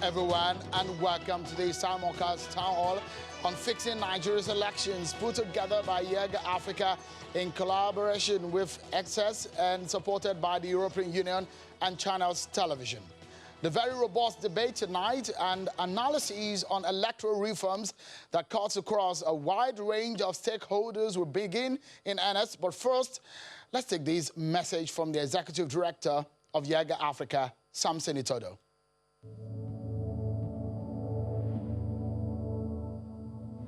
everyone, and welcome to the simulcast town hall on fixing Nigeria's elections, put together by YEG Africa in collaboration with Access and supported by the European Union and Channels Television. The very robust debate tonight and analyses on electoral reforms that cuts across a wide range of stakeholders will begin in earnest. But first, let's take this message from the Executive Director of YEG Africa, Samson Itodo.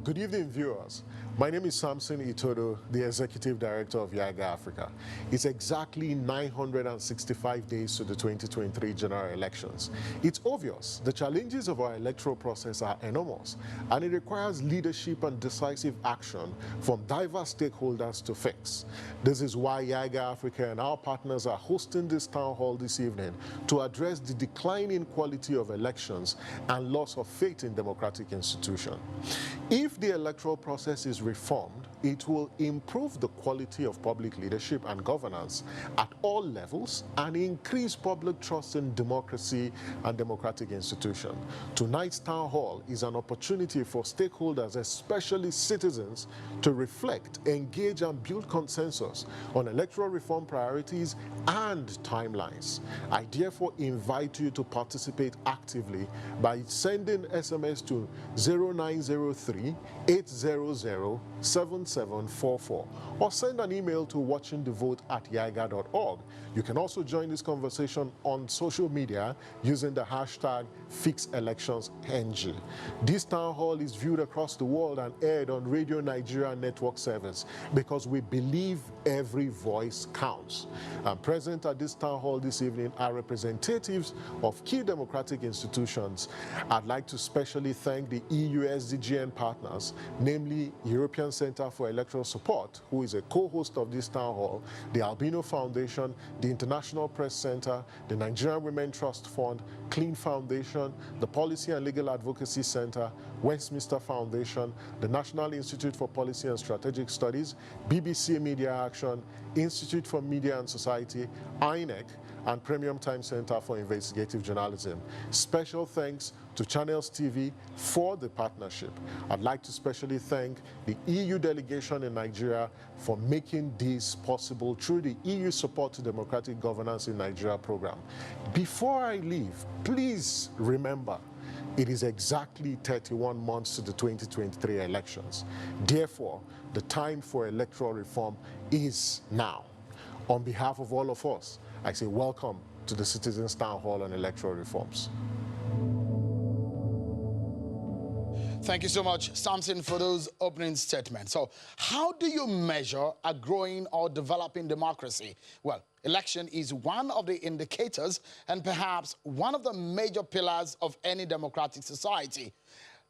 Good evening, viewers. My name is Samson Itodo, the Executive Director of YEG Africa. It's exactly 965 days to the 2023 general elections. It's obvious the challenges of our electoral process are enormous, and it requires leadership and decisive action from diverse stakeholders to fix. This is why YEG Africa and our partners are hosting this town hall this evening to address the declining quality of elections and loss of faith in democratic institutions. If the electoral process is reformed, it will improve the quality of public leadership and governance at all levels and increase public trust in democracy and democratic institutions. Tonight's town hall is an opportunity for stakeholders, especially citizens, to reflect, engage, and build consensus on electoral reform priorities and timelines. I therefore invite you to participate actively by sending SMS to 0903 800 7744 or send an email to watchingthevote@yega.org. You can also join this conversation on social media using the hashtag FixElectionsNG. This town hall is viewed across the world and aired on Radio Nigeria network service because we believe every voice counts. And present at this town hall this evening are representatives of key democratic institutions. I'd like to specially thank the EU SDGN partners, namely European Center for Electoral Support, who is a co-host of this town hall, the Albino Foundation, the International Press Center, the Nigerian Women Trust Fund, Clean Foundation, the Policy and Legal Advocacy Center, Westminster Foundation, the National Institute for Policy and Strategic Studies, BBC Media Action, Institute for Media and Society, INEC, and Premium Time Center for Investigative Journalism. Special thanks to Channels TV for the partnership. I'd like to specially thank the EU delegation in Nigeria for making this possible through the EU Support to Democratic Governance in Nigeria program. Before I leave, please remember, it is exactly 31 months to the 2023 elections. Therefore, the time for electoral reform is now. On behalf of all of us, I say welcome to the Citizens Town Hall on Electoral Reforms. Thank you so much, Samson, for those opening statements. So how do you measure a growing or developing democracy? Well, election is one of the indicators and perhaps one of the major pillars of any democratic society.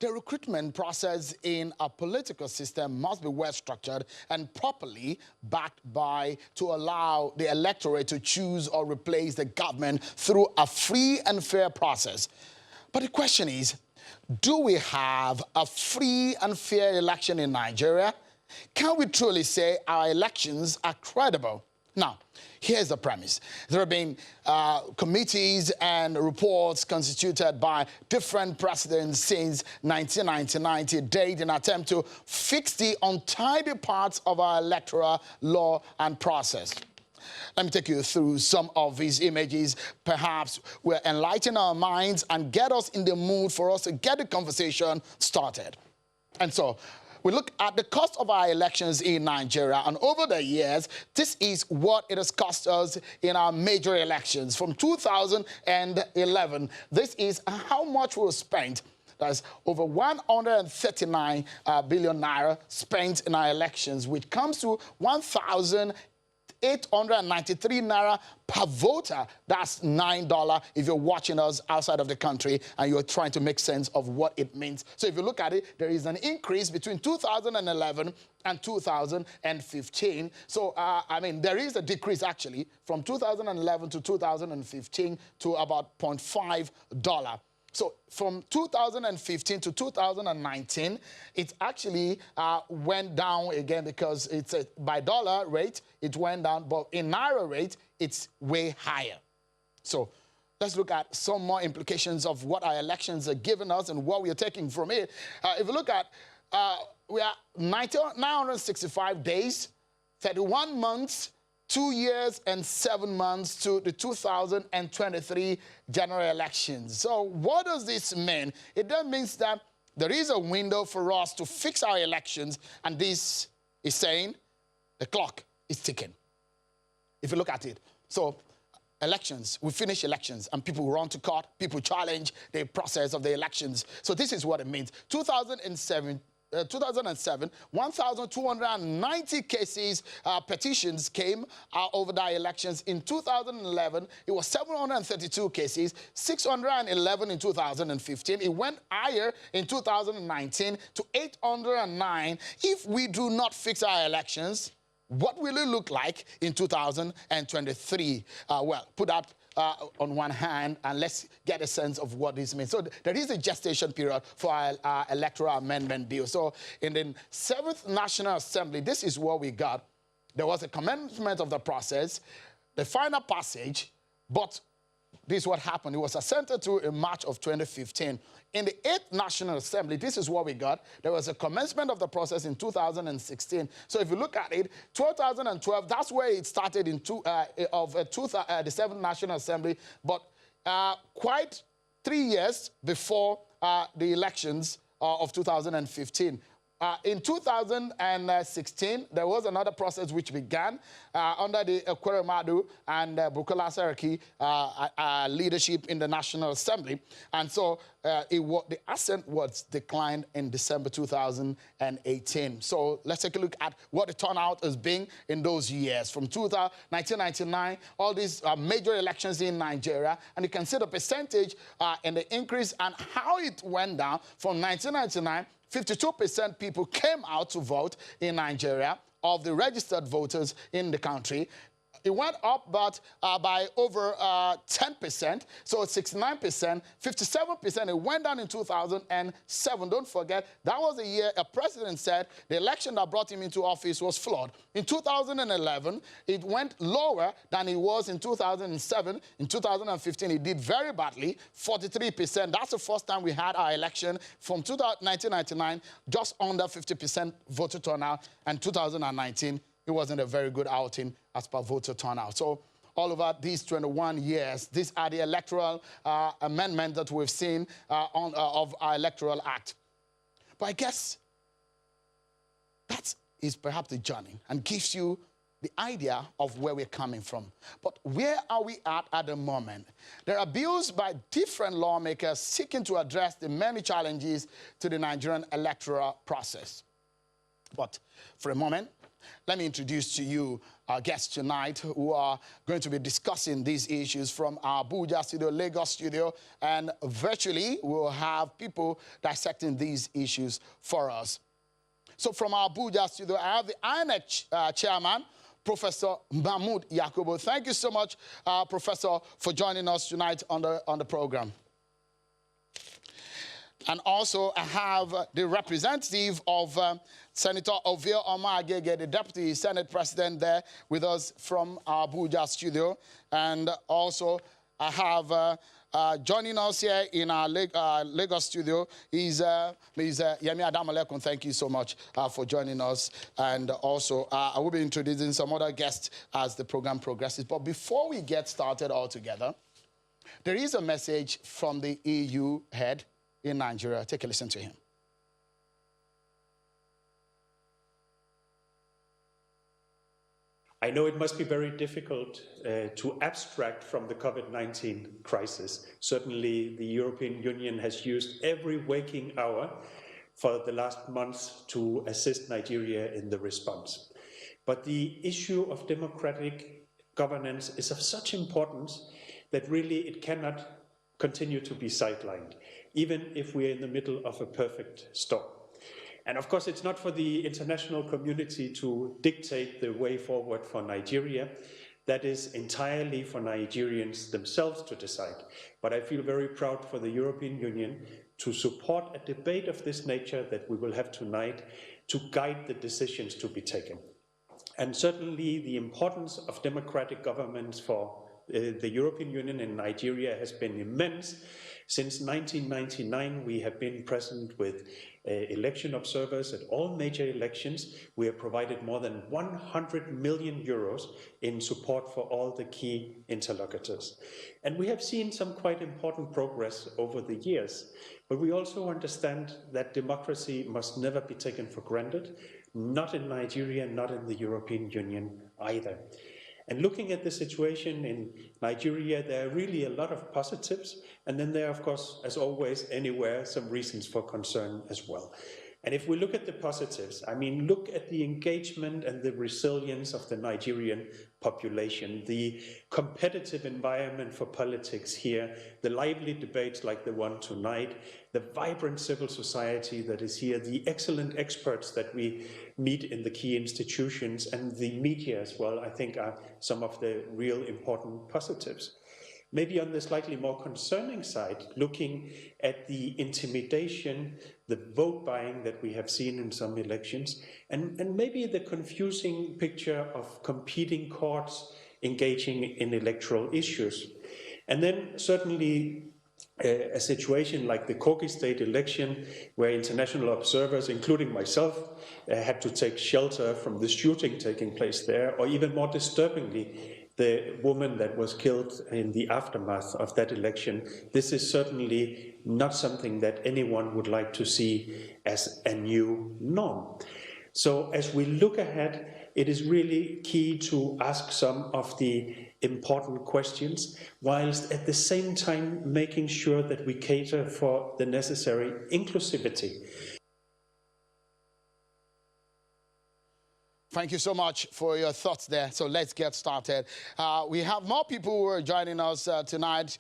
The recruitment process in a political system must be well structured and properly backed by to allow the electorate to choose or replace the government through a free and fair process. But the question is, do we have a free and fair election in Nigeria? Can we truly say our elections are credible? Now, here's the premise. There have been committees and reports constituted by different presidents since 1999 to date in an attempt to fix the untidy parts of our electoral law and process. Let me take you through some of these images. Perhaps will enlighten our minds and get us in the mood for us to get the conversation started. And so, we look at the cost of our elections in Nigeria, and over the years, this is what it has cost us in our major elections. From 2011, this is how much we spent. That's over 139 billion naira spent in our elections, which comes to 1,893 naira per voter. That's $9 if you're watching us outside of the country and you're trying to make sense of what it means. So if you look at it, there is an increase between 2011 and 2015. So, I mean, there is a decrease actually from 2011 to 2015 to about $0.5. So from 2015 to 2019, it actually went down again because it's by dollar rate, it went down, but in naira rate, it's way higher. So let's look at some more implications of what our elections are giving us and what we are taking from it. If you look at, we are 965 days, 31 months, 2 years and 7 months to the 2023 general elections. So what does this mean? It then means that there is a window for us to fix our elections, and this is saying the clock is ticking. If you look at it. So elections, we finish elections, and people run to court, people challenge the process of the elections. So this is what it means. 2007, 1,290 cases, petitions came over the elections. In 2011, it was 732 cases, 611 in 2015. It went higher in 2019 to 809. If we do not fix our elections, what will it look like in 2023? Well, put that on one hand, and let's get a sense of what this means. So there is a gestation period for our electoral amendment bill. So in the 7th National Assembly, this is what we got. There was a commencement of the process, the final passage, but this is what happened. It was assented to in March of 2015. In the 8th National Assembly, this is what we got. There was a commencement of the process in 2016. So if you look at it, 2012, that's where it started in the 7th National Assembly, but quite 3 years before the elections of 2015. In 2016, there was another process which began under the Ekweremadu and Bukola Saraki leadership in the National Assembly. And so the assent was declined in December 2018. So let's take a look at what the turnout has been in those years. From 1999, all these major elections in Nigeria, and you can see the percentage and the increase and how it went down from 1999. 52% people came out to vote in Nigeria of the registered voters in the country. It went up but by over 10%, so 69%, 57%. It went down in 2007. Don't forget, that was the year a president said the election that brought him into office was flawed. In 2011, it went lower than it was in 2007. In 2015, it did very badly, 43%. That's the first time we had our election from 1999, just under 50% voter turnout, and 2019, it wasn't a very good outing as per voter turnout. So all over these 21 years, these are the electoral amendments that we've seen of our Electoral Act. But I guess that is perhaps the journey and gives you the idea of where we're coming from. But where are we at the moment? There are bills by different lawmakers seeking to address the many challenges to the Nigerian electoral process. But for a moment, let me introduce to you our guests tonight who are going to be discussing these issues from our Abuja studio, Lagos studio, and virtually we'll have people dissecting these issues for us. So from our Abuja studio, I have the INEC chairman, Professor Mahmood Yakubu. Thank you so much, Professor, for joining us tonight on the program. And also, I have the representative of Senator Ovie Omagege, the Deputy Senate President there with us from our Abuja studio. And also, I have joining us here in our Lagos studio is Ms. Yemi Adamalekun. Thank you so much for joining us. And also, I will be introducing some other guests as the program progresses. But before we get started all together, there is a message from the EU head in Nigeria. Take a listen to him. I know it must be very difficult to abstract from the COVID-19 crisis. Certainly, the European Union has used every waking hour for the last months to assist Nigeria in the response. But the issue of democratic governance is of such importance that really it cannot continue to be sidelined, even if we're in the middle of a perfect storm. And of course, it's not for the international community to dictate the way forward for Nigeria. That is entirely for Nigerians themselves to decide. But I feel very proud for the European Union to support a debate of this nature that we will have tonight to guide the decisions to be taken. And certainly the importance of democratic governments for the European Union in Nigeria has been immense. Since 1999, we have been present with election observers at all major elections. We have provided more than 100 million euros in support for all the key interlocutors. And we have seen some quite important progress over the years. But we also understand that democracy must never be taken for granted, not in Nigeria, not in the European Union either. And looking at the situation in Nigeria, there are really a lot of positives, and then there are, of course, as always, anywhere, some reasons for concern as well. And if we look at the positives, I mean, look at the engagement and the resilience of the Nigerian population, the competitive environment for politics here, the lively debates like the one tonight, the vibrant civil society that is here, the excellent experts that we meet in the key institutions, and the media as well, I think are some of the real important positives. Maybe on the slightly more concerning side, looking at the intimidation, the vote buying that we have seen in some elections, and maybe the confusing picture of competing courts engaging in electoral issues. And then certainly a situation like the Kogi state election, where international observers, including myself, had to take shelter from the shooting taking place there, or even more disturbingly, the woman that was killed in the aftermath of that election. This is certainly not something that anyone would like to see as a new norm. So as we look ahead, it is really key to ask some of the important questions, whilst at the same time making sure that we cater for the necessary inclusivity. Thank you so much for your thoughts there. So let's get started. We have more people who are joining us tonight.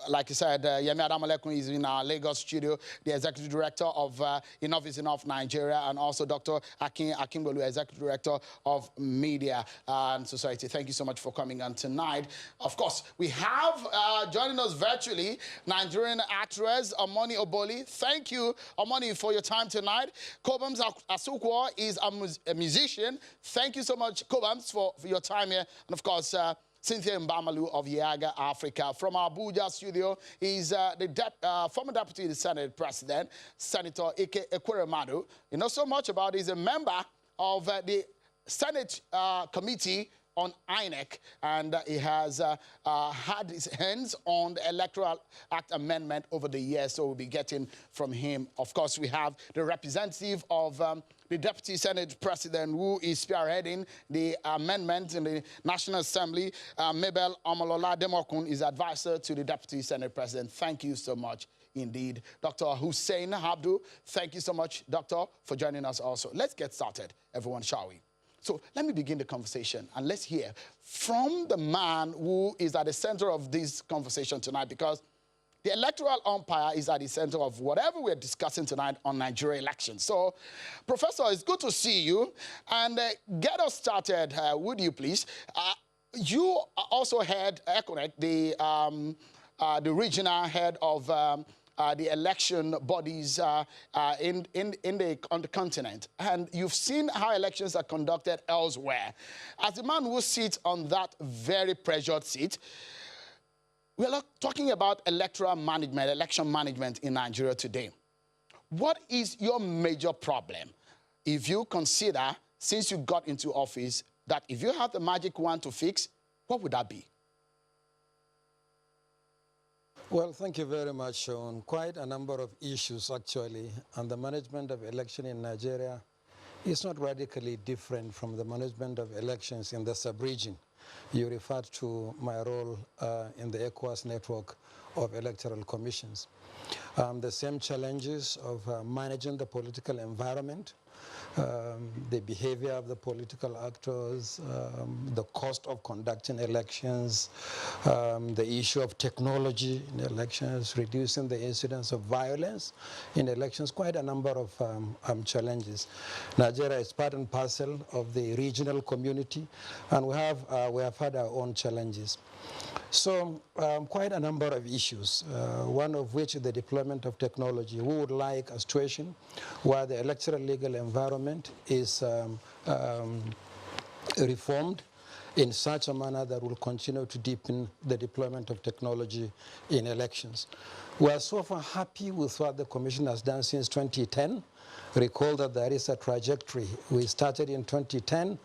Like I said, Yemi Adamalekun is in our Lagos studio, the Executive Director of Innovations of Nigeria, and also Dr. Akin Akimbolu, Executive Director of Media and Society. Thank you so much for coming on tonight. Of course, we have joining us virtually Nigerian actress Omoni Oboli. Thank you, Omoni, for your time tonight. Kobams Asukwo is a musician. Thank you so much, Kobams, for your time here. And of course, Cynthia Mbamalu of Yaga Africa. From our Abuja studio is the former Deputy Senate President, Senator Ike Ekweremadu. You know so much about, he's a member of the Senate Committee on INEC, and he has had his hands on the Electoral Act amendment over the years, so we'll be getting from him. Of course, we have the representative of the Deputy Senate President who is spearheading the amendment in the National Assembly. Mabel Omolola Demokun is advisor to the Deputy Senate President. Thank you so much indeed. Dr. Hussein Abdu, thank you so much, Doctor, for joining us also. Let's get started, everyone, shall we? So let me begin the conversation, and let's hear from the man who is at the center of this conversation tonight, because the electoral umpire is at the center of whatever we're discussing tonight on Nigeria elections. So, Professor, it's good to see you. And get us started, would you please? You also head ECONEC, the regional head of the election bodies on the continent. And you've seen how elections are conducted elsewhere. As the man who sits on that very pressured seat, we're not talking about electoral management, election management in Nigeria today. What is your major problem? If you consider, since you got into office, that if you have the magic wand to fix, what would that be? Well, thank you very much, on quite a number of issues, actually, and the management of election in Nigeria is not radically different from the management of elections in the sub-region. You referred to my role in the ECOWAS network of electoral commissions. The same challenges of managing the political environment, the behavior of the political actors, the cost of conducting elections, the issue of technology in elections, reducing the incidence of violence in elections, quite a number of challenges. Nigeria is part and parcel of the regional community, and we have had our own challenges. So quite a number of issues, one of which is the deployment of technology. We would like a situation where the electoral legal environment is reformed in such a manner that will continue to deepen the deployment of technology in elections. We are so far happy with what the Commission has done since 2010. Recall that there is a trajectory. We started in 2010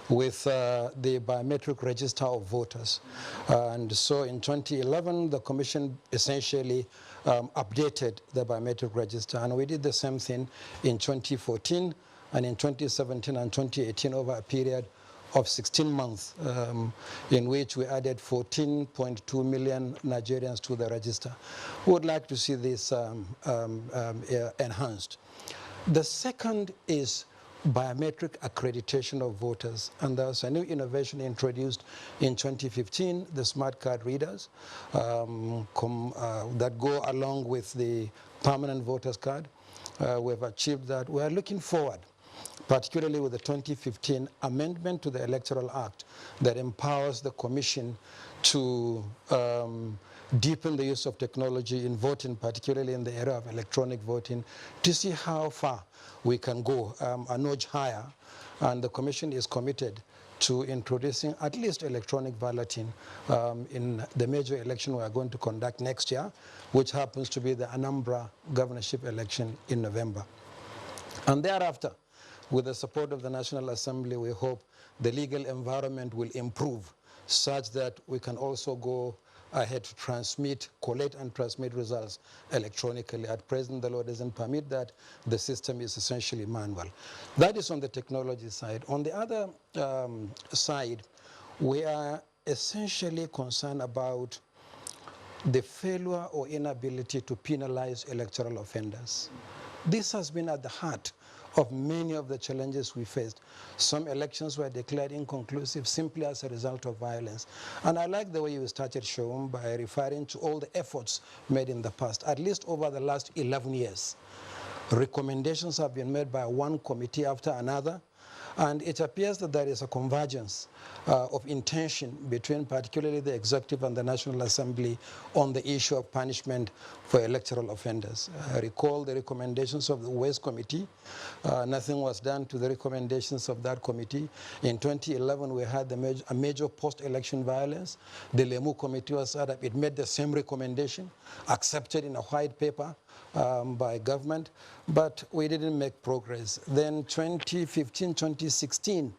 with the Biometric Register of Voters. And so in 2011, the Commission essentially updated the Biometric Register. And we did the same thing in 2014 and in 2017 and 2018 over a period of 16 months, in which we added 14.2 million Nigerians to the register. We would like to see this enhanced. The second is biometric accreditation of voters. And there's a new innovation introduced in 2015, the smart card readers that go along with the permanent voters card. We've achieved that. We are looking forward, particularly with the 2015 amendment to the Electoral Act that empowers the Commission to deepen the use of technology in voting, particularly in the area of electronic voting, to see how far we can go a notch higher. And the Commission is committed to introducing at least electronic balloting in the major election we are going to conduct next year, which happens to be the Anambra governorship election in November. And thereafter, with the support of the National Assembly, we hope the legal environment will improve such that we can also go ahead to collect and transmit results electronically. At present, the law doesn't permit that. The system is essentially manual. That is on the technology side. On the other side, we are essentially concerned about the failure or inability to penalize electoral offenders. This has been at the heart of many of the challenges we faced. Some elections were declared inconclusive simply as a result of violence. And I like the way you started, Shaun, by referring to all the efforts made in the past, at least over the last 11 years. Recommendations have been made by one committee after another, and it appears that there is a convergence of intention between particularly the Executive and the National Assembly on the issue of punishment for electoral offenders. Recall the recommendations of the West Committee. Nothing was done to the recommendations of that committee. In 2011, we had a major post-election violence. The Lemu Committee was set up. It made the same recommendation, accepted in a white paper by government, but we didn't make progress. Then 2015, 2016,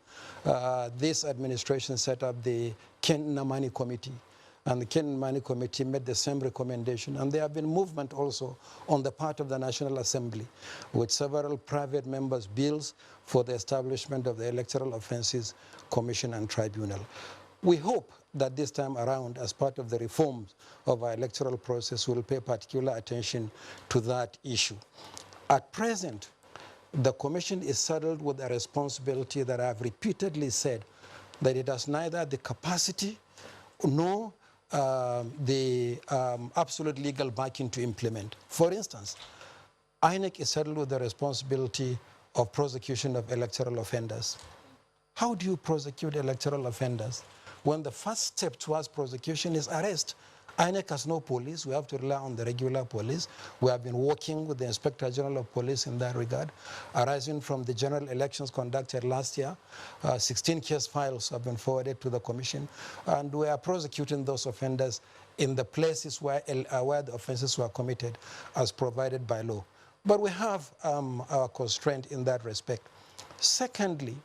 this administration set up the Ken Namani Committee. And the Ken Namani Committee made the same recommendation. And there have been movement also on the part of the National Assembly with several private members' bills for the establishment of the Electoral Offences Commission and Tribunal. We hope that this time around, as part of the reforms of our electoral process, we'll pay particular attention to that issue. At present, the Commission is saddled with a responsibility that I have repeatedly said that it has neither the capacity nor the absolute legal backing to implement. For instance, INEC is saddled with the responsibility of prosecution of electoral offenders. How do you prosecute electoral offenders when the first step towards prosecution is arrest? INEC has no police. We have to rely on the regular police. We have been working with the Inspector General of Police in that regard. Arising from the general elections conducted last year, 16 case files have been forwarded to the Commission, and we are prosecuting those offenders in the places where the offenses were committed as provided by law. But we have our constraint in that respect. Secondly,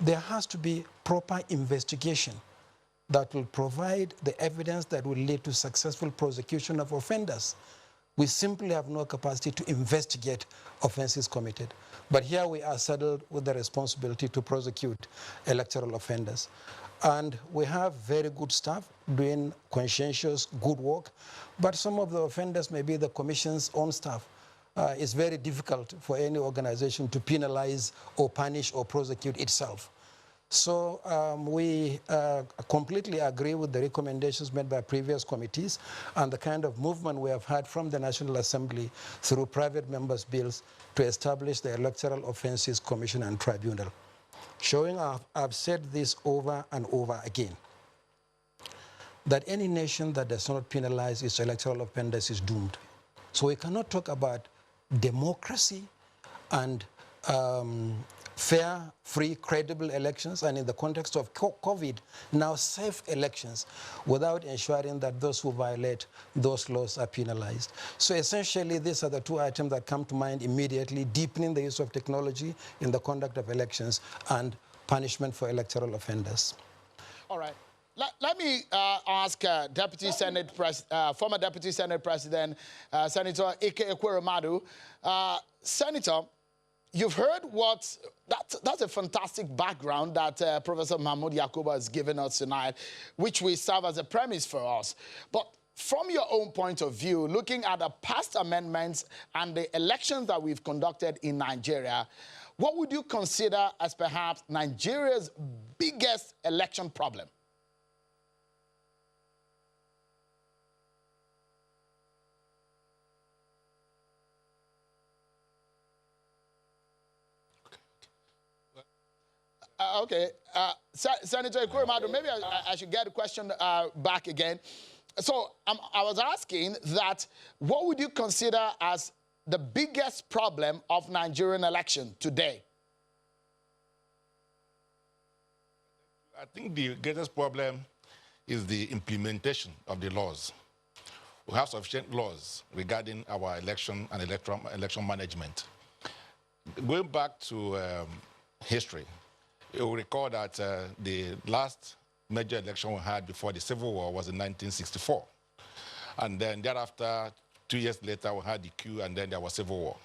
there has to be proper investigation that will provide the evidence that will lead to successful prosecution of offenders. We simply have no capacity to investigate offenses committed. But here we are saddled with the responsibility to prosecute electoral offenders. And we have very good staff doing conscientious, good work, but some of the offenders may be the Commission's own staff. It's very difficult for any organization to penalize or punish or prosecute itself. So we completely agree with the recommendations made by previous committees and the kind of movement we have had from the National Assembly through private members' bills to establish the Electoral Offences Commission and Tribunal. Showing I've said this over and over again, that any nation that does not penalize its electoral offenders is doomed. So we cannot talk about democracy and fair, free, credible elections, and in the context of COVID, now safe elections, without ensuring that those who violate those laws are penalized. So essentially, these are the two items that come to mind immediately: deepening the use of technology in the conduct of elections and punishment for electoral offenders. All right. Let me ask former Deputy Senate President, Senator Ike Ekweremadu. Senator, you've heard that's a fantastic background that Professor Mahmoud Yakuba has given us tonight, which will serve as a premise for us. But from your own point of view, looking at the past amendments and the elections that we've conducted in Nigeria, what would you consider as perhaps Nigeria's biggest election problem? Okay. Senator Ekweremadu, maybe I should get a question back again. So I was asking that what would you consider as the biggest problem of Nigerian election today? I think the greatest problem is the implementation of the laws. We have sufficient laws regarding our election and election management. Going back to history, you'll recall that the last major election we had before the Civil War was in 1964. And then thereafter, 2 years later, we had the coup, and then there was Civil War.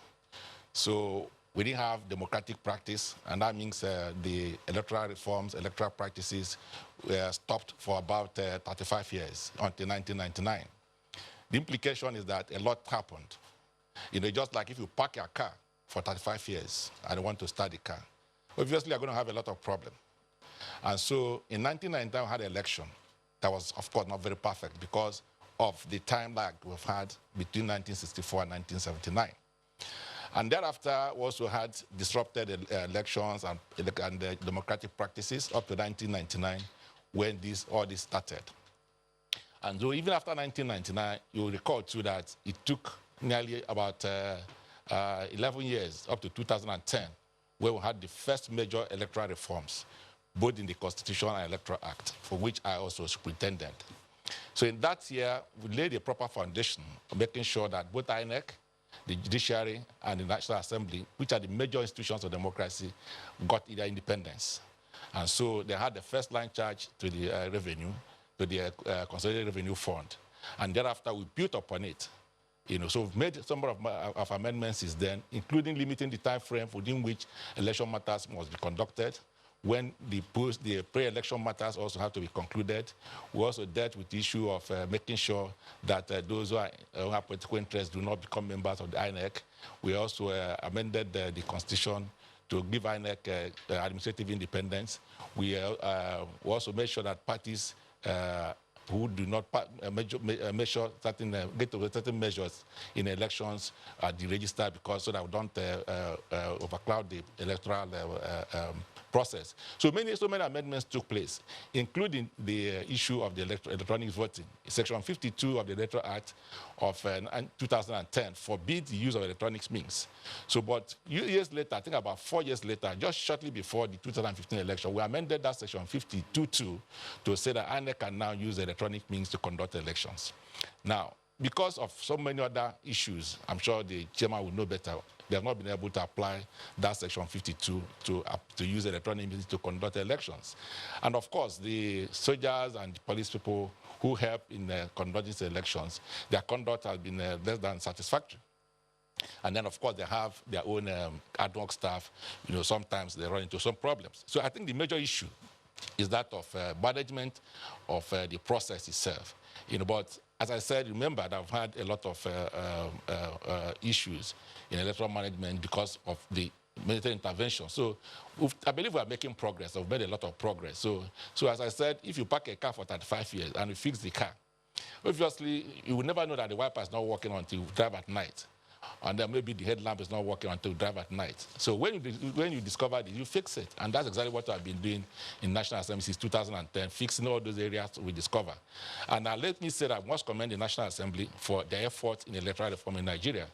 So we didn't have democratic practice, and that means the electoral reforms, electoral practices were stopped for about 35 years until 1999. The implication is that a lot happened. You know, just like if you park your car for 35 years and want to start the car, obviously you're going to have a lot of problems. And so in 1999, we had an election that was, of course, not very perfect because of the time lag we've had between 1964 and 1979. And thereafter, we also had disrupted elections and democratic practices up to 1999 when all this started. And so even after 1999, you'll recall too that it took nearly about 11 years, up to 2010, where we had the first major electoral reforms, both in the Constitution and Electoral Act, for which I also superintended. So in that year, we laid a proper foundation, making sure that both INEC, the judiciary, and the National Assembly, which are the major institutions of democracy, got their independence. And so they had the first line charge to the revenue, to the Consolidated Revenue Fund. And thereafter, we built upon it. You know, so we've made some of amendments since then, including limiting the time frame within which election matters must be conducted. When the pre-election matters also have to be concluded. We also dealt with the issue of making sure that those who have political interests do not become members of the INEC. We also amended the Constitution to give INEC administrative independence. We also made sure that parties who do not measure get to certain measures in elections are deregistered, because so that we don't overcloud the electoral process. So many amendments took place, including the issue of the electronic voting. Section 52 of the Electoral Act of 2010 forbids the use of electronic means. So, but years later, I think about 4 years later, just shortly before the 2015 election, we amended that section 52 to say that INEC can now use electronic means to conduct elections. Now, because of so many other issues, I'm sure the chairman will know better, they have not been able to apply that section 52 to use electronic means to conduct elections. And of course, the soldiers and the police people who help in conducting elections, their conduct has been less than satisfactory. And then, of course, they have their own ad hoc staff. You know, sometimes they run into some problems. So I think the major issue is that of management of the process itself. You know, but as I said, remember that I've had a lot of issues in electoral management because of the military intervention. So I believe we are making progress. We've made a lot of progress. So as I said, if you park a car for 35 years and you fix the car, obviously you will never know that the wiper is not working until you drive at night. And then maybe the headlamp is not working until you drive at night. So when you discover it, you fix it. And that's exactly what I've been doing in National Assembly since 2010, fixing all those areas we discover. And now let me say that I must commend the National Assembly for their effort in electoral reform in Nigeria.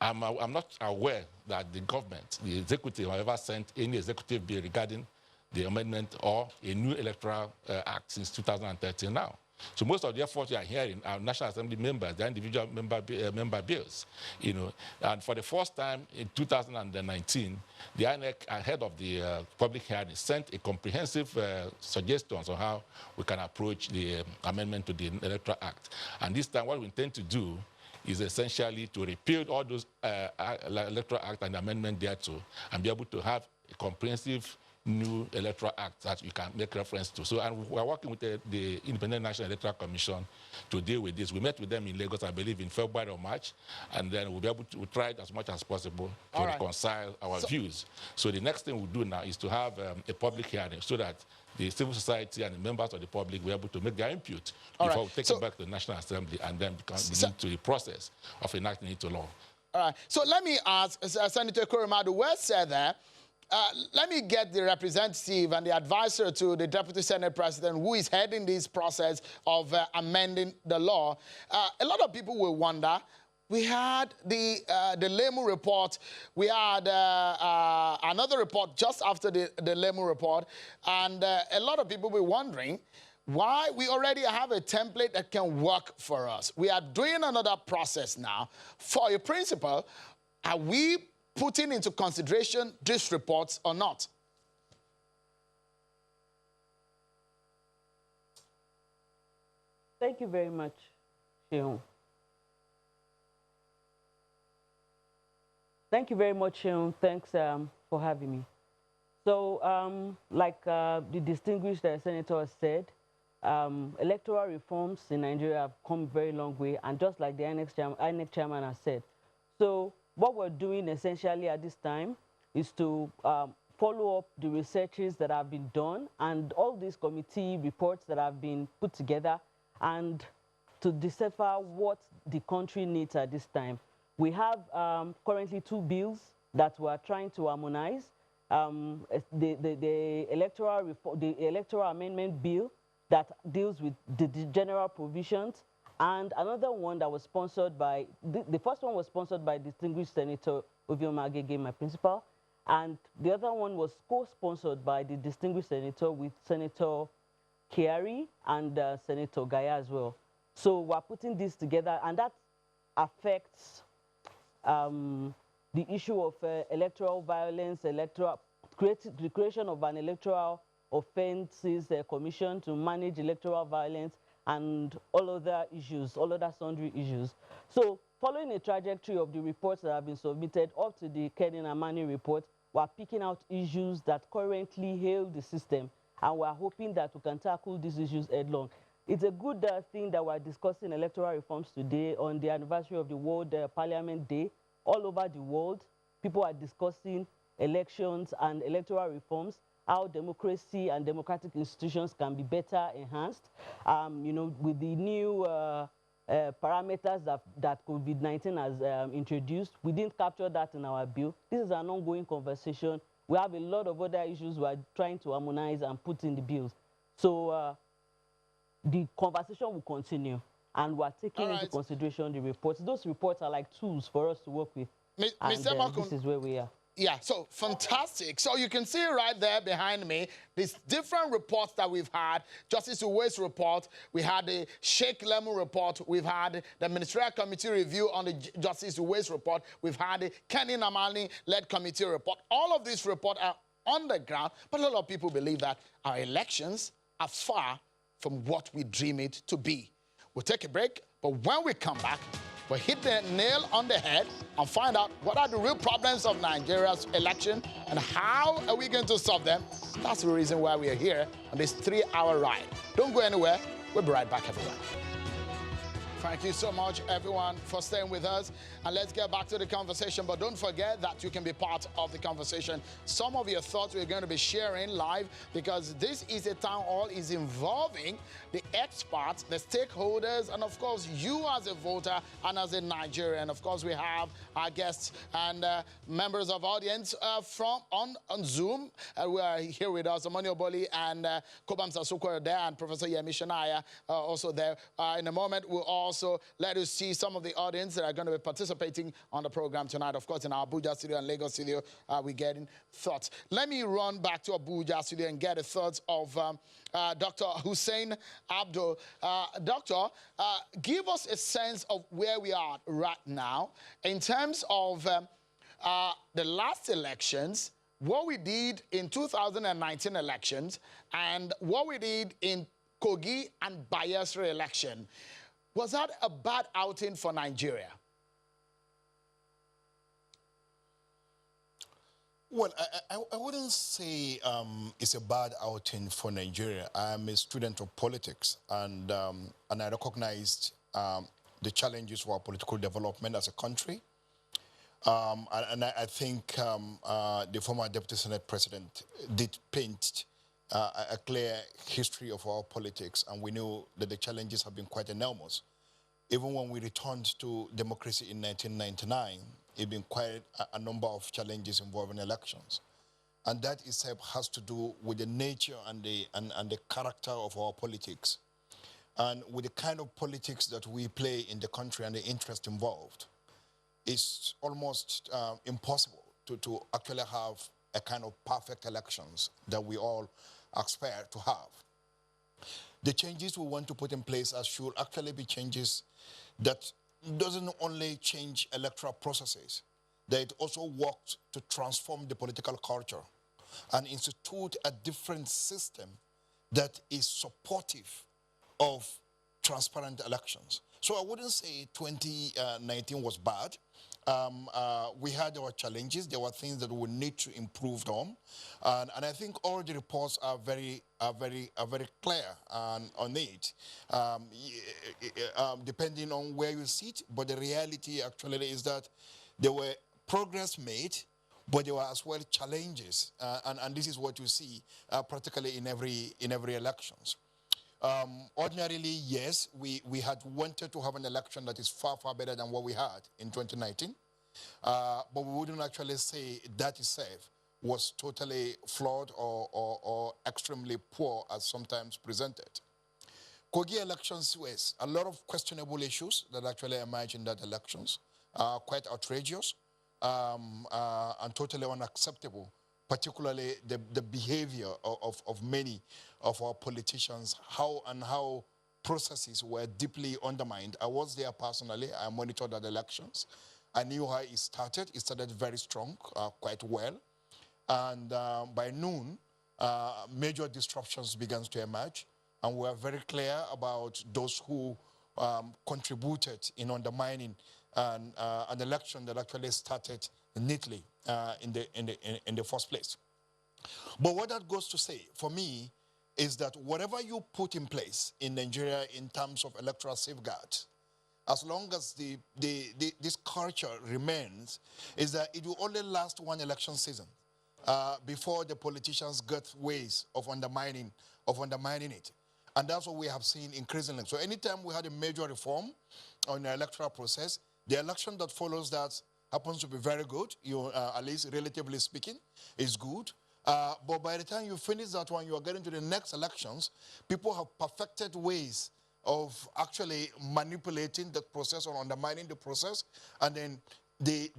I'm not aware that the government, the executive, have ever sent any executive bill regarding the amendment or a new electoral act since 2013 now. So most of the efforts you are hearing are National Assembly members, the individual member bills, you know. And for the first time in 2019, the INEC, ahead of the public hearing, sent a comprehensive suggestions on how we can approach the amendment to the Electoral Act. And this time, what we intend to do is essentially to repeal all those Electoral Act and amendment thereto, and be able to have a comprehensive new electoral act that you can make reference to. So, and we're working with the Independent National Electoral Commission to deal with this. We met with them in Lagos, I believe, in February or March, and then we'll be able to try as much as possible to reconcile our views. So the next thing we'll do now is to have a public hearing so that the civil society and the members of the public will be able to make their input before we take it back to the National Assembly and then begin to the process of enacting it to law. All right. So let me ask Senator Koroma, the word said there, let me get the representative and the advisor to the Deputy Senate President who is heading this process of amending the law. A lot of people will wonder, we had the Lemu report, we had another report just after the Lemu report, and a lot of people will be wondering why we already have a template that can work for us. We are doing another process now. For a principle, are we putting into consideration these reports or not? Thank you very much, Sheon. Thank you very much, Sheon. Thanks for having me. So, like the distinguished senator said, electoral reforms in Nigeria have come a very long way, and just like the INEC chairman has said. So, what we're doing essentially at this time is to follow up the researches that have been done and all these committee reports that have been put together, and to decipher what the country needs at this time. We have currently 2 bills that we're trying to harmonize. The electoral amendment bill that deals with the general provisions, and another one that was sponsored by, the first one was sponsored by distinguished Senator Ovioma Agege, my principal, and the other one was co-sponsored by the distinguished senator with Senator Kiari and Senator Gaya as well. So we're putting this together, and that affects the issue of electoral violence, the creation of an electoral offences commission to manage electoral violence, and all other issues, all other sundry issues. So following a trajectory of the reports that have been submitted up to the Kenin Amani report, we're picking out issues that currently hail the system, and we're hoping that we can tackle these issues headlong. It's a good thing that we're discussing electoral reforms today on the anniversary of the World Parliament Day. All over the world, people are discussing elections and electoral reforms, how democracy and democratic institutions can be better enhanced. You know, with the new parameters that COVID-19 has introduced, we didn't capture that in our bill. This is an ongoing conversation. We have a lot of other issues we're trying to harmonize and put in the bills. So the conversation will continue, and we're taking into consideration the reports. Those reports are like tools for us to work with. Mr. Malcolm, this is where we are. Yeah, so fantastic. So you can see right there behind me, these different reports that we've had. Justice Uwe's report, we had the Sheikh Lemu report, we've had the Ministerial Committee review on the Justice Uwe's report, we've had the Kenin Amani-led committee report. All of these reports are on the ground, but a lot of people believe that our elections are far from what we dream it to be. We'll take a break, but when we come back, we'll hit the nail on the head and find out what are the real problems of Nigeria's election and how are we going to solve them. That's the reason why we are here on this 3-hour ride. Don't go anywhere. We'll be right back, everyone. Thank you so much, everyone, for staying with us. And let's get back to the conversation. But don't forget that you can be part of the conversation. Some of your thoughts we're going to be sharing live, because this is a town hall is involving the experts, the stakeholders, and, of course, you as a voter and as a Nigerian. Of course, we have our guests and members of audience on Zoom. We are here with us, Omoni Oboli and Kobam Sasukwa there, and Professor Yemi Shanaya also there. In a moment, we'll also also let us see some of the audience that are going to be participating on the program tonight. Of course, in our Abuja studio and Lagos studio, we're getting thoughts. Let me run back to Abuja studio and get the thoughts of Dr. Hussein Abdul. Doctor, give us a sense of where we are right now in terms of the last elections, what we did in 2019 elections, and what we did in Kogi and Bayelsa election. Was that a bad outing for Nigeria? Well, I wouldn't say it's a bad outing for Nigeria. I'm a student of politics, and I recognized the challenges for our political development as a country. And I think the former Deputy Senate President did paint a clear history of our politics, and we knew that the challenges have been quite enormous. Even when we returned to democracy in 1999, it's been quite a number of challenges involving elections. And that itself has to do with the nature and the character of our politics, and with the kind of politics that we play in the country and the interest involved. It's almost impossible to actually have a kind of perfect elections that we all aspire to have. The changes we want to put in place should actually be changes that doesn't only change electoral processes, that it also works to transform the political culture and institute a different system that is supportive of transparent elections. So I wouldn't say 2019 was bad. We had our challenges. There were things that we need to improve on, and I think all the reports are very clear on it, depending on where you sit. But the reality actually is that there were progress made, but there were as well challenges, and this is what you see practically in every elections. Ordinarily, yes, we had wanted to have an election that is far better than what we had in 2019, but we wouldn't actually say that itself was totally flawed or extremely poor as sometimes presented. Kogi elections was a lot of questionable issues that actually emerged in that elections, quite outrageous and totally unacceptable. Particularly the behavior of many of our politicians, how processes were deeply undermined. I was there personally. I monitored the elections. I knew how it started. It started very strong, quite well. And by noon, major disruptions began to emerge. And we are very clear about those who contributed in undermining an election that actually started neatly in the first place. But what that goes to say, for me, is that whatever you put in place in Nigeria in terms of electoral safeguards, as long as this culture remains, is that it will only last one election season before the politicians get ways of undermining it. And that's what we have seen increasingly. So anytime we had a major reform on the electoral process, the election that follows that happens to be very good, at least relatively speaking, is good. But by the time you finish that one, you are getting to the next elections, people have perfected ways of actually manipulating the process or undermining the process, and then they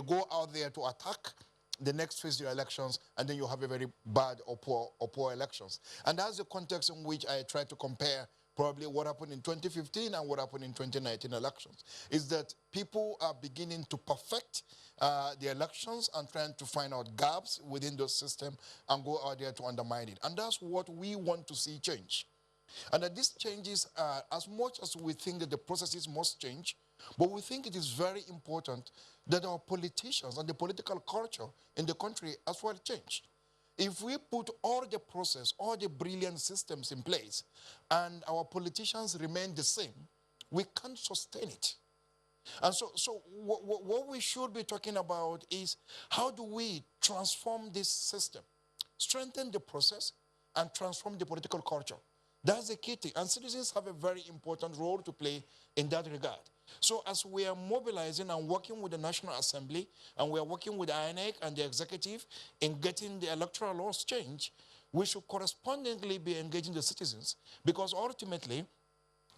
go out there to attack the next phase of the elections, and then you have a very bad or poor elections. And that's the context in which I try to compare probably what happened in 2015 and what happened in 2019 elections, is that people are beginning to perfect the elections and trying to find out gaps within the system and go out there to undermine it. And that's what we want to see change. And that these changes, as much as we think that the processes must change, but we think it is very important that our politicians and the political culture in the country as well change. If we put all the process, all the brilliant systems in place, and our politicians remain the same, we can't sustain it. And so what we should be talking about is how do we transform this system, strengthen the process, and transform the political culture. That's the key thing. And citizens have a very important role to play in that regard. So as we are mobilizing and working with the National Assembly, and we are working with INEC and the executive in getting the electoral laws changed, we should correspondingly be engaging the citizens, because ultimately,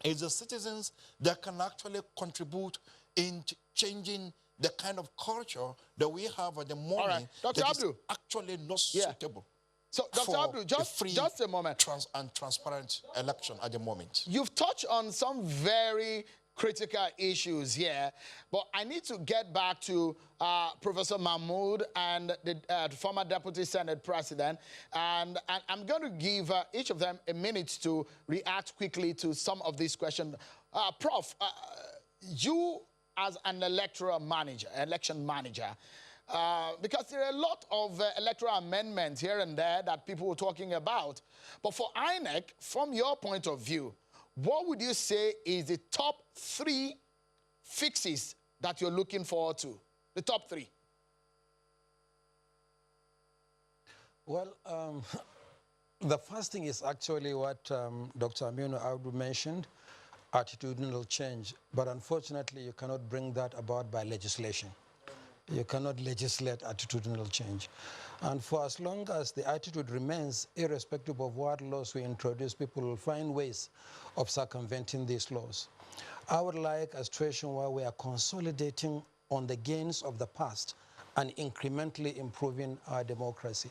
It's the citizens that can actually contribute in changing the kind of culture that we have at the moment Dr. that is Abdul. actually not suitable. So, Dr. For Abdul, a free just a moment. and transparent election at the moment. You've touched on some very critical issues here, but I need to get back to Professor Mahmood and the former Deputy Senate President, and I'm going to give each of them a minute to react quickly to some of these questions. Prof, you as an election manager, because there are a lot of electoral amendments here and there that people were talking about. But for INEC, from your point of view, what would you say is the top 3 fixes that you're looking forward to? The top 3. Well, the first thing is actually what Dr. Aminu Abdu mentioned, attitudinal change. But unfortunately, you cannot bring that about by legislation. You cannot legislate attitudinal change. And for as long as the attitude remains, irrespective of what laws we introduce, people will find ways of circumventing these laws. I would like a situation where we are consolidating on the gains of the past and incrementally improving our democracy.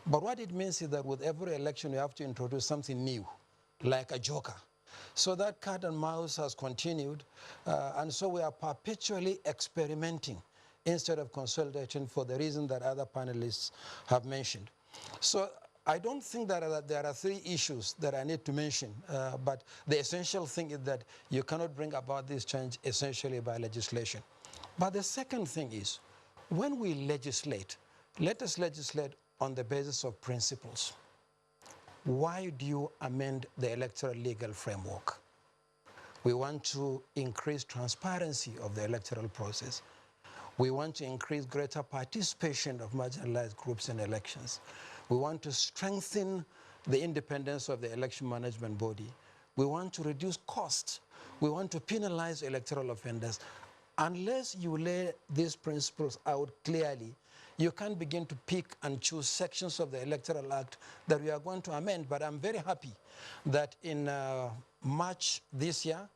But what it means is that with every election, we have to introduce something new, like a joker. So that cat and mouse has continued, and so we are perpetually experimenting instead of consolidating for the reason that other panelists have mentioned. So I don't think that there are 3 issues that I need to mention, but the essential thing is that you cannot bring about this change essentially by legislation. But the second thing is, when we legislate, let us legislate on the basis of principles. Why do you amend the electoral legal framework? We want to increase transparency of the electoral process. We want to increase greater participation of marginalized groups in elections. We want to strengthen the independence of the election management body. We want to reduce costs. We want to penalize electoral offenders. Unless you lay these principles out clearly, you can't begin to pick and choose sections of the Electoral Act that we are going to amend. But I'm very happy that in March this year,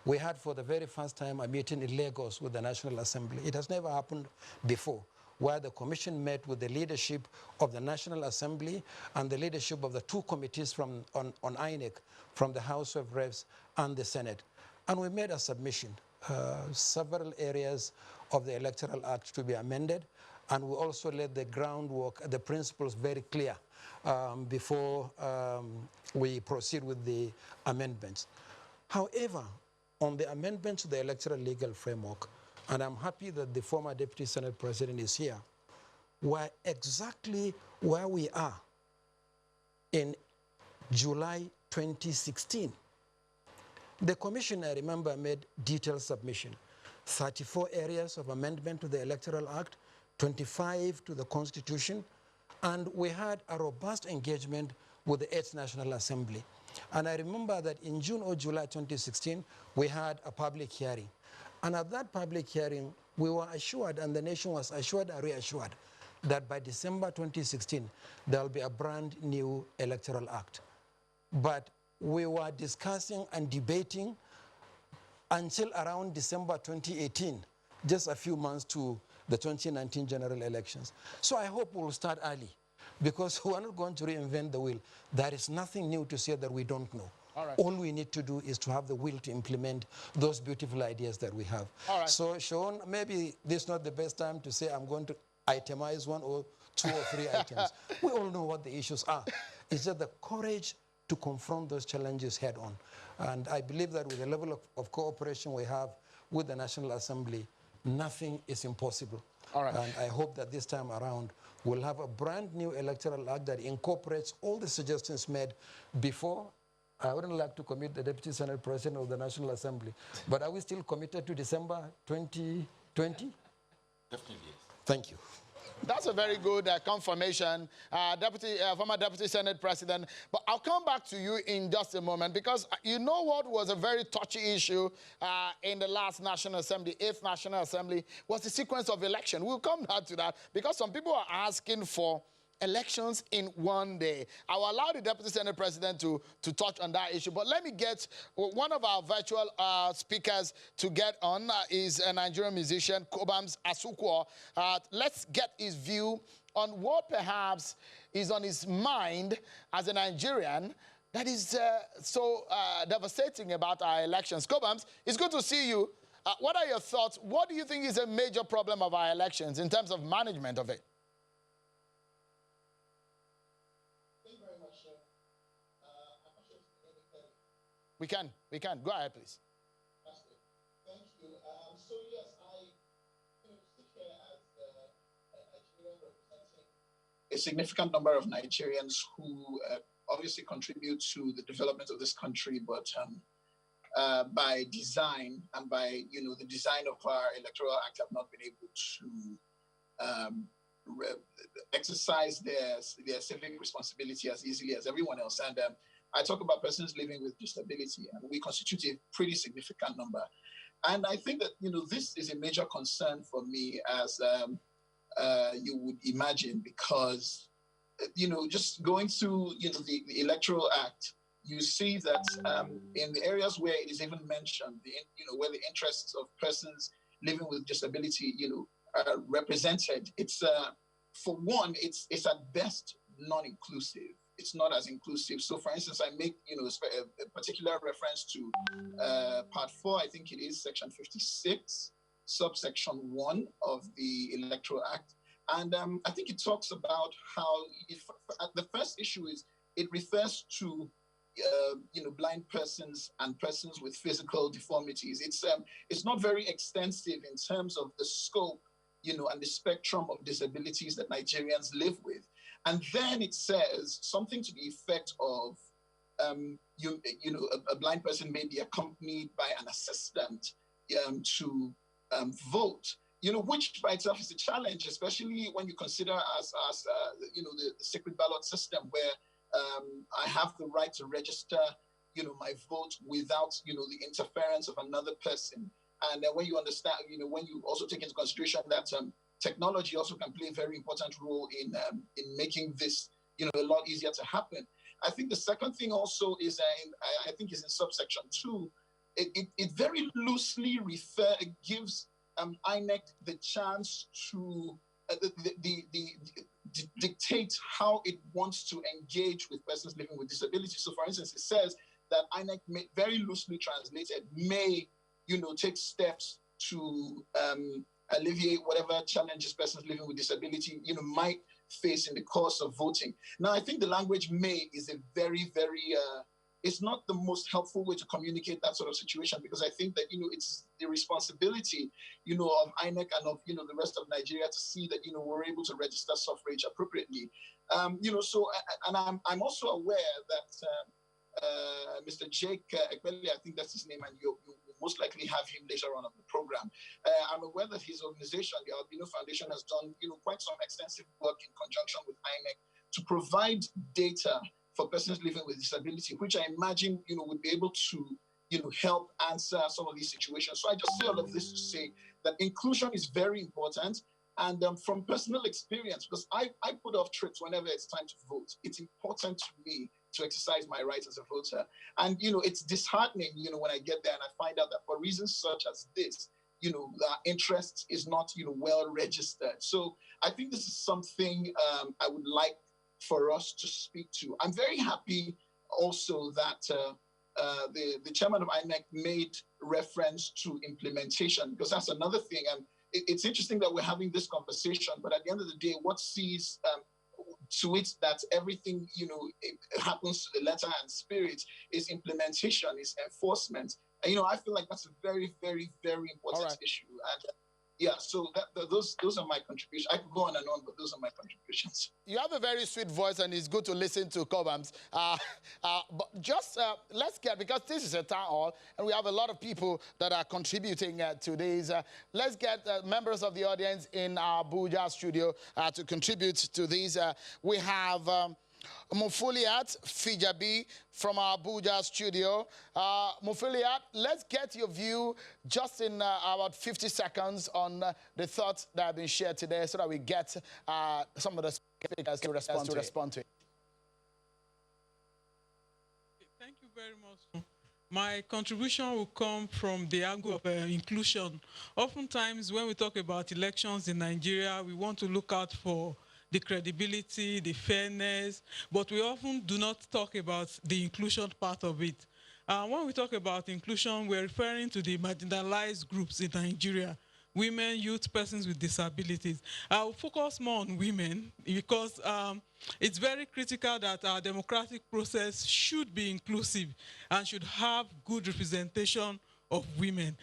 we had for the very first time a meeting in Lagos with the National Assembly. It has never happened before, where the Commission met with the leadership of the National Assembly and the leadership of the 2 committees on INEC, from the House of Reps and the Senate. And we made a submission, several areas of the Electoral Act to be amended, and we also laid the groundwork, the principles very clear before we proceed with the amendments. However, on the amendment to the electoral legal framework, and I'm happy that the former Deputy Senate President is here, we're exactly where we are in July 2016. The Commission, I remember, made detailed submission, 34 areas of amendment to the Electoral Act, 25 to the Constitution, and we had a robust engagement with the 8th National Assembly. And I remember that in June or July 2016, we had a public hearing. And at that public hearing, we were assured, and the nation was assured and reassured, that by December 2016, there will be a brand new Electoral Act. But we were discussing and debating until around December 2018, just a few months to the 2019 general elections. So I hope we'll start early, because we're not going to reinvent the wheel. There is nothing new to say that we don't know. All we need to do is to have the will to implement those beautiful ideas that we have. So, Sean, maybe this is not the best time to say I'm going to itemize 1 or 2 or 3 items. We all know what the issues are. It's just the courage to confront those challenges head on. And I believe that with the level of cooperation we have with the National Assembly, nothing is impossible. And I hope that this time around, we'll have a brand new Electoral Act that incorporates all the suggestions made before. I wouldn't like to commit the Deputy Senate President of the National Assembly, but are we still committed to December 2020? Definitely, yes. Thank you. That's a very good confirmation, former Deputy Senate President. But I'll come back to you in just a moment, because you know what was a very touchy issue in the last National Assembly, 8th National Assembly, was the sequence of election. We'll come back to that, because some people are asking for elections in one day. I will allow the Deputy Senate President to touch on that issue, but let me get one of our virtual speakers to get on is a Nigerian musician, Kobams Asukwo. Let's get his view on what perhaps is on his mind as a Nigerian that is so devastating about our elections. Kobams, it's good to see you. What are your thoughts? What do you think is a major problem of our elections in terms of management of it? Thank you very much, sir. We can. Go ahead, please. Thank you. So yes, I sit here as a Nigerian representing a significant number of Nigerians who obviously contribute to the development of this country, but by design and by the design of our electoral act have not been able to exercise their civic responsibility as easily as everyone else. And I talk about persons living with disability, and we constitute a pretty significant number. And I think that this is a major concern for me, as you would imagine, because just going through the Electoral Act, you see that in the areas where it is even mentioned, where the interests of persons living with disability, are represented, it's for one, it's at best non-inclusive. It's not as inclusive. So, for instance, I make a particular reference to Part 4. I think it is Section 56, subsection 1 of the Electoral Act, and I think it talks about how the first issue is it refers to blind persons and persons with physical deformities. It's not very extensive in terms of the scope, and the spectrum of disabilities that Nigerians live with. And then it says something to the effect of, a blind person may be accompanied by an assistant to vote. Which by itself is a challenge, especially when you consider the secret ballot system, where I have the right to register, my vote without, the interference of another person. And when you understand, when you also take into consideration that technology also can play a very important role in making this, a lot easier to happen. I think the second thing also is, I think is in subsection 2, it very loosely gives INEC the chance to dictate how it wants to engage with persons living with disabilities. So, for instance, it says that INEC may, very loosely translated, may, take steps to alleviate whatever challenges persons living with disability, might face in the course of voting. Now, I think the language "may" is a very, very it's not the most helpful way to communicate that sort of situation, because I think that, it's the responsibility, of INEC and of, the rest of Nigeria to see that, we're able to register suffrage appropriately. So, and I'm also aware that Mr. Jake Ekbele, I think that's his name, and you most likely have him later on the program. I'm aware that his organization, the Albino Foundation, has done, quite some extensive work in conjunction with INEC to provide data for persons living with disability, which I imagine, would be able to, help answer some of these situations. So I just say all of this to say that inclusion is very important. And from personal experience, because I put off trips whenever it's time to vote, it's important to me to exercise my rights as a voter. And, it's disheartening, when I get there and I find out that for reasons such as this, our interest is not, well registered. So I think this is something I would like for us to speak to. I'm very happy also that the chairman of INEC made reference to implementation, because that's another thing. And it's interesting that we're having this conversation, but at the end of the day, what sees to it that everything, it happens to the letter and spirit is implementation, is enforcement. And, I feel like that's a very, very, very important issue. And yeah, so those are my contributions. I could go on and on, but those are my contributions. You have a very sweet voice, and it's good to listen to Kobams. But just let's get, because this is a town hall, and we have a lot of people that are contributing to these. Let's get members of the audience in our Abuja studio to contribute to these. We have Mufuliat Fijabi from our Abuja studio. Mufuliat, let's get your view just in about 50 seconds on the thoughts that have been shared today, so that we get some of the speakers to respond to it. Thank you very much. My contribution will come from the angle of inclusion. Oftentimes, when we talk about elections in Nigeria, we want to look out for the credibility, the fairness, but we often do not talk about the inclusion part of it. When we talk about inclusion, we're referring to the marginalized groups in Nigeria: women, youth, persons with disabilities. I will focus more on women because it's very critical that our democratic process should be inclusive and should have good representation of women.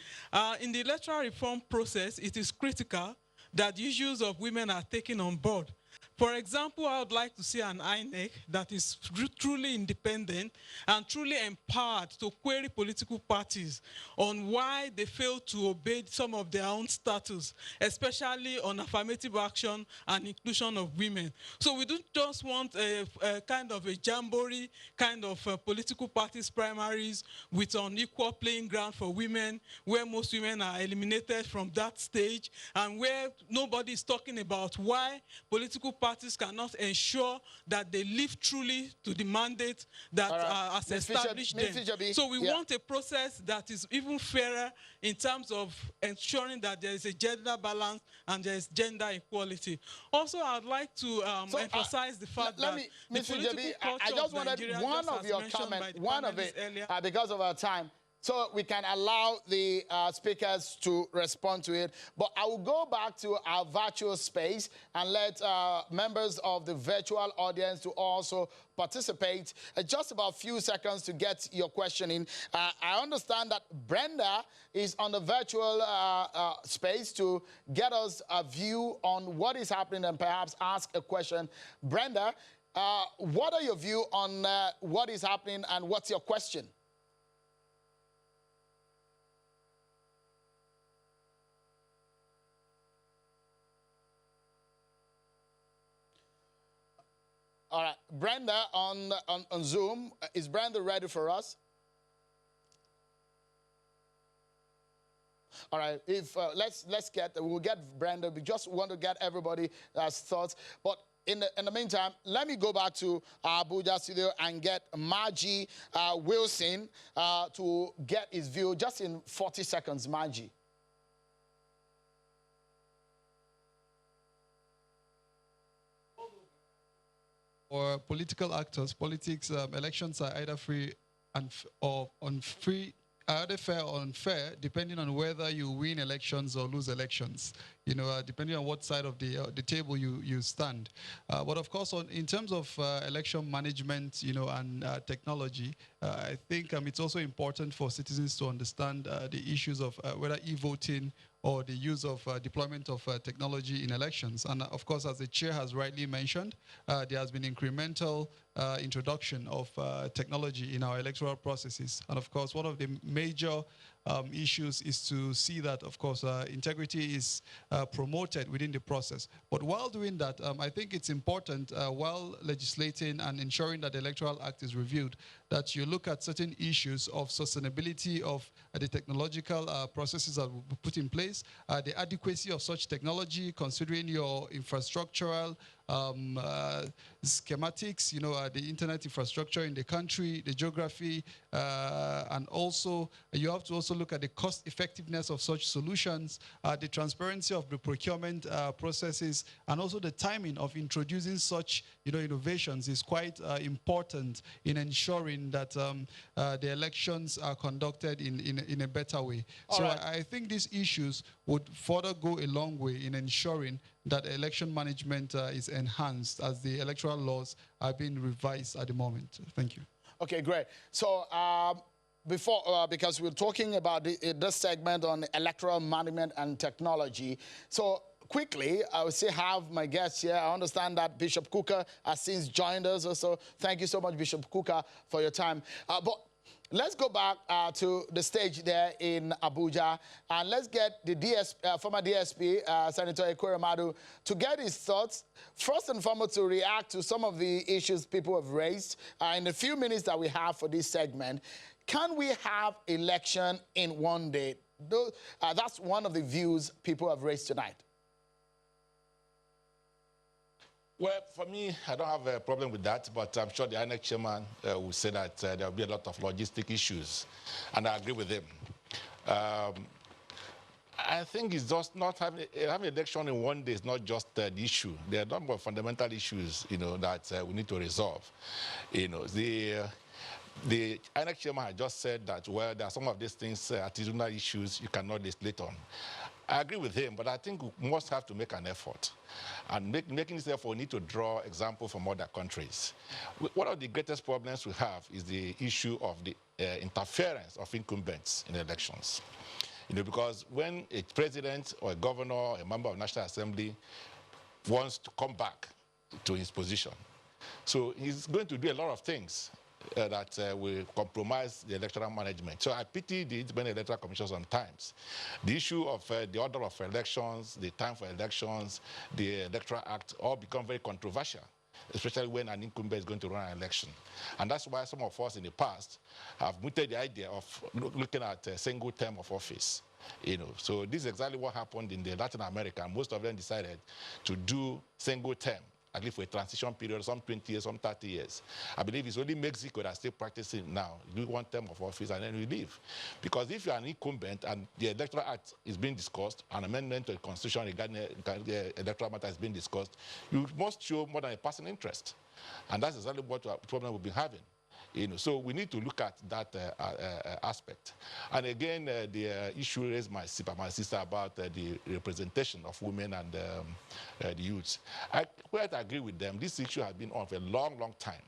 In the electoral reform process, it is critical that the issues of women are taken on board. For example, I would like to see an INEC that is truly independent and truly empowered to query political parties on why they fail to obey some of their own status, especially on affirmative action and inclusion of women. So we don't just want a kind of a jamboree kind of political parties primaries with unequal playing ground for women, where most women are eliminated from that stage, and where nobody is talking about why political parties cannot ensure that they live truly to the mandate that has established them. So we want a process that is even fairer in terms of ensuring that there is a gender balance and there is gender equality. Also, I'd like to emphasize the fact that the political culture I just wanted Nigeria, one of your comments, one of it, because of our time, so we can allow the speakers to respond to it. But I will go back to our virtual space and let members of the virtual audience to also participate. Just about a few seconds to get your question in. I understand that Brenda is on the virtual space to get us a view on what is happening and perhaps ask a question. Brenda, what are your views on what is happening and what's your question? All right, Brenda on Zoom. Is Brenda ready for us? All right, if we'll get Brenda. We just want to get everybody's thoughts. But in the meantime, let me go back to our Abuja studio and get Margie Wilson to get his view just in 40 seconds, Margie. For political actors, elections are either free or unfree, either fair or unfair, depending on whether you win elections or lose elections. You know, depending on what side of the table you stand. But of course, in terms of election management, you know, and technology, I think it's also important for citizens to understand the issues of whether e-voting or the use of deployment of technology in elections. And of course, as the chair has rightly mentioned, there has been incremental introduction of technology in our electoral processes. And of course, one of the major issues is to see that, of course, integrity is promoted within the process. But while doing that, I think it's important, while legislating and ensuring that the Electoral Act is reviewed, that you look at certain issues of sustainability of the technological processes that will be put in place, the adequacy of such technology, considering your infrastructural schematics, you know, the internet infrastructure in the country, the geography, and also you have to also look at the cost effectiveness of such solutions, the transparency of the procurement processes, and also the timing of introducing such, you know, innovations is quite important in ensuring that the elections are conducted in a better way. So I think these issues would further go a long way in ensuring that election management is enhanced as the electoral laws are being revised at the moment. Thank you. Okay, great. So because we're talking about this segment on electoral management and technology, so quickly, I will still have my guests here. I understand that Bishop Kuka has since joined us also. Thank you so much, Bishop Kuka, for your time. But let's go back to the stage there in Abuja, and let's get the former DSP, Senator Ekweremadu, to get his thoughts. First and foremost, to react to some of the issues people have raised in the few minutes that we have for this segment. Can we have election in one day? That's one of the views people have raised tonight. Well, for me, I don't have a problem with that, but I'm sure the INEC chairman will say that there will be a lot of logistic issues, and I agree with him. I think it's just not having an election in one day is not just the issue. There are a number of fundamental issues, that we need to resolve. The INEC chairman had just said that, well, there are some of these things, artisanal issues, you cannot legislate on. I agree with him, but I think we must have to make an effort. And making this effort, we need to draw examples from other countries. One of the greatest problems we have is the issue of the interference of incumbents in elections. Because when a president or a governor or a member of National Assembly wants to come back to his position, so he's going to do a lot of things that will compromise the electoral management. So I pity the Independent Electoral Commission sometimes. The issue of the order of elections, the time for elections, the Electoral Act all become very controversial, especially when an incumbent is going to run an election. And that's why some of us in the past have mooted the idea of looking at a single term of office. So this is exactly what happened in the Latin America. Most of them decided to do single term, at least for a transition period, some 20 years, some 30 years. I believe it's only Mexico that's still practicing now. You do one term of office and then you leave. Because if you're an incumbent and the Electoral Act is being discussed, an amendment to the Constitution regarding the electoral matter is being discussed, you must show more than a personal interest. And that's exactly what problem we've been having. So we need to look at that aspect. And again, the issue raised by my sister about the representation of women and the youths. I quite agree with them. This issue has been on for a long, long time.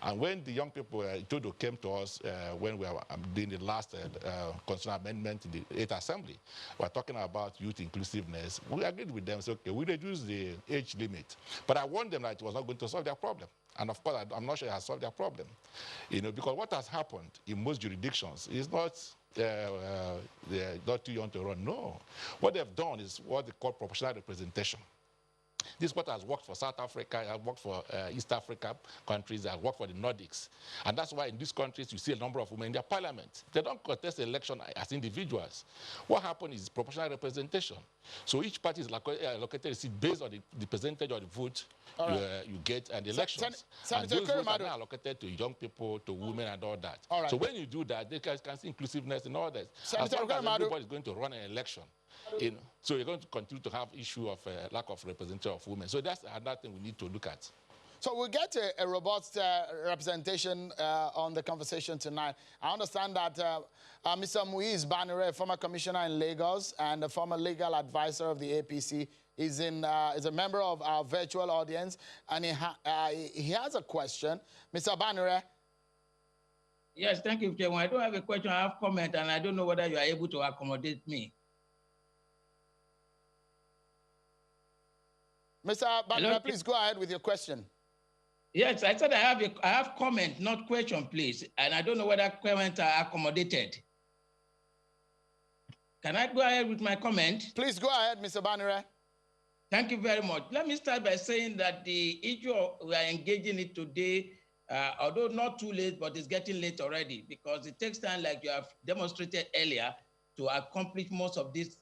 And when the young people, Todo came to us when we were doing the last constitutional amendment in the 8th Assembly, we were talking about youth inclusiveness. We agreed with them, so okay, we reduce the age limit. But I warned them that it was not going to solve their problem. And of course, I'm not sure it has solved their problem. Because what has happened in most jurisdictions is not they're not too young to run. No. What they've done is what they call proportional representation. This is what has worked for South Africa, has worked for East Africa countries, has worked for the Nordics. And that's why in these countries you see a number of women in their parliament. They don't contest the election as individuals. What happened is proportional representation. So each party is allocated a seat based on the percentage of the vote you get and the elections. And those votes are now allocated to young people, to women and all that. So when you do that, they can see inclusiveness and all that. As long as everybody is going to run an election, so you're going to continue to have issue of lack of representation of women. So that's another thing we need to look at. So we'll get a robust representation on the conversation tonight. I understand that Mr. Muiz Banire, former commissioner in Lagos and a former legal advisor of the APC, is a member of our virtual audience, and he has a question. Mr. Banire. Yes, thank you, Chairman. I don't have a question, I have a comment, and I don't know whether you are able to accommodate me. Mr. Banire, please go ahead with your question. Yes, I said I have comment, not question, please. And I don't know whether comments are accommodated. Can I go ahead with my comment? Please go ahead, Mr. Banire. Thank you very much. Let me start by saying that the issue we are engaging in today, although not too late, but it's getting late already, because it takes time, like you have demonstrated earlier, to accomplish most of these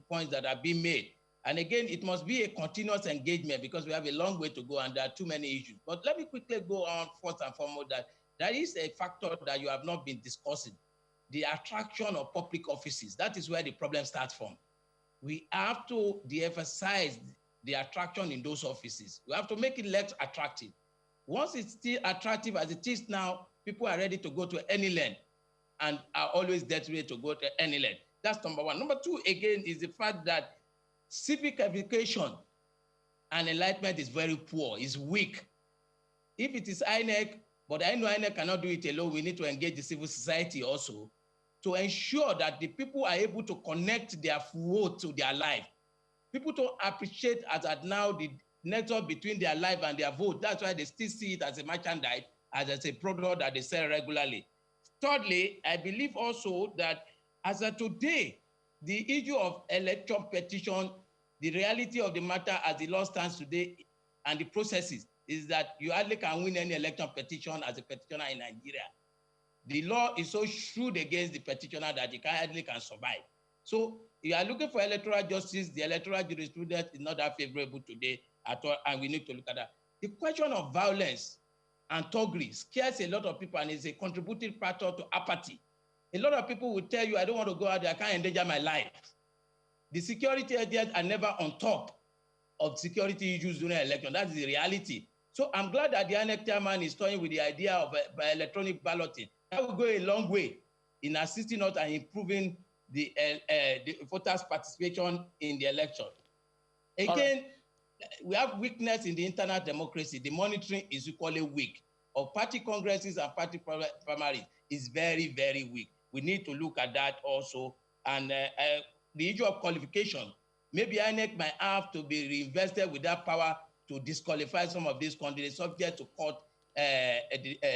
points that are being made. And again, it must be a continuous engagement because we have a long way to go and there are too many issues. But let me quickly go on first and foremost that there is a factor that you have not been discussing, the attraction of public offices. That is where the problem starts from. We have to de-emphasize the attraction in those offices. We have to make it less attractive. Once it's still attractive as it is now, people are ready to go to any land and are always desperate to go to any land. That's number one. Number two, again, is the fact that civic education and enlightenment is very poor, is weak. If it is INEC, but I know INEC cannot do it alone, we need to engage the civil society also to ensure that the people are able to connect their vote to their life. People don't appreciate as at now the network between their life and their vote. That's why they still see it as a merchandise, as a product that they sell regularly. Thirdly, I believe also that as of today, the issue of election petition, the reality of the matter as the law stands today and the processes is that you hardly can win any election petition as a petitioner in Nigeria. The law is so shrewd against the petitioner that it hardly can survive. So you are looking for electoral justice, the electoral jurisprudence is not that favorable today at all, and we need to look at that. the question of violence and thuggery scares a lot of people and is a contributing factor to apathy. A lot of people will tell you, I don't want to go out there, I can't endanger my life. The security agents are never on top of security issues during an election. That's the reality. So I'm glad that the INEC chairman is toying with the idea of electronic balloting. That will go a long way in assisting us and improving the voters' participation in the election. Again, we have weakness in the internal democracy. The monitoring is equally weak. Of party congresses and party primaries is very, very weak. We need to look at that also. And the issue of qualification, maybe INEC might have to be reinvested with that power to disqualify some of these candidates subject to court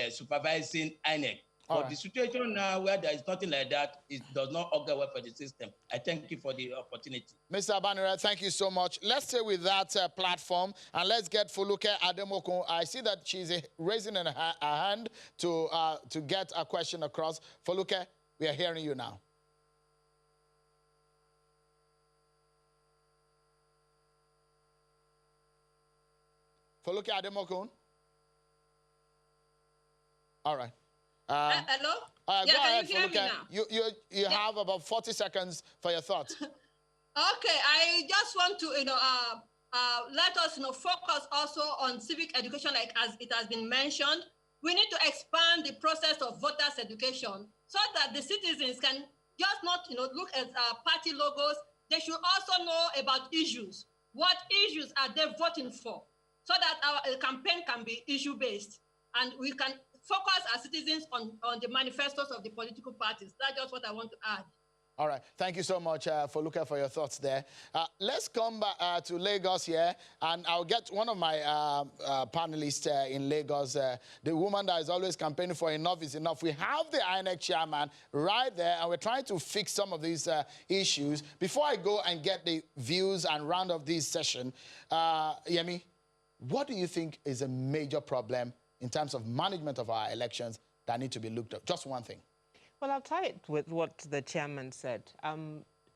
supervising INEC. But the situation now where there is nothing like that, it does not augur well for the system. I thank you for the opportunity. Mr. Abanira, thank you so much. Let's stay with that platform and let's get Foluke Ademokun. I see that she's raising her hand to get a question across. Foluke, we are hearing you now. Foluke Ademokun. All right. Hello? Go ahead, Foluke. You have about 40 seconds for your thoughts. Okay, I just want to, let us, focus also on civic education, like as it has been mentioned. We need to expand the process of voters' education so that the citizens can just not, look at party logos. They should also know about issues. What issues are they voting for? So that our campaign can be issue-based and we can focus our citizens on the manifestos of the political parties. That's just what I want to add. All right. Thank you so much, Foluke, for your thoughts there. Let's come back to Lagos here, and I'll get one of my panelists in Lagos, the woman that is always campaigning for enough is enough. We have the INEC chairman right there, and we're trying to fix some of these issues. Before I go and get the views and round of this session, Yemi, what do you think is a major problem in terms of management of our elections that need to be looked at? Just one thing. Well, I'll tie it with what the chairman said.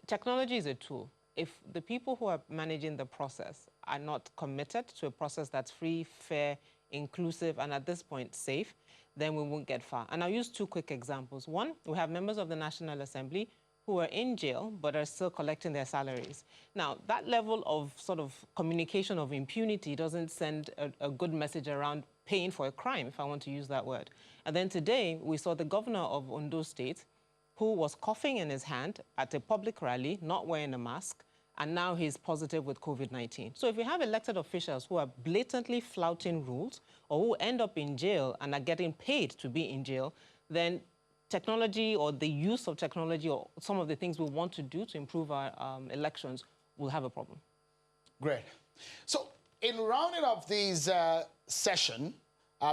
Technology is a tool. If the people who are managing the process are not committed to a process that's free, fair, inclusive, and at this point safe, then we won't get far. And I'll use two quick examples. One, we have members of the National Assembly who are in jail but are still collecting their salaries. Now, that level of sort of communication of impunity doesn't send a good message around paying for a crime, if I want to use that word. And then today, we saw the governor of Ondo State who was coughing in his hand at a public rally, not wearing a mask, and now he's positive with COVID-19. So if we have elected officials who are blatantly flouting rules or who end up in jail and are getting paid to be in jail, then technology or the use of technology or some of the things we want to do to improve our elections will have a problem. Great. So in rounding up this session,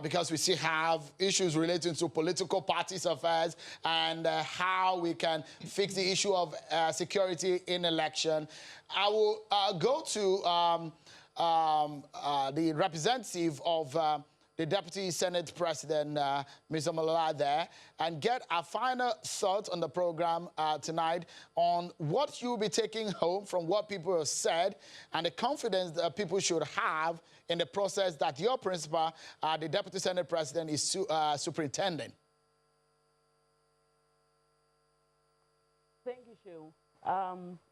because we still have issues relating to political parties affairs and how we can fix the issue of security in election, I will go to the representative of the Deputy Senate President, Mr. Malala there, and get a final thought on the program tonight on what you'll be taking home from what people have said and the confidence that people should have in the process that your principal, the Deputy Senate President, is superintending. Thank you, Shehu.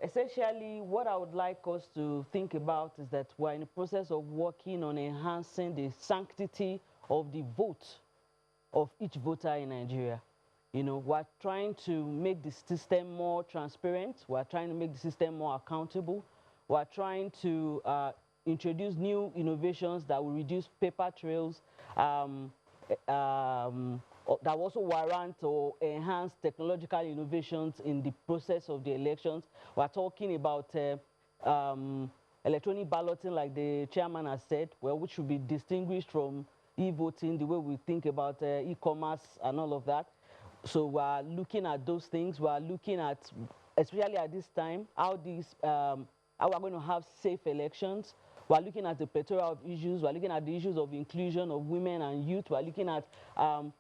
Essentially, what I would like us to think about is that we're in the process of working on enhancing the sanctity of the vote of each voter in Nigeria. We're trying to make the system more transparent. We're trying to make the system more accountable. We're trying to introduce new innovations that will reduce paper trails, that also warrant or enhance technological innovations in the process of the elections. We're talking about electronic balloting, like the chairman has said, which should be distinguished from e-voting, the way we think about e-commerce and all of that. So we're looking at those things. We're looking at, especially at this time, how we're going to have safe elections. We're looking at the plethora of issues. We're looking at the issues of inclusion of women and youth. We're looking at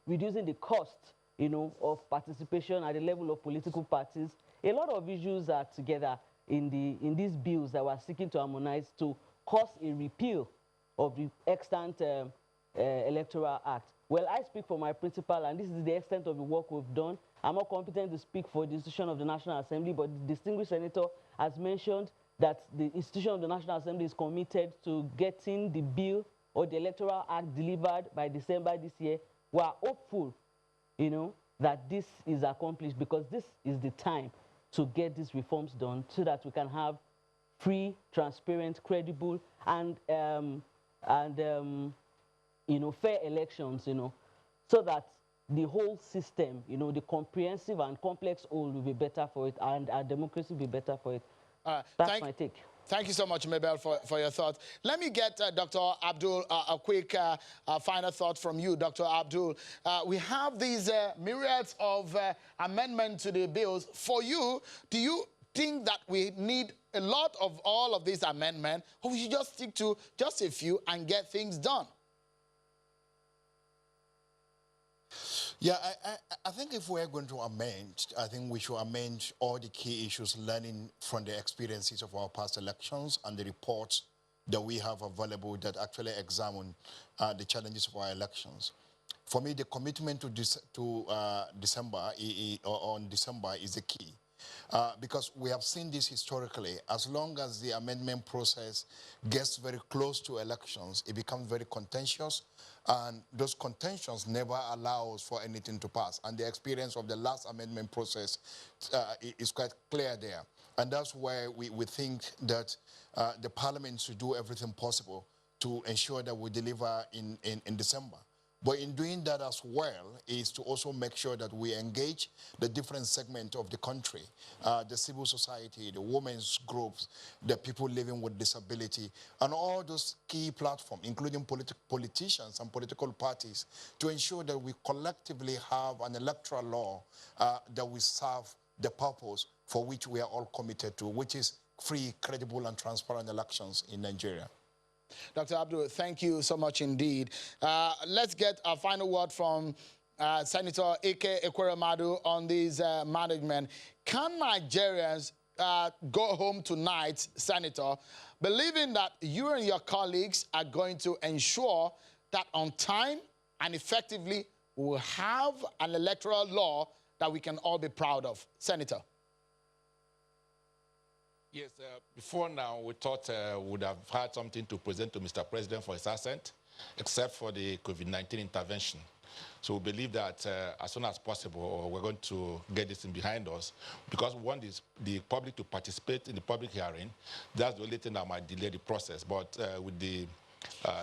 reducing the cost, of participation at the level of political parties. A lot of issues are together in these bills that we're seeking to harmonize to cause a repeal of the extant Electoral Act? Well, I speak for my principal, and this is the extent of the work we've done. I'm not competent to speak for the institution of the National Assembly, but the distinguished senator has mentioned that the institution of the National Assembly is committed to getting the bill or the Electoral Act delivered by December this year. We are hopeful, you know, that this is accomplished, because this is the time to get these reforms done so that we can have free, transparent, credible, and you know, fair elections, you know, so that the whole system, you know, the comprehensive and complex whole will be better for it, and our democracy will be better for it. That's my take. Thank you so much, Mabel, for your thoughts. Let me get Dr. Abdul a quick final thought from you, Dr. Abdul. We have these myriads of amendments to the bills. For you, do you think that we need a lot of all of these amendments, or we should just stick to just a few and get things done? Yeah, I think if we're going to amend, I think we should amend all the key issues, learning from the experiences of our past elections and the reports that we have available that actually examine the challenges of our elections. For me, the commitment to December is the key. Because we have seen this historically. As long as the amendment process gets very close to elections, it becomes very contentious, and those contentions never allows for anything to pass. And the experience of the last amendment process is quite clear there. And that's why we think that the Parliament should do everything possible to ensure that we deliver in December. But in doing that as well is to also make sure that we engage the different segments of the country, the civil society, the women's groups, the people living with disability, and all those key platforms, including politicians and political parties, to ensure that we collectively have an electoral law that will serve the purpose for which we are all committed to, which is free, credible, and transparent elections in Nigeria. Dr. Abdul, thank you so much indeed. Let's get a final word from Senator Ike Ekweremadu on this management. Can Nigerians go home tonight, Senator, believing that you and your colleagues are going to ensure that on time and effectively we will have an electoral law that we can all be proud of? Senator. Yes, before now, we thought we would have had something to present to Mr. President for his assent, except for the COVID-19 intervention. So we believe that as soon as possible, we're going to get this thing behind us, because we want the public to participate in the public hearing. That's the only thing that might delay the process. But with the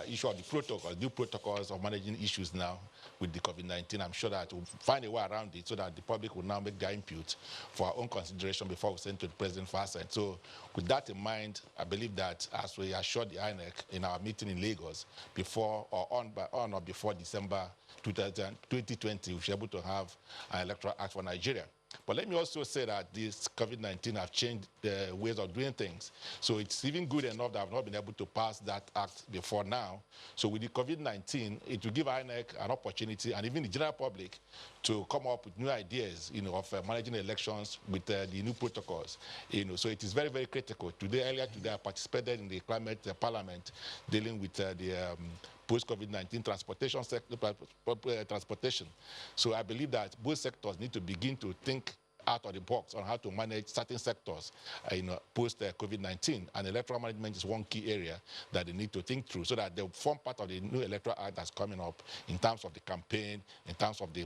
issue of the protocols, new protocols of managing issues now with the COVID-19, I'm sure that we'll find a way around it so that the public will now make their input for our own consideration before we send to the President for assent. So with that in mind, I believe that as we assured the INEC in our meeting in Lagos before or on or before December 2020, we should be able to have an electoral act for Nigeria. But let me also say that this COVID-19 have changed the ways of doing things. So it's even good enough that I've not been able to pass that act before now. So with the COVID-19, it will give INEC an opportunity, and even the general public, to come up with new ideas, you know, of managing elections with the new protocols. You know, so it is very, very critical. Earlier today, I participated in the climate parliament dealing with the post-COVID-19 transportation. So I believe that both sectors need to begin to think out of the box on how to manage certain sectors post-COVID-19. And electoral management is one key area that they need to think through, so that they'll form part of the new electoral act that's coming up in terms of the campaign, in terms of the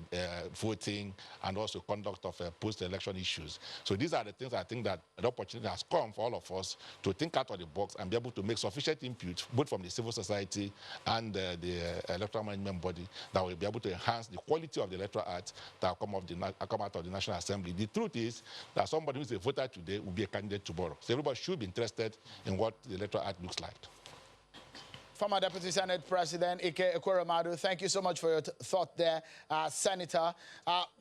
voting, and also conduct of post-election issues. So these are the things I think that an opportunity has come for all of us to think out of the box and be able to make sufficient input, both from the civil society and the electoral management body, that will be able to enhance the quality of the electoral act that will come out of the National Assembly. The truth is that somebody who's a voter today will be a candidate tomorrow. So everybody should be interested in what the Electoral Act looks like. Former Deputy Senate President Ike Ekweremadu, thank you so much for your thought there, Senator.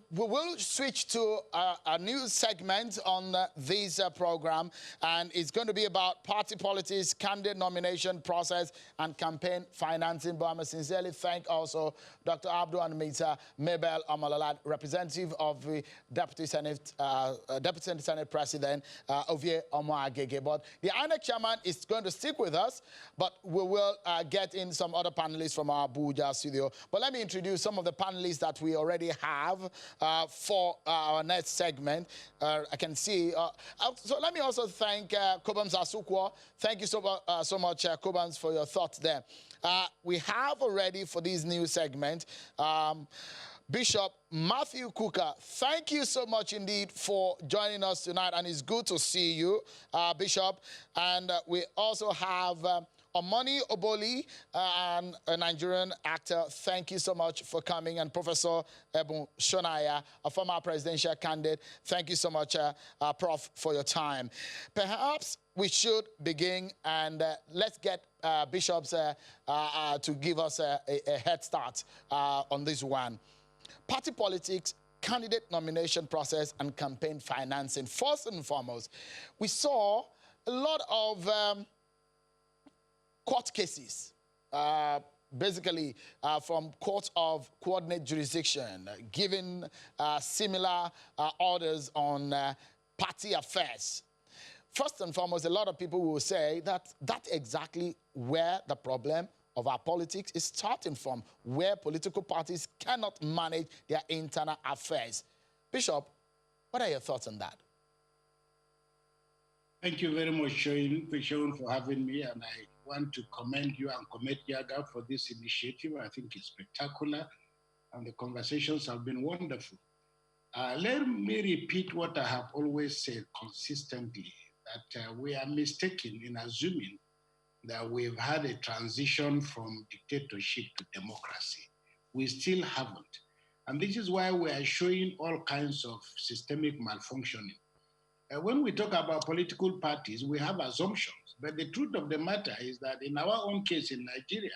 We will switch to a new segment on this program, and it's going to be about party politics, candidate nomination process, and campaign financing. But I must sincerely thank also Dr. Abdul and Mr. Mabel Amalalat, representative of the Deputy Senate President, Ovie Omoagege. But the INEC chairman is going to stick with us, but we will get in some other panelists from our Abuja studio. But let me introduce some of the panelists that we already have for our next segment. I can see. So let me also thank Kobams Asukwo. Thank you so much, Kobams, for your thoughts there. We have already for this new segment, Bishop Matthew Kuka. Thank you so much indeed for joining us tonight, and it's good to see you, Bishop. And we also have Omoni Oboli, a Nigerian actor. Thank you so much for coming. And Professor Ebun Shonaya, a former presidential candidate. Thank you so much, Prof, for your time. Perhaps we should begin, and let's get bishops to give us a head start on this one. Party politics, candidate nomination process, and campaign financing. First and foremost, we saw a lot of court cases, basically from courts of coordinate jurisdiction, giving similar orders on party affairs. First and foremost, a lot of people will say that that's exactly where the problem of our politics is starting from, where political parties cannot manage their internal affairs. Bishop, what are your thoughts on that? Thank you very much, Sean, for having me, and I want to commend you and commend Yaga for this initiative. I think it's spectacular, and the conversations have been wonderful. Let me repeat what I have always said consistently, that we are mistaken in assuming that we've had a transition from dictatorship to democracy. We still haven't. And this is why we are showing all kinds of systemic malfunctioning. When we talk about political parties, we have assumptions. But the truth of the matter is that in our own case in Nigeria,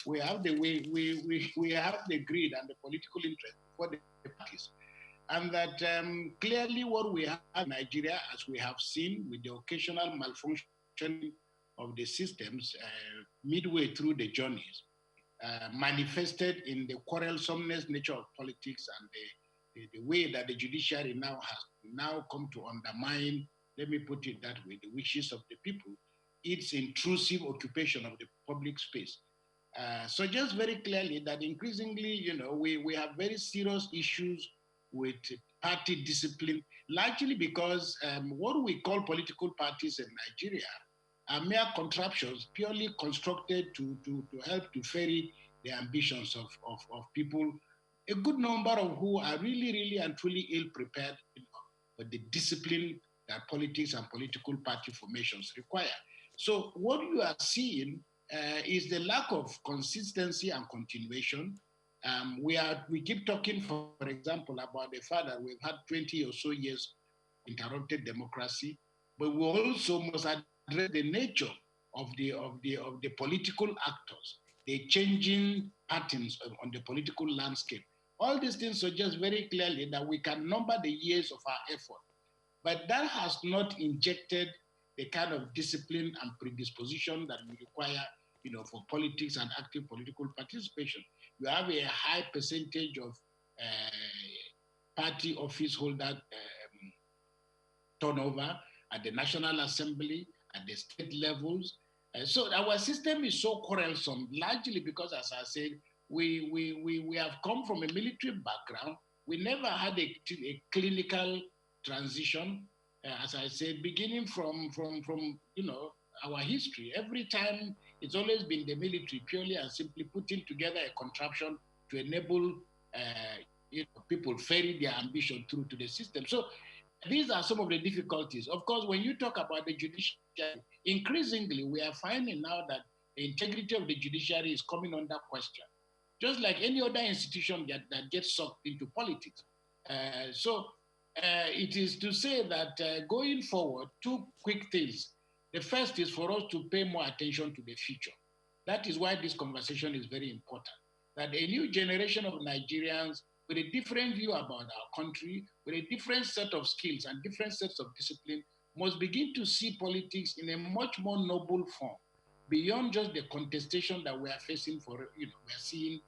we have we have the greed and the political interest for the parties. And that clearly what we have in Nigeria, as we have seen with the occasional malfunction of the systems midway through the journeys, manifested in the quarrelsomeness nature of politics and the way that the judiciary now has come to undermine, let me put it that way, the wishes of the people. Its intrusive occupation of the public space suggests very clearly that increasingly, we have very serious issues with party discipline, largely because what we call political parties in Nigeria are mere contraptions purely constructed to help to ferry the ambitions of people, a good number of who are really, really and truly ill-prepared for the discipline that politics and political party formations require. So what you are seeing is the lack of consistency and continuation. We keep talking, for example, about the fact that we've had 20 or so years interrupted democracy, but we also must address the nature of the political actors, the changing patterns on the political landscape. All these things suggest very clearly that we can number the years of our effort, but that has not injected the kind of discipline and predisposition that we require, for politics and active political participation. You have a high percentage of party office holder turnover at the National Assembly, at the state levels. So our system is so quarrelsome, largely because, as I said, we have come from a military background. We never had a clinical transition, as I said, beginning from our history. Every time it's always been the military purely and simply putting together a contraption to enable people ferry their ambition through to the system. So these are some of the difficulties. Of course, when you talk about the judiciary, increasingly we are finding now that the integrity of the judiciary is coming under question, just like any other institution that gets sucked into politics. So it is to say that going forward, two quick things. The first is for us to pay more attention to the future. That is why this conversation is very important. That a new generation of Nigerians with a different view about our country, with a different set of skills and different sets of discipline, must begin to see politics in a much more noble form, beyond just the contestation that we are facing for, we are seeing,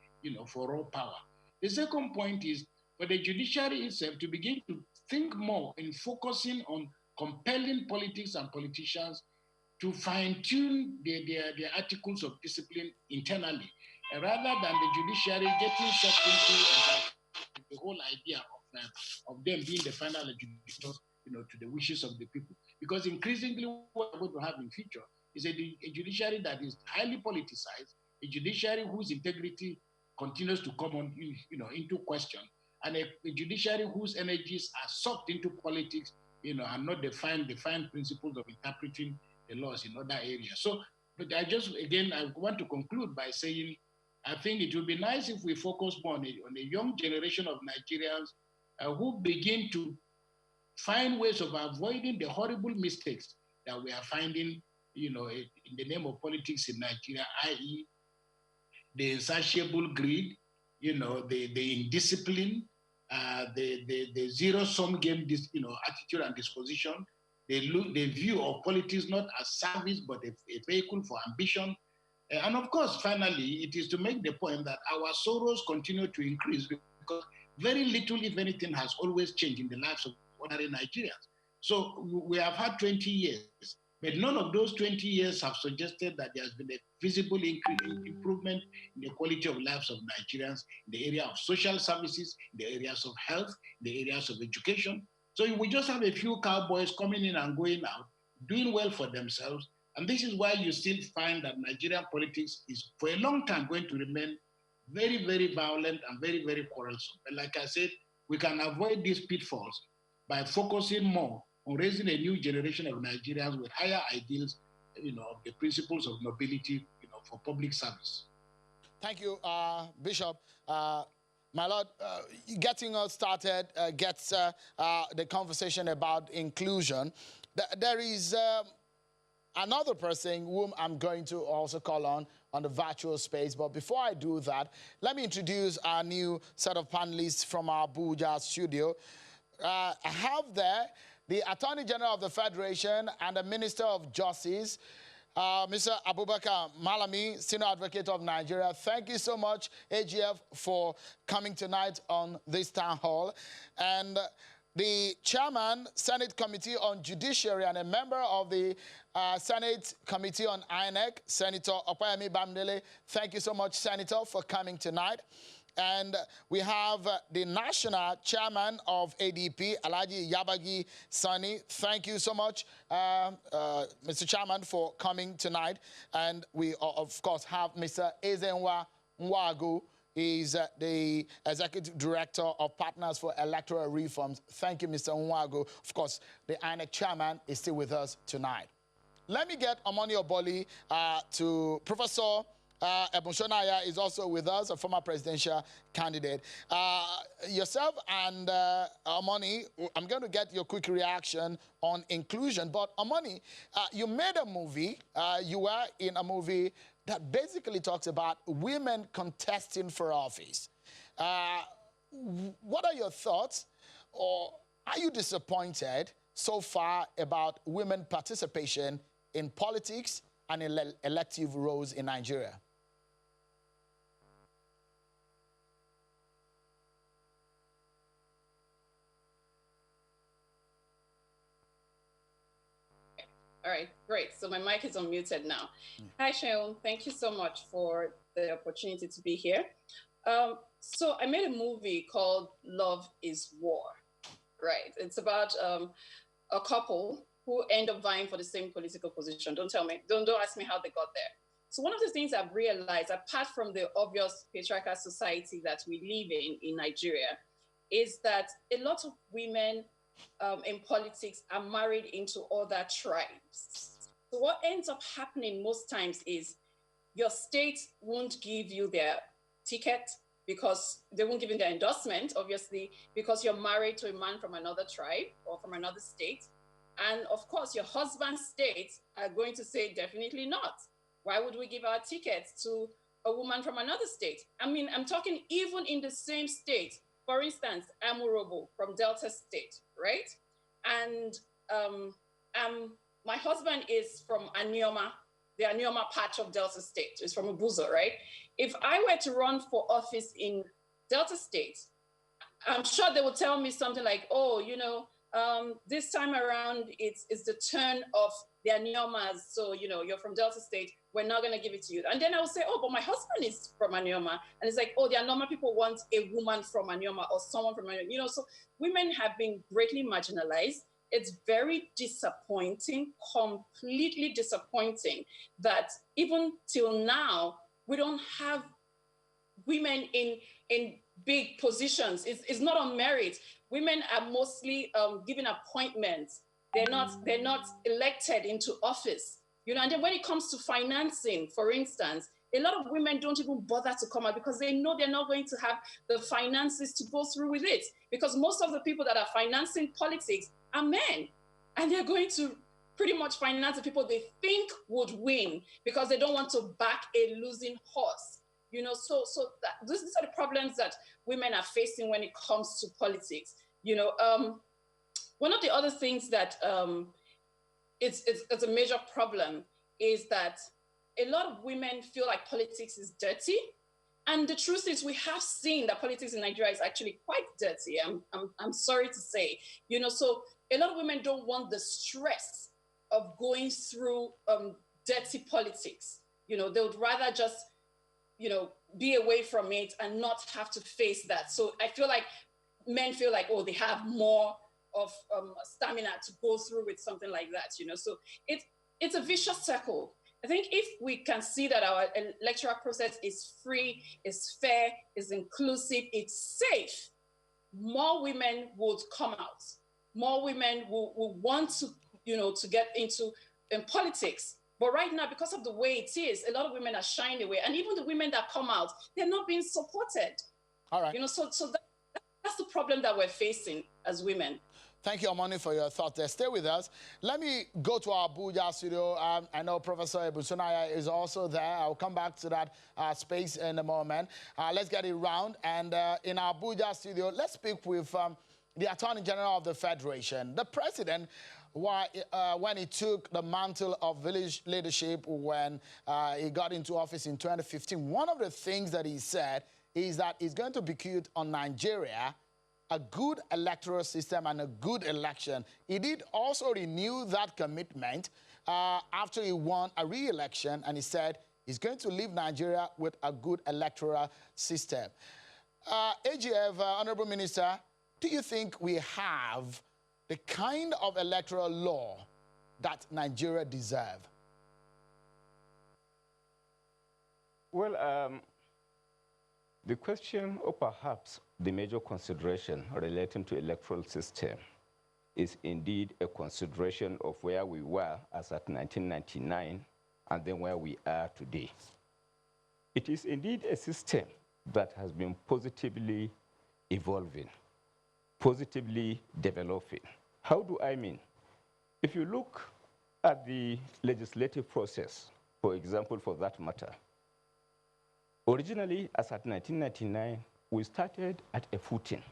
for raw power. The second point is for the judiciary itself to begin to think more in focusing on compelling politics and politicians to fine-tune their articles of discipline internally, rather than the judiciary getting sucked into the whole idea of them being the final adjudicators, to the wishes of the people. Because increasingly, what we're going to have in future is a judiciary that is highly politicized, a judiciary whose integrity continues to come on, into question, and a judiciary whose energies are sucked into politics, and not define principles of interpreting the laws in other areas. So, but I want to conclude by saying, I think it would be nice if we focus more on a young generation of Nigerians who begin to find ways of avoiding the horrible mistakes that we are finding, in the name of politics in Nigeria, i.e., the insatiable greed, the indiscipline, the zero-sum game, attitude and disposition. The view of politics not as service, but a vehicle for ambition. And of course, finally, it is to make the point that our sorrows continue to increase because very little, if anything, has always changed in the lives of ordinary Nigerians. So we have had 20 years, but none of those 20 years have suggested that there has been a visible improvement in the quality of lives of Nigerians in the area of social services, in the areas of health, in the areas of education. So we just have a few cowboys coming in and going out, doing well for themselves. And this is why you still find that Nigerian politics is for a long time going to remain very, very violent and very, very quarrelsome. But like I said, we can avoid these pitfalls by focusing more on raising a new generation of Nigerians with higher ideals, of the principles of nobility, for public service. Thank you, Bishop. My Lord, getting us started gets the conversation about inclusion. There is another person whom I'm going to also call on the virtual space. But before I do that, let me introduce our new set of panelists from our Abuja studio. I have there the Attorney General of the Federation and the Minister of Justice, Mr. Abubakar Malami, Senior Advocate of Nigeria. Thank you so much, AGF, for coming tonight on this town hall. And the Chairman, Senate Committee on Judiciary and a member of the Senate Committee on INEC, Senator Opayemi Bamdele. Thank you so much, Senator, for coming tonight. And we have the National Chairman of ADP, Alhaji Yabagi Sani. Thank you so much, Mr. Chairman, for coming tonight. And we, of course, have Mr. Ezenwa Nwagu. He's the Executive Director of Partners for Electoral Reforms. Thank you, Mr. Nwagu. Of course, the INEC Chairman is still with us tonight. Let me get Omoni Oboli to Professor Ebunshonaya is also with us, a former presidential candidate. Yourself and Omoni, I'm going to get your quick reaction on inclusion. But Omoni, you made a movie. You were in a movie that basically talks about women contesting for office. What are your thoughts? Or are you disappointed so far about women participation in politics and elective roles in Nigeria? All right, great. So my mic is unmuted now. Hi, Shaun. Thank you so much for the opportunity to be here. So I made a movie called Love is War, right? It's about a couple who end up vying for the same political position. Don't ask me how they got there. So one of the things I've realized, apart from the obvious patriarchal society that we live in Nigeria, is that a lot of women in politics are married into other tribes. So what ends up happening most times is your state won't give you their ticket because they won't give you their endorsement, obviously, because you're married to a man from another tribe or from another state. And of course, your husband's state are going to say, definitely not. Why would we give our tickets to a woman from another state? I mean, I'm talking even in the same state. For instance, Amurobo from Delta State, right? And my husband is from Anioma, the Anioma patch of Delta State. He's from Abuja, right? If I were to run for office in Delta State, I'm sure they would tell me something like, oh, This time around, it's the turn of their Nyomas. So, you know, you're from Delta State, we're not going to give it to you. And then I will say, oh, but my husband is from Anioma. And it's like, oh, the Anioma people want a woman from Anioma or someone from Anioma. You know, so women have been greatly marginalized. It's very disappointing, completely disappointing that even till now, we don't have women in big positions. It's not on merit. Women are mostly given appointments. They're not elected into office. You know, and then when it comes to financing, for instance, a lot of women don't even bother to come out because they know they're not going to have the finances to go through with it. Because most of the people that are financing politics are men. And they're going to pretty much finance the people they think would win because they don't want to back a losing horse. You know, so these are the problems that women are facing when it comes to politics. You know, one of the other things that it's a major problem is that a lot of women feel like politics is dirty. And the truth is we have seen that politics in Nigeria is actually quite dirty. I'm sorry to say, you know, so a lot of women don't want the stress of going through dirty politics. You know, they would rather just, you know, be away from it and not have to face that. So I feel like men feel like, oh, they have more of stamina to go through with something like that, you know. So it's a vicious circle. I think if we can see that our electoral process is free, is fair, is inclusive, it's safe, more women would come out. More women will want to, you know, to get into politics. But right now, because of the way it is, a lot of women are shying away. And even the women that come out, they're not being supported. All right. You know, so that's the problem that we're facing as women. Thank you, Amani, for your thoughts there. Stay with us. Let me go to our Abuja studio. I know Professor Ebusunaya is also there. I'll come back to that space in a moment. Let's get it round. And in our Abuja studio, let's speak with the Attorney General of the Federation. The President, when he took the mantle of village leadership when he got into office in 2015, one of the things that he said is that he's going to execute on Nigeria a good electoral system and a good election. He did also renew that commitment after he won a re-election, and he said he's going to leave Nigeria with a good electoral system. AGF, Honorable Minister, do you think we have the kind of electoral law that Nigeria deserves? Well, the question, or perhaps the major consideration relating to electoral system, is indeed a consideration of where we were as at 1999 and then where we are today. It is indeed a system that has been positively evolving, positively developing. How do I mean? If you look at the legislative process, for example, for that matter, originally, as at 1999, we started at a footing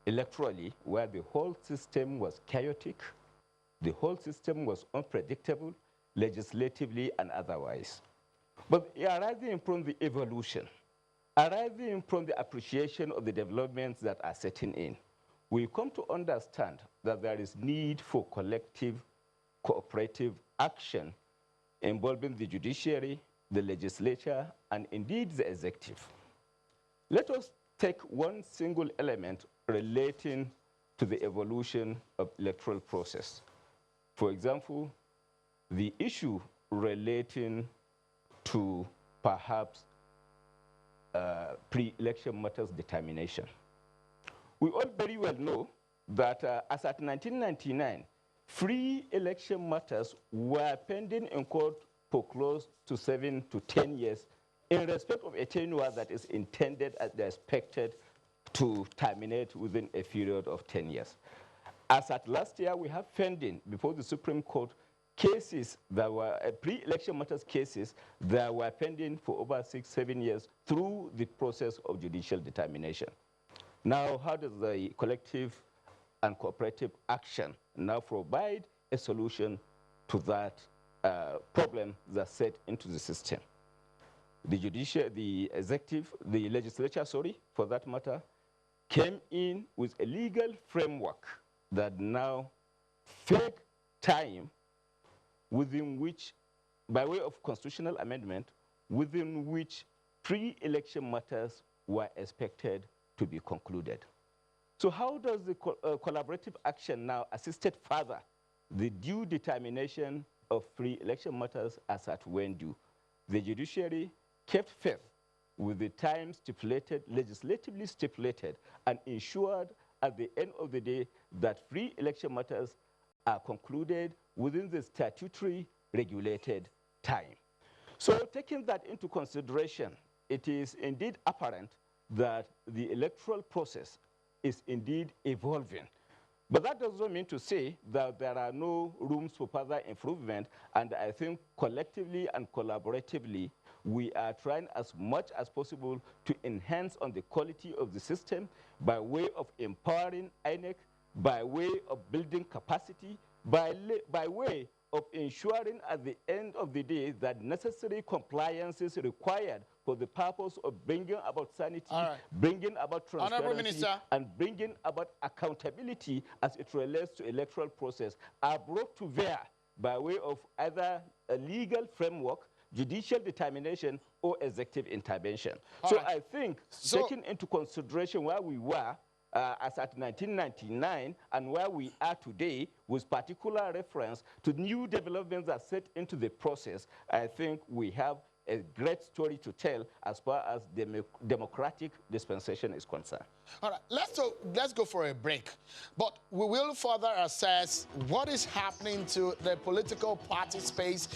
electorally where the whole system was chaotic, the whole system was unpredictable, legislatively and otherwise. But arising from the evolution, arising from the appreciation of the developments that are setting in, we come to understand that there is need for collective, cooperative action involving the judiciary, the legislature, and indeed the executive. Let us take one single element relating to the evolution of electoral process. For example, the issue relating to perhaps pre-election matters determination. We all very well know that as at 1999, free election matters were pending in court for close to 7 to 10 years in respect of a tenure that is intended and expected to terminate within a period of 10 years. As at last year, we have pending before the Supreme Court cases that were pre-election matters cases that were pending for over 6, 7 years through the process of judicial determination. Now, how does the collective and cooperative action now provide a solution to that problem that's set into the system? The the legislature, for that matter, came in with a legal framework that now fake time within which, by way of constitutional amendment, within which pre-election matters were expected to be concluded. So how does the collaborative action now assisted further the due determination of pre-election matters as at when due? The judiciary kept faith with the time stipulated, legislatively stipulated, and ensured at the end of the day that pre-election matters are concluded within the statutory regulated time. So taking that into consideration, it is indeed apparent that the electoral process is indeed evolving. But that doesn't mean to say that there are no rooms for further improvement, and I think collectively and collaboratively, we are trying as much as possible to enhance on the quality of the system by way of empowering INEC, by way of building capacity, by way of ensuring at the end of the day that necessary compliance is required for the purpose of bringing about sanity, bringing about transparency, and bringing about accountability as it relates to electoral process are brought to bear by way of either a legal framework, judicial determination, or executive intervention. I think taking into consideration where we were as at 1999 and where we are today, with particular reference to new developments that set into the process, I think we have a great story to tell as far as democratic dispensation is concerned. All right, let's go for a break. But we will further assess what is happening to the political party space,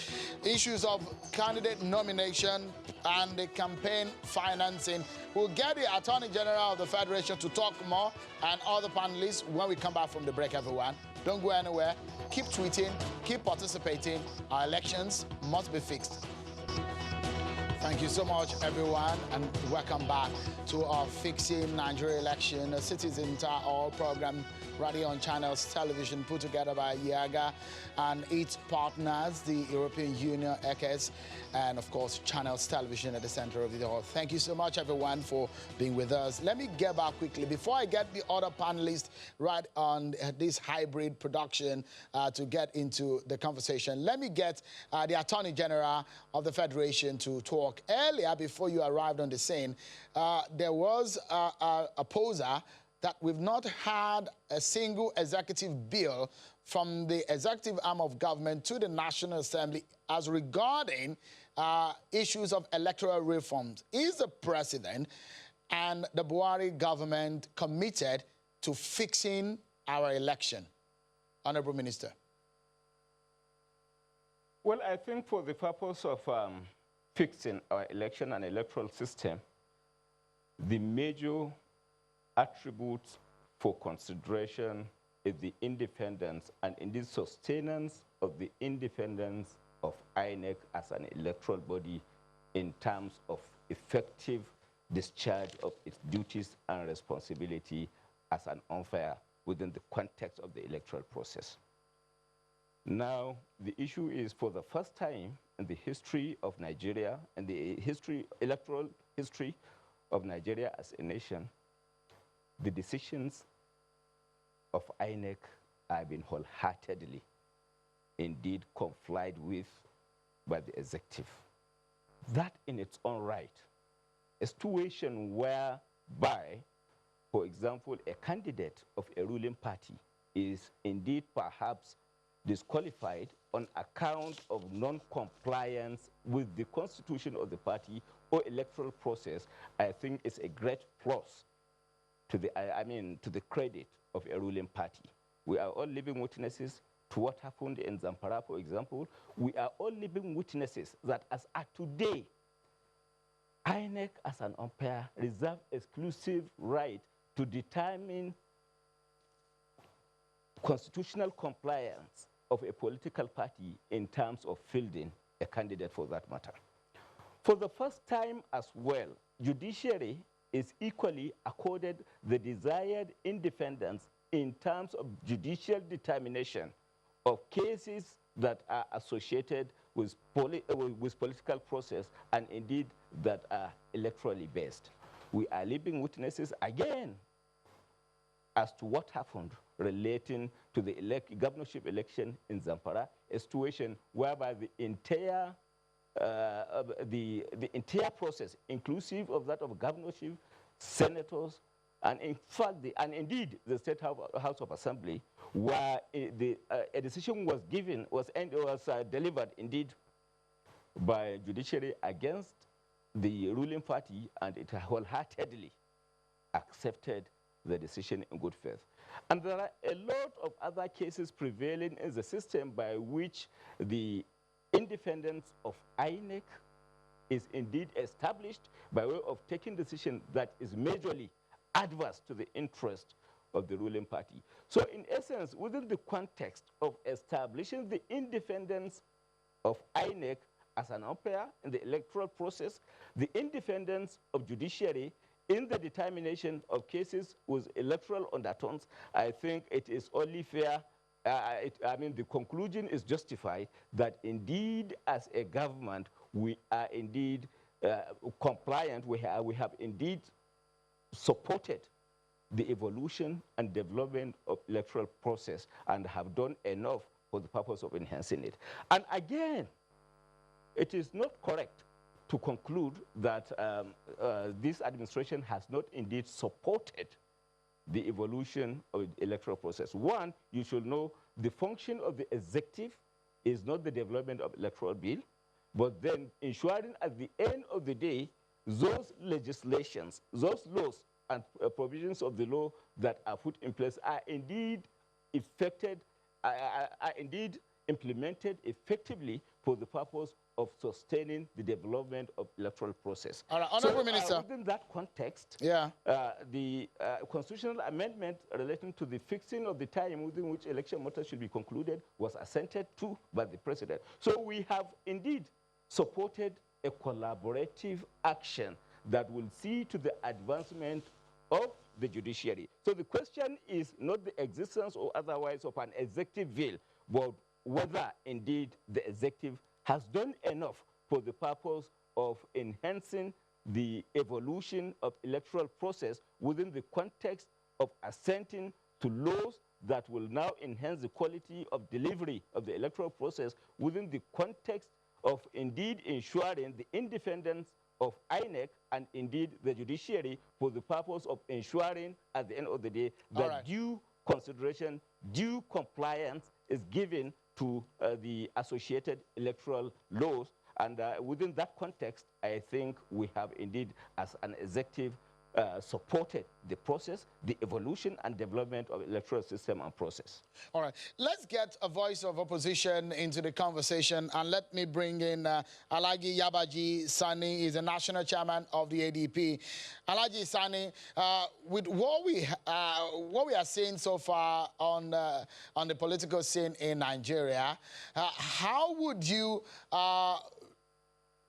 issues of candidate nomination, and the campaign financing. We'll get the Attorney General of the Federation to talk more, and other panelists when we come back from the break, everyone. Don't go anywhere. Keep tweeting, keep participating. Our elections must be fixed. Thank you so much, everyone, and welcome back to our Fixing Nigeria Election, a Citizen All program, radio on channels television put together by YAGA and its partners, the European Union, ECES, and of course, channels television at the center of it all. Thank you so much, everyone, for being with us. Let me get back quickly. Before I get the other panelists right on this hybrid production to get into the conversation, let me get the Attorney General of the Federation to talk. Earlier, before you arrived on the scene, there was a poser that we've not had a single executive bill from the executive arm of government to the National Assembly as regarding issues of electoral reforms. Is the president and the Buhari government committed to fixing our election? Honorable Minister. Well, I think for the purpose of fixing our election and electoral system, the major attributes for consideration is the independence and indeed sustenance of the independence of INEC as an electoral body in terms of effective discharge of its duties and responsibility as an umpire within the context of the electoral process. Now, the issue is, for the first time in the history of Nigeria and the electoral history of Nigeria as a nation, the decisions of INEC have been wholeheartedly, indeed, complied with by the executive. That in its own right, a situation whereby, for example, a candidate of a ruling party is indeed perhaps disqualified on account of non-compliance with the constitution of the party or electoral process, I think is a great plus to the credit of a ruling party. We are all living witnesses to what happened in Zamfara, for example. We are all living witnesses that as at today, INEC as an umpire reserves exclusive right to determine constitutional compliance of a political party in terms of fielding a candidate for that matter. For the first time as well, judiciary is equally accorded the desired independence in terms of judicial determination of cases that are associated with political process and indeed that are electorally based. We are living witnesses again as to what happened relating to the governorship election in Zamfara, a situation whereby the entire entire process, inclusive of that of governorship, senators, and in fact, indeed the State House of Assembly, where a decision was given, was delivered indeed by judiciary against the ruling party, and it wholeheartedly accepted the decision in good faith. And there are a lot of other cases prevailing in the system by which the independence of INEC is indeed established by way of taking decision that is majorly adverse to the interest of the ruling party. So in essence, within the context of establishing the independence of INEC as an umpire in the electoral process, the independence of judiciary in the determination of cases with electoral undertones, I think it is only fair, the conclusion is justified that indeed as a government, we are indeed compliant, we have indeed supported the evolution and development of electoral process and have done enough for the purpose of enhancing it. And again, it is not correct to conclude that this administration has not indeed supported the evolution of the electoral process. One, you should know the function of the executive is not the development of electoral bill, but then ensuring at the end of the day, those legislations, those laws and provisions of the law that are put in place are indeed effected, are indeed implemented effectively for the purpose of sustaining the development of electoral process. All right, Honorable Minister. Within that context, the constitutional amendment relating to the fixing of the time within which election matters should be concluded was assented to by the President. So we have indeed supported a collaborative action that will see to the advancement of the judiciary. So the question is not the existence or otherwise of an executive bill, but whether indeed the executive has done enough for the purpose of enhancing the evolution of electoral process within the context of assenting to laws that will now enhance the quality of delivery of the electoral process within the context of indeed ensuring the independence of INEC and indeed the judiciary for the purpose of ensuring at the end of the day that due consideration, due compliance is given to the associated electoral laws. And within that context, I think we have indeed, as an executive, supported the process, the evolution and development of electoral system and process. All right, let's get a voice of opposition into the conversation, and let me bring in Alhaji Yabaji Sani. He's the national chairman of the ADP. Alhaji Sani, with what we are seeing so far on the political scene in Nigeria, how would you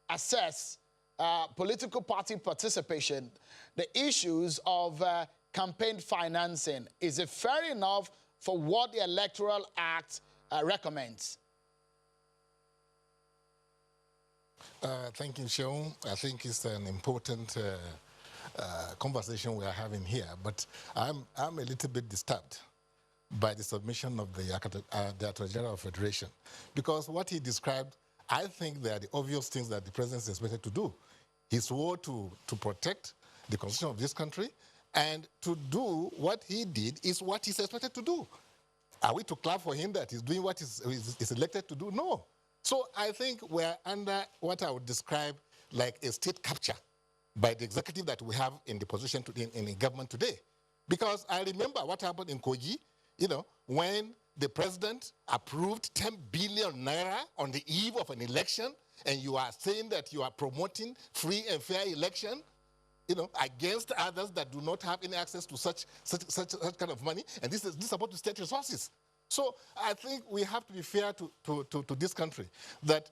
assess political party participation, the issues of campaign financing? Is it fair enough for what the Electoral Act recommends? Thank you, Sean. I think it's an important conversation we are having here, but I'm a little bit disturbed by the submission of the Attorney General of Federation, because what he described, I think they are the obvious things that the president is expected to do. He swore to protect the constitution of this country, and to do what he did is what he's expected to do. Are we to clap for him that he's doing what he's elected to do? No. So I think we're under what I would describe like a state capture by the executive that we have in the position in the government today. Because I remember what happened in Kogi, when the president approved 10 billion naira on the eve of an election, and you are saying that you are promoting free and fair election, against others that do not have any access to such kind of money, and this is about the state resources. So I think we have to be fair to this country, that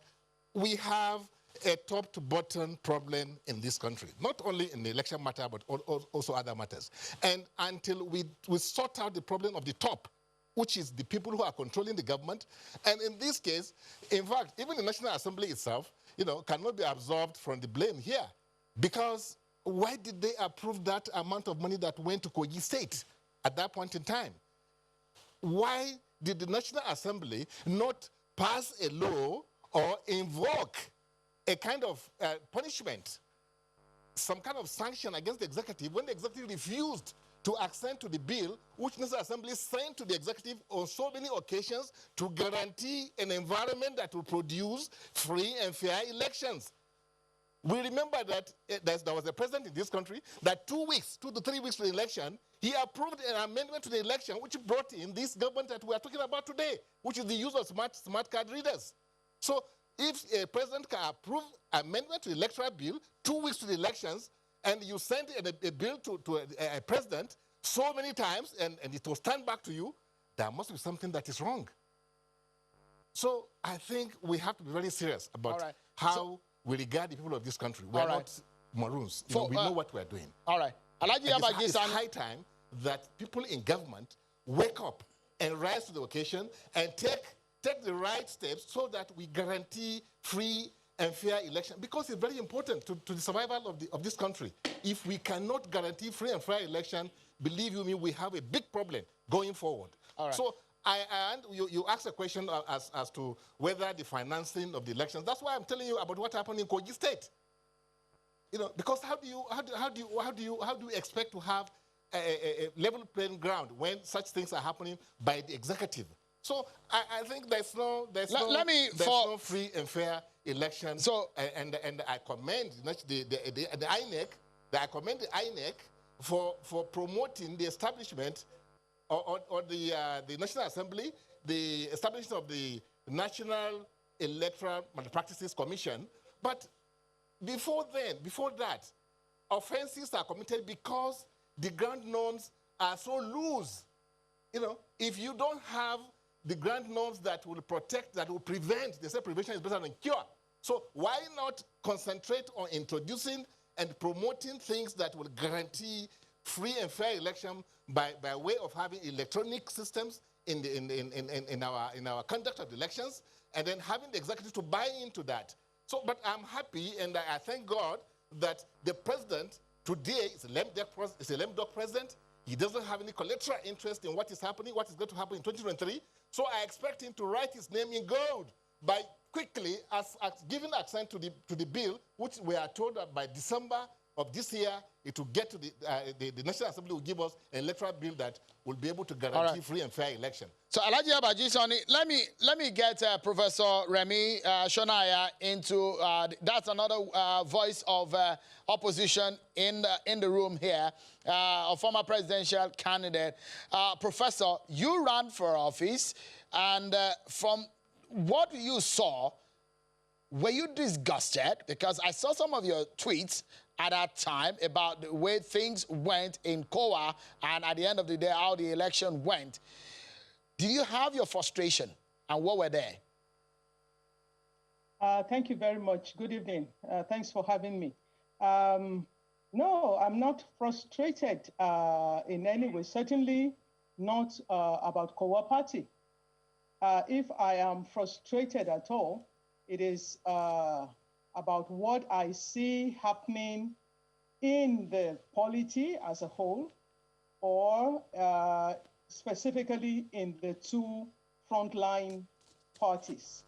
we have a top to bottom problem in this country, not only in the election matter, but also other matters. And until we sort out the problem of the top, which is the people who are controlling the government. And in this case, in fact, even the National Assembly itself, cannot be absolved from the blame here. Because why did they approve that amount of money that went to Kogi State? at that point in time. Why did the National Assembly not pass a law or invoke a kind of punishment, some kind of sanction against the executive when the executive refused to assent to the bill which the National Assembly sent to the executive on so many occasions to guarantee an environment that will produce free and fair elections? We remember that there was a president in this country that 2 to 3 weeks to the election, he approved an amendment to the election which brought in this government that we are talking about today, which is the use of smart card readers. So if a president can approve amendment to the electoral bill 2 weeks to the elections, and you send a bill to a president so many times, and it will stand back to you, there must be something that is wrong. So I think we have to be very serious about how we regard the people of this country. We are not maroons. We know what we are doing. All right. It's high time that people in government wake up and rise to the occasion and take the right steps so that we guarantee free and fair election, because it's very important to the survival of this country. If we cannot guarantee free and fair election, believe you me, we have a big problem going forward. All right. So you asked a question as to whether the financing of the elections. That's why I'm telling you about what happened in Kogi State. Because how do you expect to have a level playing ground when such things are happening by the executive? So I think there's no free and fair election. So and I commend the INEC. I commend the INEC for promoting the establishment or the National Assembly, the establishment of the National Electoral Malpractices Commission. But before that, offenses are committed because the ground norms are so loose. If you don't have the ground norms that will protect, that will prevent, they say prevention is better than cure. So why not concentrate on introducing and promoting things that will guarantee free and fair election by way of having electronic systems in our conduct of the elections, and then having the executive to buy into that. So, but I'm happy and I thank God that the president today is a lame duck president. He doesn't have any collateral interest in what is happening, what is going to happen in 2023. So I expect him to write his name in gold by quickly as giving assent to the bill, which we are told that by December of this year, it will get to the National Assembly will give us an electoral bill that will be able to guarantee free and fair election. So Alhaji Abajisani, let me get Professor Remi Shonaya into that's another voice of opposition in the room here, a former presidential candidate. Professor, you ran for office, and from what you saw, were you disgusted? Because I saw some of your tweets at that time about the way things went in COA and at the end of the day how the election went. Did you have your frustration, and what were they? Thank you very much. Good evening. Thanks for having me. No, I'm not frustrated in any way, certainly not about COA party. If I am frustrated at all, it is about what I see happening in the polity as a whole, or specifically in the two frontline parties.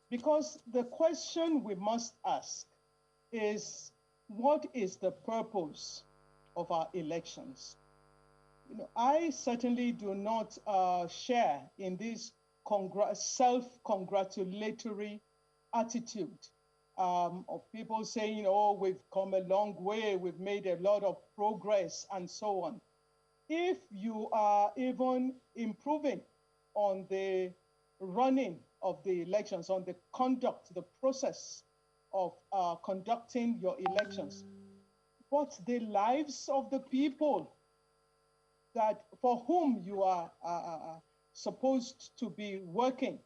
Because the question we must ask is, what is the purpose of our elections? I certainly do not share in this self-congratulatory attitude of people saying, oh, we've come a long way, we've made a lot of progress, and so on. If you are even improving on the running of the elections, on the conduct, the process of conducting your elections, but the lives of the people that for whom you are supposed to be working,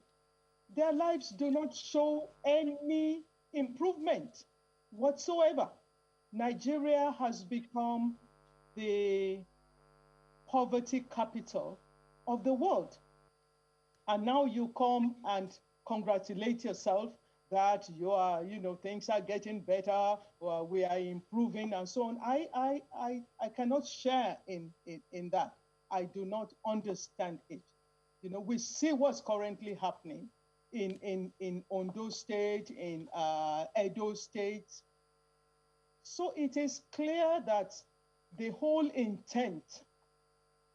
their lives do not show any improvement whatsoever. Nigeria has become the poverty capital of the world. And now you come and congratulate yourself that you are, things are getting better, or we are improving and so on. I cannot share in that. I do not understand it. You know, we see what's currently happening in Ondo State, in Edo State. So it is clear that the whole intent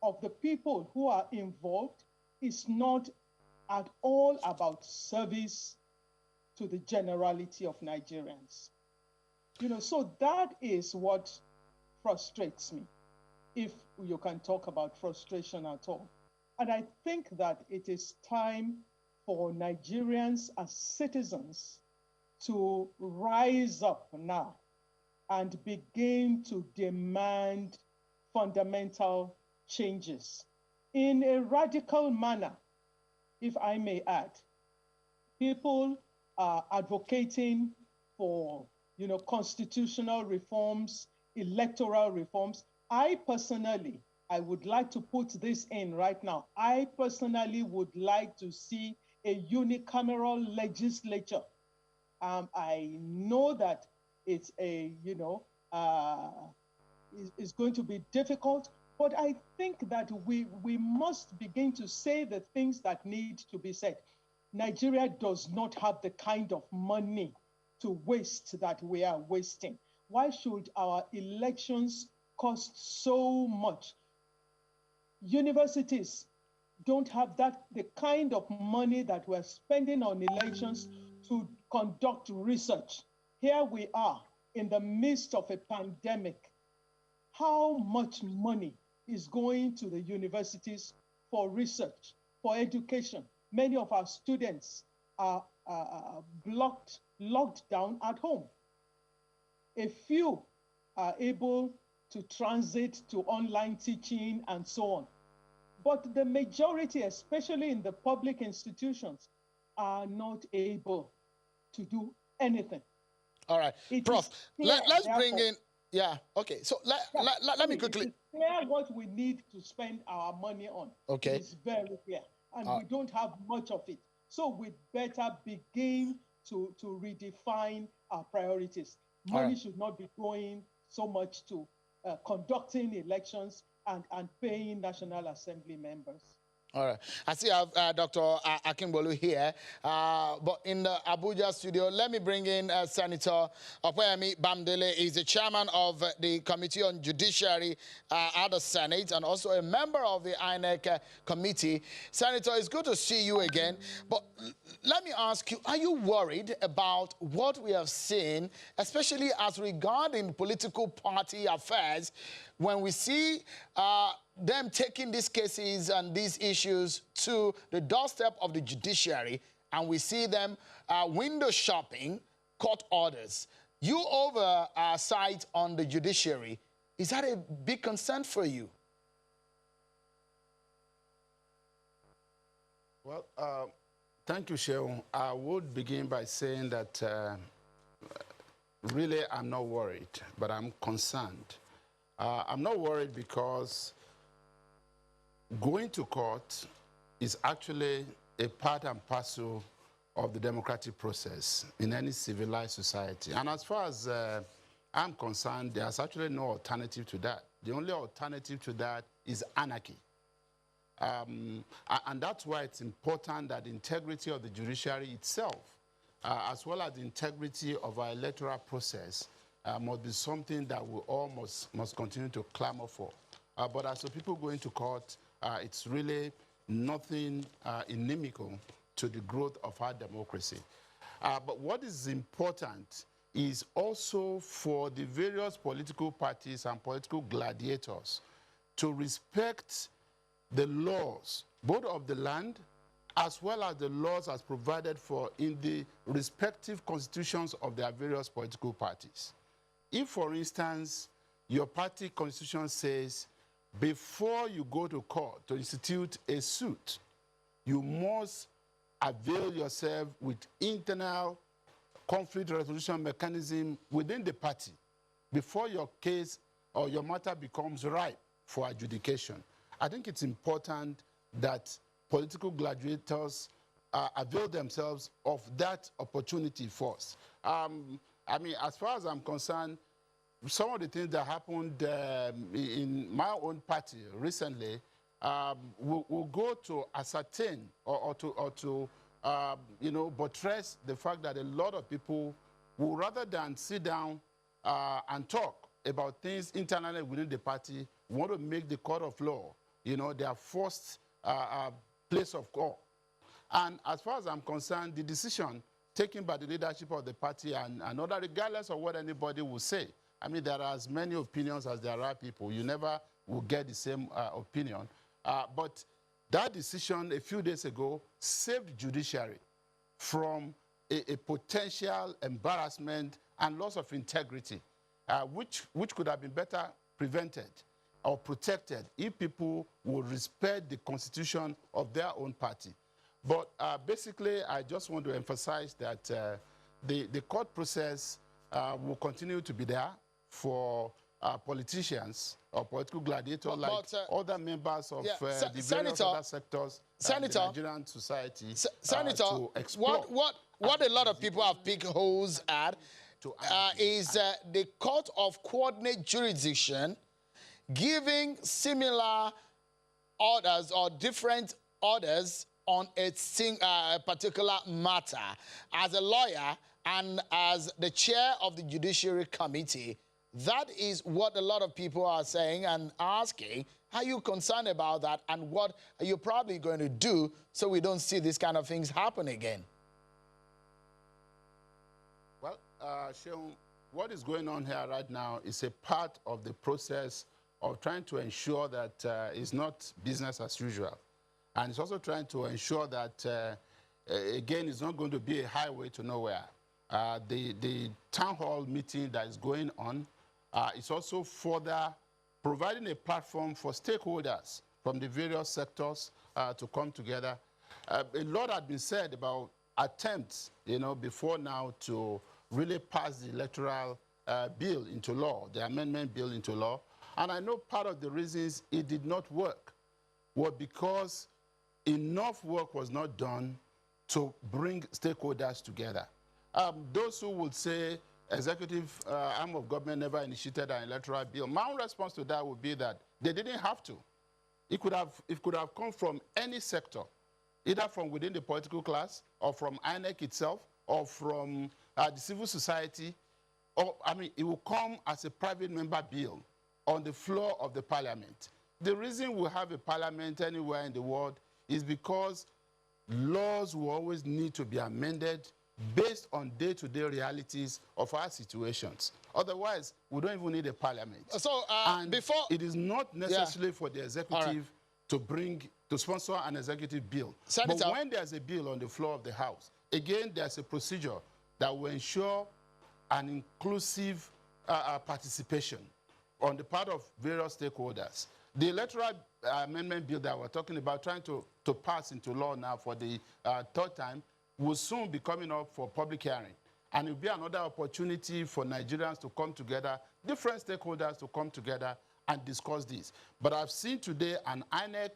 of the people who are involved is not at all about service to the generality of Nigerians. You know, so that is what frustrates me, if you can talk about frustration at all. And I think that it is time for Nigerians as citizens to rise up now and begin to demand fundamental changes in a radical manner, if I may add. People are advocating for, you know, constitutional reforms, electoral reforms. I personally, I would like to put this in right now. I personally would like to see a unicameral legislature. I know that it's a, you know, it's going to be difficult, but I think that we must begin to say the things that need to be said. Nigeria does not have the kind of money to waste that we are wasting. Why should our elections cost so much? Universities don't have the kind of money that we're spending on elections to conduct research. Here we are in the midst of a pandemic. How much money is going to the universities for research, for education? Many of our students are locked down at home. A few are able to transit to online teaching and so on. But the majority, especially in the public institutions, are not able to do anything. All right, Prof, let's bring in, yeah, okay. So let me quickly. It's clear what we need to spend our money on. Okay. It's very clear. And we don't have much of it. So we better begin to redefine our priorities. Money should not be going so much to conducting elections and paying National Assembly members. All right. I see I have Dr. Akingbolu here, but in the Abuja studio, let me bring in Senator Opeyemi Bamdele. He's the chairman of the Committee on Judiciary at the Senate and also a member of the INEC committee. Senator, it's good to see you again, but let me ask you, are you worried about what we have seen, especially as regarding political party affairs, when we see them taking these cases and these issues to the doorstep of the judiciary, and we see them window shopping court orders? You oversight on the judiciary. Is that a big concern for you? Well, thank you, Sheon. I would begin by saying that really I'm not worried, but I'm concerned. I'm not worried because going to court is actually a part and parcel of the democratic process in any civilized society. And as far as I'm concerned, there's actually no alternative to that. The only alternative to that is anarchy. And that's why it's important that the integrity of the judiciary itself, as well as the integrity of our electoral process, must be something that we all must continue to clamor for. But as for people going to court, it's really nothing inimical to the growth of our democracy. But what is important is also for the various political parties and political gladiators to respect the laws, both of the land as well as the laws as provided for in the respective constitutions of their various political parties. If, for instance, your party constitution says before you go to court to institute a suit, you must avail yourself with internal conflict resolution mechanism within the party before your case or your matter becomes ripe for adjudication. I think it's important that political gladiators avail themselves of that opportunity first. I mean, as far as I'm concerned, some of the things that happened in my own party recently will go to ascertain or to buttress the fact that a lot of people will, rather than sit down and talk about things internally within the party, want to make the court of law, their first place of call. And as far as I'm concerned, the decision taken by the leadership of the party and other, regardless of what anybody will say, I mean, there are as many opinions as there are people. You never will get the same opinion. But that decision a few days ago saved the judiciary from a potential embarrassment and loss of integrity, which could have been better prevented or protected if people would respect the constitution of their own party. But basically, I just want to emphasize that the court process will continue to be there for politicians or political gladiators like other members of the various other sectors of the Nigerian society Senator, to explore. What a lot of people have picked holes at is the Court of Coordinate Jurisdiction giving similar orders or different orders on a particular matter. As a lawyer and as the chair of the Judiciary Committee, that is what a lot of people are saying and asking. Are you concerned about that, and what are you probably going to do so we don't see these kind of things happen again? Well, Sheon, what is going on here right now is a part of the process of trying to ensure that it's not business as usual. And it's also trying to ensure that, again, it's not going to be a highway to nowhere. The town hall meeting that is going on is also further providing a platform for stakeholders from the various sectors to come together. A lot had been said about attempts, before now to really pass the electoral bill into law, the amendment bill into law. And I know part of the reasons it did not work was because enough work was not done to bring stakeholders together. Those who would say executive arm of government never initiated an electoral bill, my own response to that would be that they didn't have to. It could have come from any sector, either from within the political class or from INEC itself or from the civil society. Or, I mean, it will come as a private member bill on the floor of the parliament. The reason we have a parliament anywhere in the world is because laws will always need to be amended based on day-to-day realities of our situations. Otherwise, we don't even need a parliament. So and it is not necessarily for the executive to sponsor an executive bill. Senator, but when there's a bill on the floor of the House, again, there's a procedure that will ensure an inclusive participation on the part of various stakeholders. The electoral amendment bill that we're talking about, trying to pass into law now for the third time, will soon be coming up for public hearing. And it will be another opportunity for Nigerians to come together, different stakeholders to come together and discuss this. But I've seen today an INEC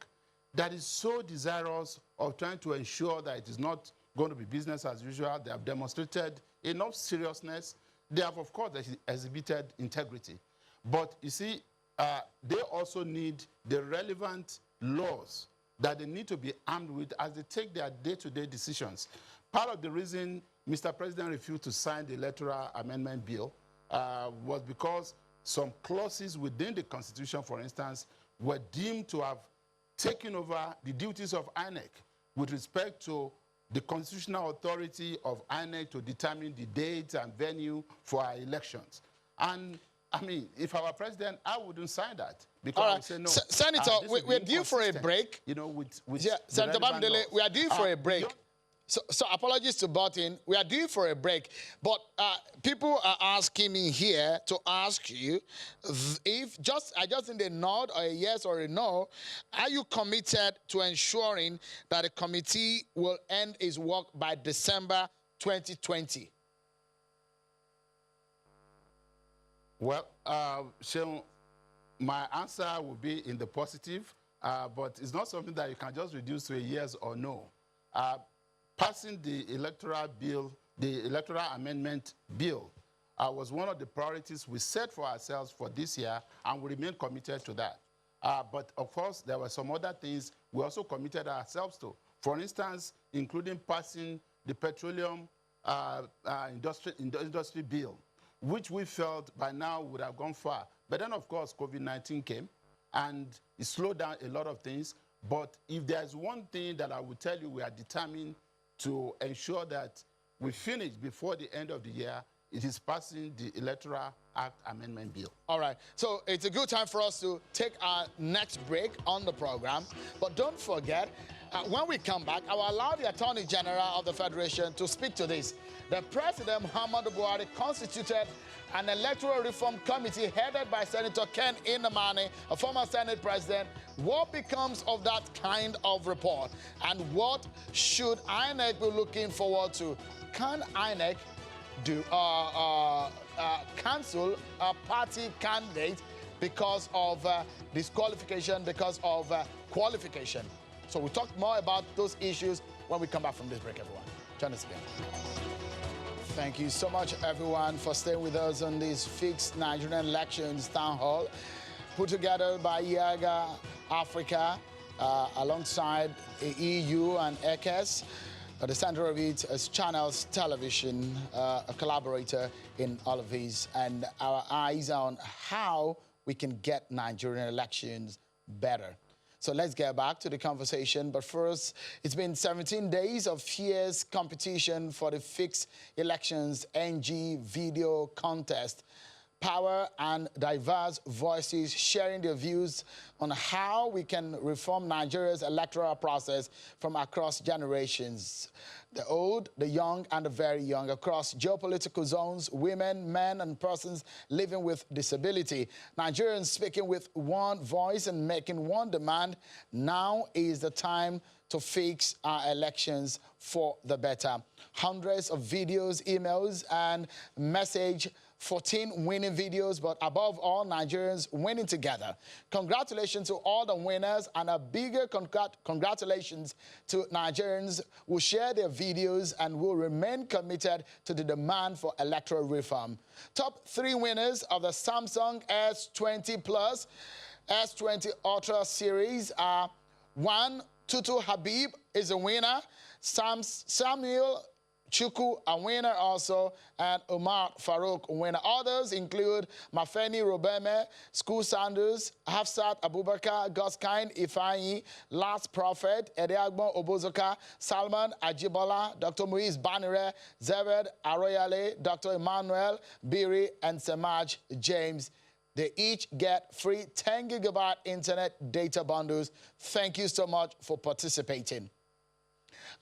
that is so desirous of trying to ensure that it is not going to be business as usual. They have demonstrated enough seriousness. They have, of course, exhibited integrity. But you see, they also need the relevant laws that they need to be armed with as they take their day-to-day decisions. Part of the reason Mr. President refused to sign the electoral amendment bill was because some clauses within the Constitution, for instance, were deemed to have taken over the duties of INEC with respect to the constitutional authority of INEC to determine the date and venue for our elections. And I mean, if I were president, I wouldn't sign that because I would say no. Senator, we're due for a break. Senator Bamidele, we are due for a break. So apologies to Martin. We are due for a break. But people are asking me here to ask you if I just need a nod or a yes or a no. Are you committed to ensuring that the committee will end its work by December 2020? Well, Sheon, my answer will be in the positive, but it's not something that you can just reduce to a yes or no. Passing the electoral bill, the electoral amendment bill, was one of the priorities we set for ourselves for this year, and we remain committed to that. But of course, there were some other things we also committed ourselves to. For instance, including passing the petroleum industry bill, which we felt by now would have gone far. But then, of course, COVID-19 came, and it slowed down a lot of things. But if there's one thing that I will tell you we are determined to ensure that we finish before the end of the year, it is passing the Electoral Act Amendment Bill. All right, so it's a good time for us to take our next break on the program. But don't forget, when we come back, I will allow the Attorney General of the Federation to speak to this. The President, Muhammadu Buhari, constituted an Electoral Reform Committee headed by Senator Ken Inamani, a former Senate President. What becomes of that kind of report? And what should INEC be looking forward to? Can INEC cancel a party candidate because of disqualification, because of qualification? So we'll talk more about those issues when we come back from this break, everyone. Join us again. Thank you so much, everyone, for staying with us on this fixed Nigerian elections town hall put together by IAGA Africa alongside the EU and ECS. At the center of it is Channels Television, a collaborator in all of these, and our eyes on how we can get Nigerian elections better. So let's get back to the conversation. But first, it's been 17 days of fierce competition for the fixed elections NG video contest. Power and diverse voices sharing their views on how we can reform Nigeria's electoral process from across generations. The old, the young, and the very young, across geopolitical zones, women, men, and persons living with disability. Nigerians speaking with one voice and making one demand. Now is the time to fix our elections for the better. Hundreds of videos, emails, and message 14 winning videos, but above all, Nigerians winning together. Congratulations to all the winners, and a bigger congratulations to Nigerians who share their videos and will remain committed to the demand for electoral reform. Top 3 winners of the Samsung S20 Plus, S20 Ultra series are 1. Tutu Habib is a winner. Samuel Chuku, a winner also, and Umar Farouk, a winner. Others include Mafeni Robeme, School Sanders, Hafsat Abubakar, Goskind Ifanyi, Last Prophet, Edeagbo Obozoka, Salman Ajibola, Dr. Muiz Banire, Zeved Aroyale, Dr. Emmanuel Biri, and Samaj James. They each get free 10 gigabyte internet data bundles. Thank you so much for participating.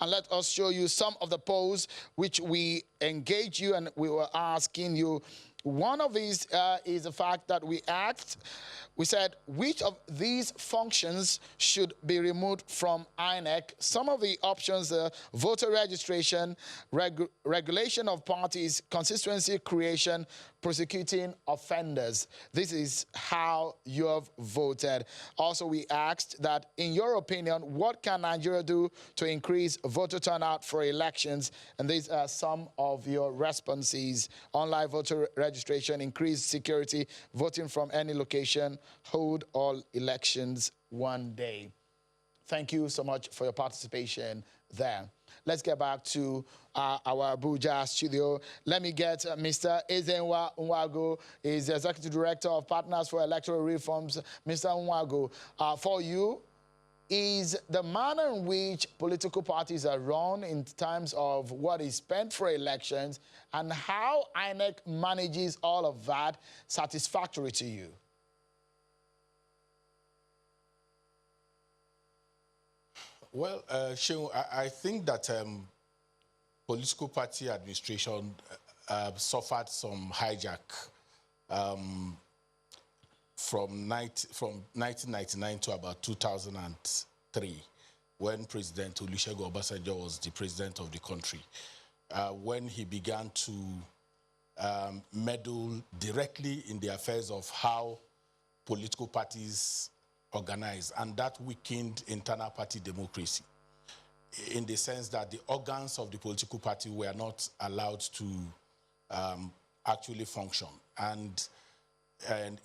And let us show you some of the polls which we engaged you and we were asking you. One of these is the fact that we said, which of these functions should be removed from INEC? Some of the options are voter registration, regulation of parties, constituency creation, prosecuting offenders. This is how you have voted. Also, we asked that, in your opinion, what can Nigeria do to increase voter turnout for elections? And these are some of your responses. Online voter registration, increased security, voting from any location, hold all elections one day. Thank you so much for your participation there. Let's get back to our Abuja studio. Let me get Mr. Ezenwa Nwago. He's the Executive Director of Partners for Electoral Reforms. Mr. Nwago, for you, is the manner in which political parties are run in terms of what is spent for elections and how INEC manages all of that satisfactory to you? Well, Shehu, I think that political party administration suffered some hijack from 1999 to about 2003, when President Olusegun Obasanjo was the president of the country, when he began to meddle directly in the affairs of how political parties organize, and that weakened internal party democracy, in the sense that the organs of the political party were not allowed to actually function, and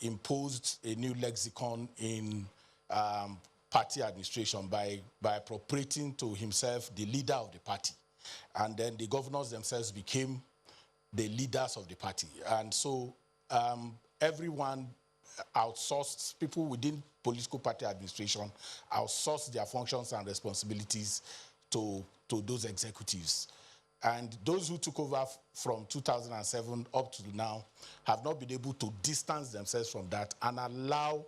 imposed a new lexicon in party administration by appropriating to himself the leader of the party. And then the governors themselves became the leaders of the party. And so everyone outsourced, people within political party administration outsourced their functions and responsibilities to those executives. And those who took over from 2007 up to now have not been able to distance themselves from that and allow,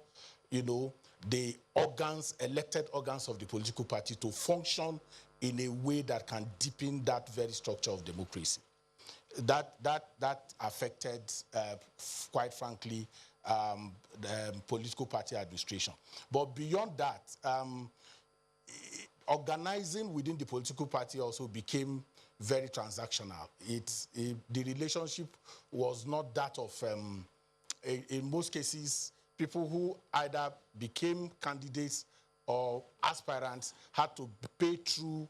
you know, the organs, elected organs of the political party to function in a way that can deepen that very structure of democracy. That affected, quite frankly, the political party administration. But beyond that, organizing within the political party also became very transactional. The relationship was not that of, in most cases, people who either became candidates or aspirants had to pay through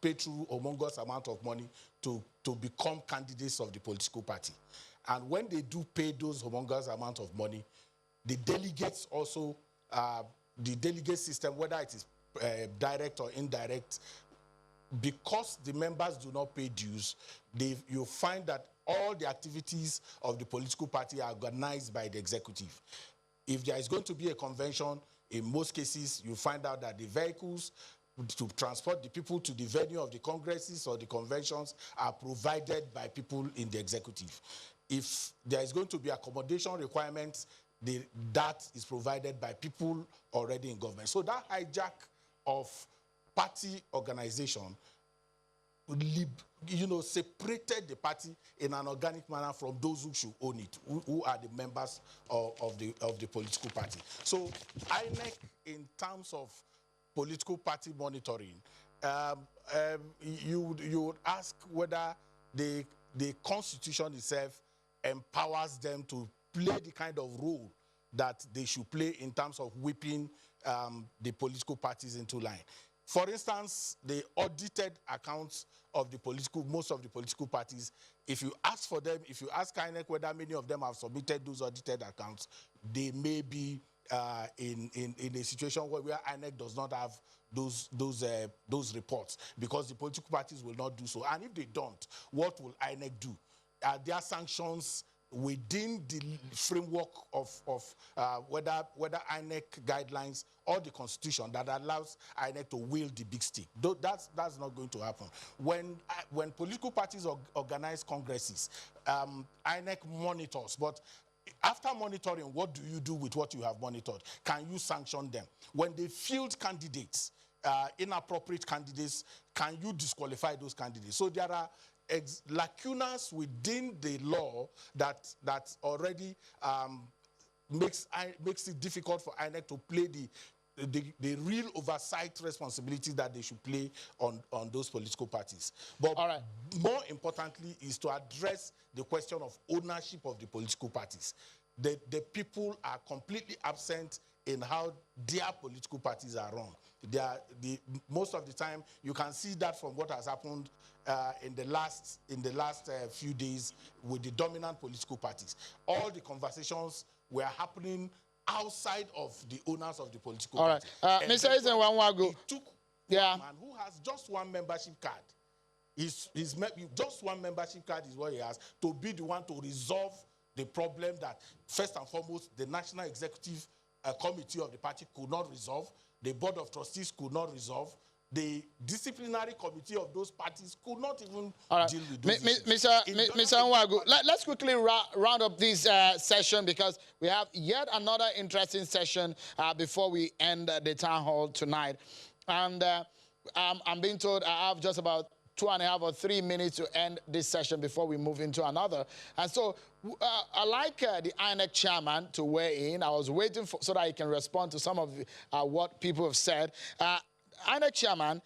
pay through humongous amount of money to become candidates of the political party. And when they do pay those humongous amount of money, the delegates also, the delegate system, whether it is direct or indirect, because the members do not pay dues, you find that all the activities of the political party are organized by the executive. If there is going to be a convention, in most cases, you find out that the vehicles to transport the people to the venue of the congresses or the conventions are provided by people in the executive. If there is going to be accommodation requirements, that is provided by people already in government. So that hijack of party organization, you know, separated the party in an organic manner from those who should own it, who are the members of the political party. So INEC, in terms of political party monitoring, you would ask whether the Constitution itself empowers them to play the kind of role that they should play in terms of whipping the political parties into line. For instance, the audited accounts of most of the political parties, if you ask for them, if you ask INEC whether many of them have submitted those audited accounts, they may be in a situation where INEC does not have those reports, because the political parties will not do so. And if they don't, what will INEC do? Are there sanctions within the framework of whether INEC guidelines or the Constitution that allows INEC to wield the big stick? That's not going to happen. When political parties organize congresses, INEC monitors, but after monitoring, what do you do with what you have monitored? Can you sanction them? When they field candidates, inappropriate candidates, can you disqualify those candidates? So there are lacunas within the law that already makes it difficult for INEC to play the real oversight responsibilities that they should play on those political parties. But more importantly is to address the question of ownership of the political parties. The people are completely absent in how their political parties are run. Most of the time, you can see that from what has happened in the last few days with the dominant political parties. All the conversations were happening outside of the owners of the political party. Mr. Ezenwanwago, he took one man who has just one membership card. Just one membership card is what he has, to be the one to resolve the problem that, first and foremost, the National Executive Committee of the party could not resolve, the Board of Trustees could not resolve, the disciplinary committee of those parties could not even deal with those issues. Mr. Nwagu, let's quickly round up this session, because we have yet another interesting session before we end the town hall tonight. And I'm being told I have just about 2.5 or 3 minutes to end this session before we move into another. And so I like the INEC chairman to weigh in. I was waiting so that he can respond to some of what people have said. INEC chairman,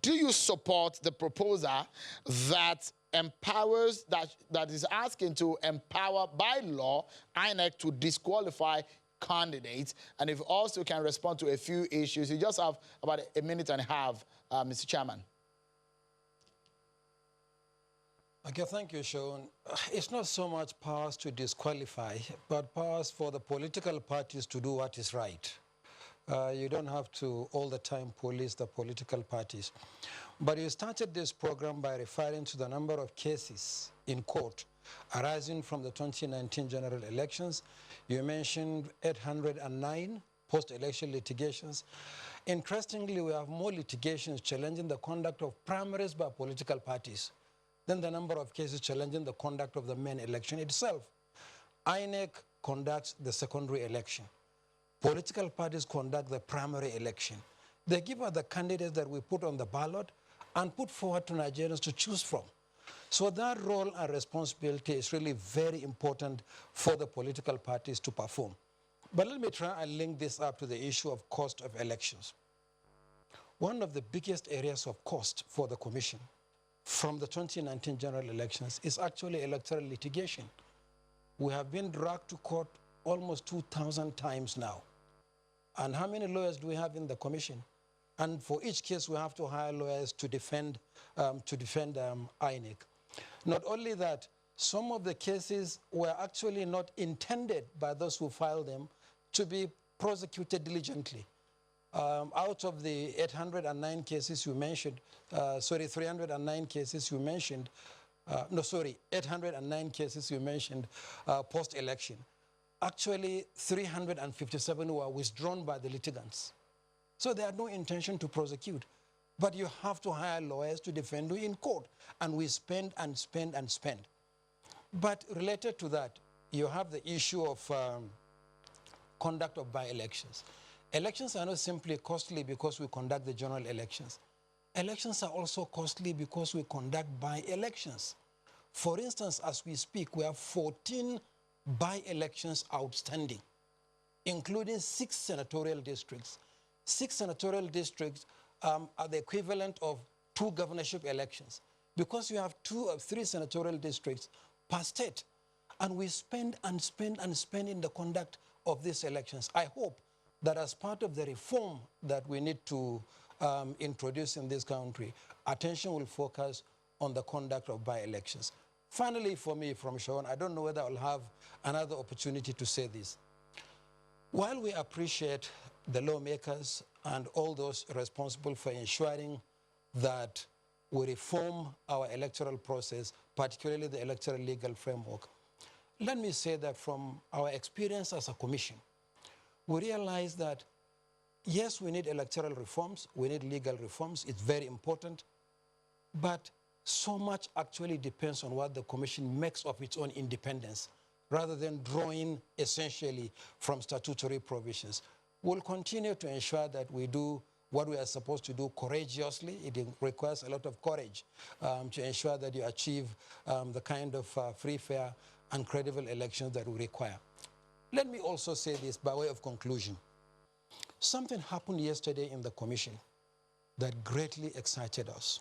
do you support the proposal that empowers, that is asking to empower by law INEC to disqualify candidates? And if also can respond to a few issues. You just have about 1.5 minutes, Mr. Chairman. Okay, thank you, Sean. It's not so much powers to disqualify, but powers for the political parties to do what is right. You don't have to all the time police the political parties. But you started this program by referring to the number of cases in court arising from the 2019 general elections. You mentioned 809 post-election litigations. Interestingly, we have more litigations challenging the conduct of primaries by political parties than the number of cases challenging the conduct of the main election itself. INEC conducts the secondary election. Political parties conduct the primary election. They give us the candidates that we put on the ballot and put forward to Nigerians to choose from. So that role and responsibility is really very important for the political parties to perform. But let me try and link this up to the issue of cost of elections. One of the biggest areas of cost for the Commission from the 2019 general elections is actually electoral litigation. We have been dragged to court almost 2,000 times now. And how many lawyers do we have in the Commission? And for each case, we have to hire lawyers to defend INEC. Not only that, some of the cases were actually not intended by those who filed them to be prosecuted diligently. Out of the 809 cases you mentioned, 309 cases you mentioned, 809 cases you mentioned post-election. Actually, 357 were withdrawn by the litigants. So they had no intention to prosecute. But you have to hire lawyers to defend you in court. And we spend and spend and spend. But related to that, you have the issue of conduct of by-elections. Elections are not simply costly because we conduct the general elections. Elections are also costly because we conduct by-elections. For instance, as we speak, we have 14 by-elections outstanding, including 6 senatorial districts. 6 senatorial districts are the equivalent of 2 governorship elections because you have 2 or 3 senatorial districts per state. And we spend and spend and spend in the conduct of these elections. I hope that as part of the reform that we need to introduce in this country, attention will focus on the conduct of by-elections. Finally, for me, from Sean, I don't know whether I'll have another opportunity to say this. While we appreciate the lawmakers and all those responsible for ensuring that we reform our electoral process, particularly the electoral legal framework, let me say that from our experience as a commission, we realize that, yes, we need electoral reforms, we need legal reforms, it's very important, but so much actually depends on what the commission makes of its own independence, rather than drawing essentially from statutory provisions. We'll continue to ensure that we do what we are supposed to do courageously. It requires a lot of courage to ensure that you achieve the kind of free, fair, and credible elections that we require. Let me also say this by way of conclusion. Something happened yesterday in the commission that greatly excited us.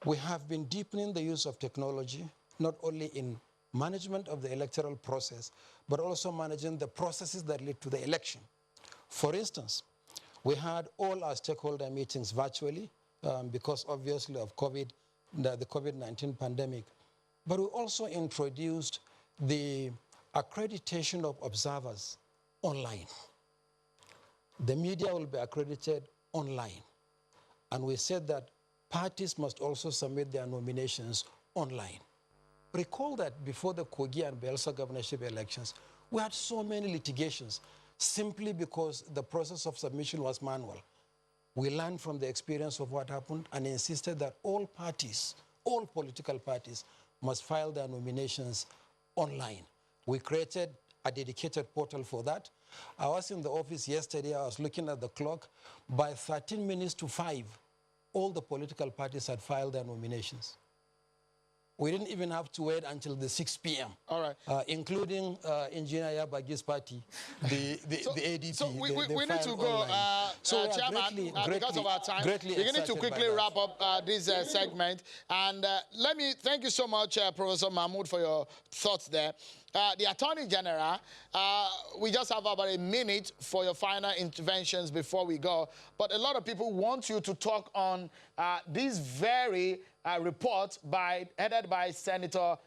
We have been deepening the use of technology, not only in management of the electoral process, but also managing the processes that lead to the election. For instance, we had all our stakeholder meetings virtually because obviously of the COVID-19 pandemic. But we also introduced the Accreditation of Observers online. The media will be accredited online. And we said that parties must also submit their nominations online. Recall that before the Kogi and Bielsa governorship elections, we had so many litigations simply because the process of submission was manual. We learned from the experience of what happened and insisted that all parties, all political parties, must file their nominations online. We created a dedicated portal for that. I was in the office yesterday, I was looking at the clock. By 13 minutes to 5, all the political parties had filed their nominations. We didn't even have to wait until the 6 p.m. All right. Including Engineer Yabagi's party, the ADP. So we need to go, Chairman, because of our time. We need to quickly wrap up this segment. And let me thank you so much, Professor Mahmoud, for your thoughts there. the Attorney General, we just have about a minute for your final interventions before we go. But a lot of people want you to talk on this very report headed by Senator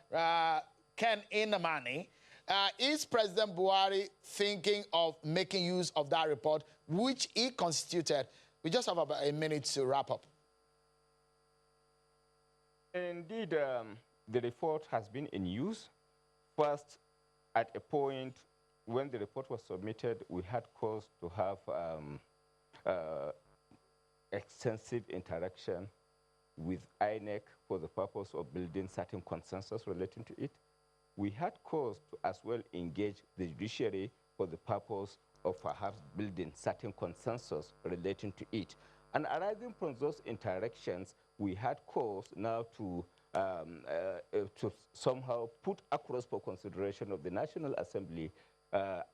Ken Inamani. Is President Buhari thinking of making use of that report, which he constituted? We just have about a minute to wrap up. Indeed, the report has been in use. First, at a point when the report was submitted, we had cause to have extensive interaction with INEC for the purpose of building certain consensus relating to it. We had cause to as well engage the judiciary for the purpose of perhaps building certain consensus relating to it. And arising from those interactions, we had cause now to somehow put across for consideration of the National Assembly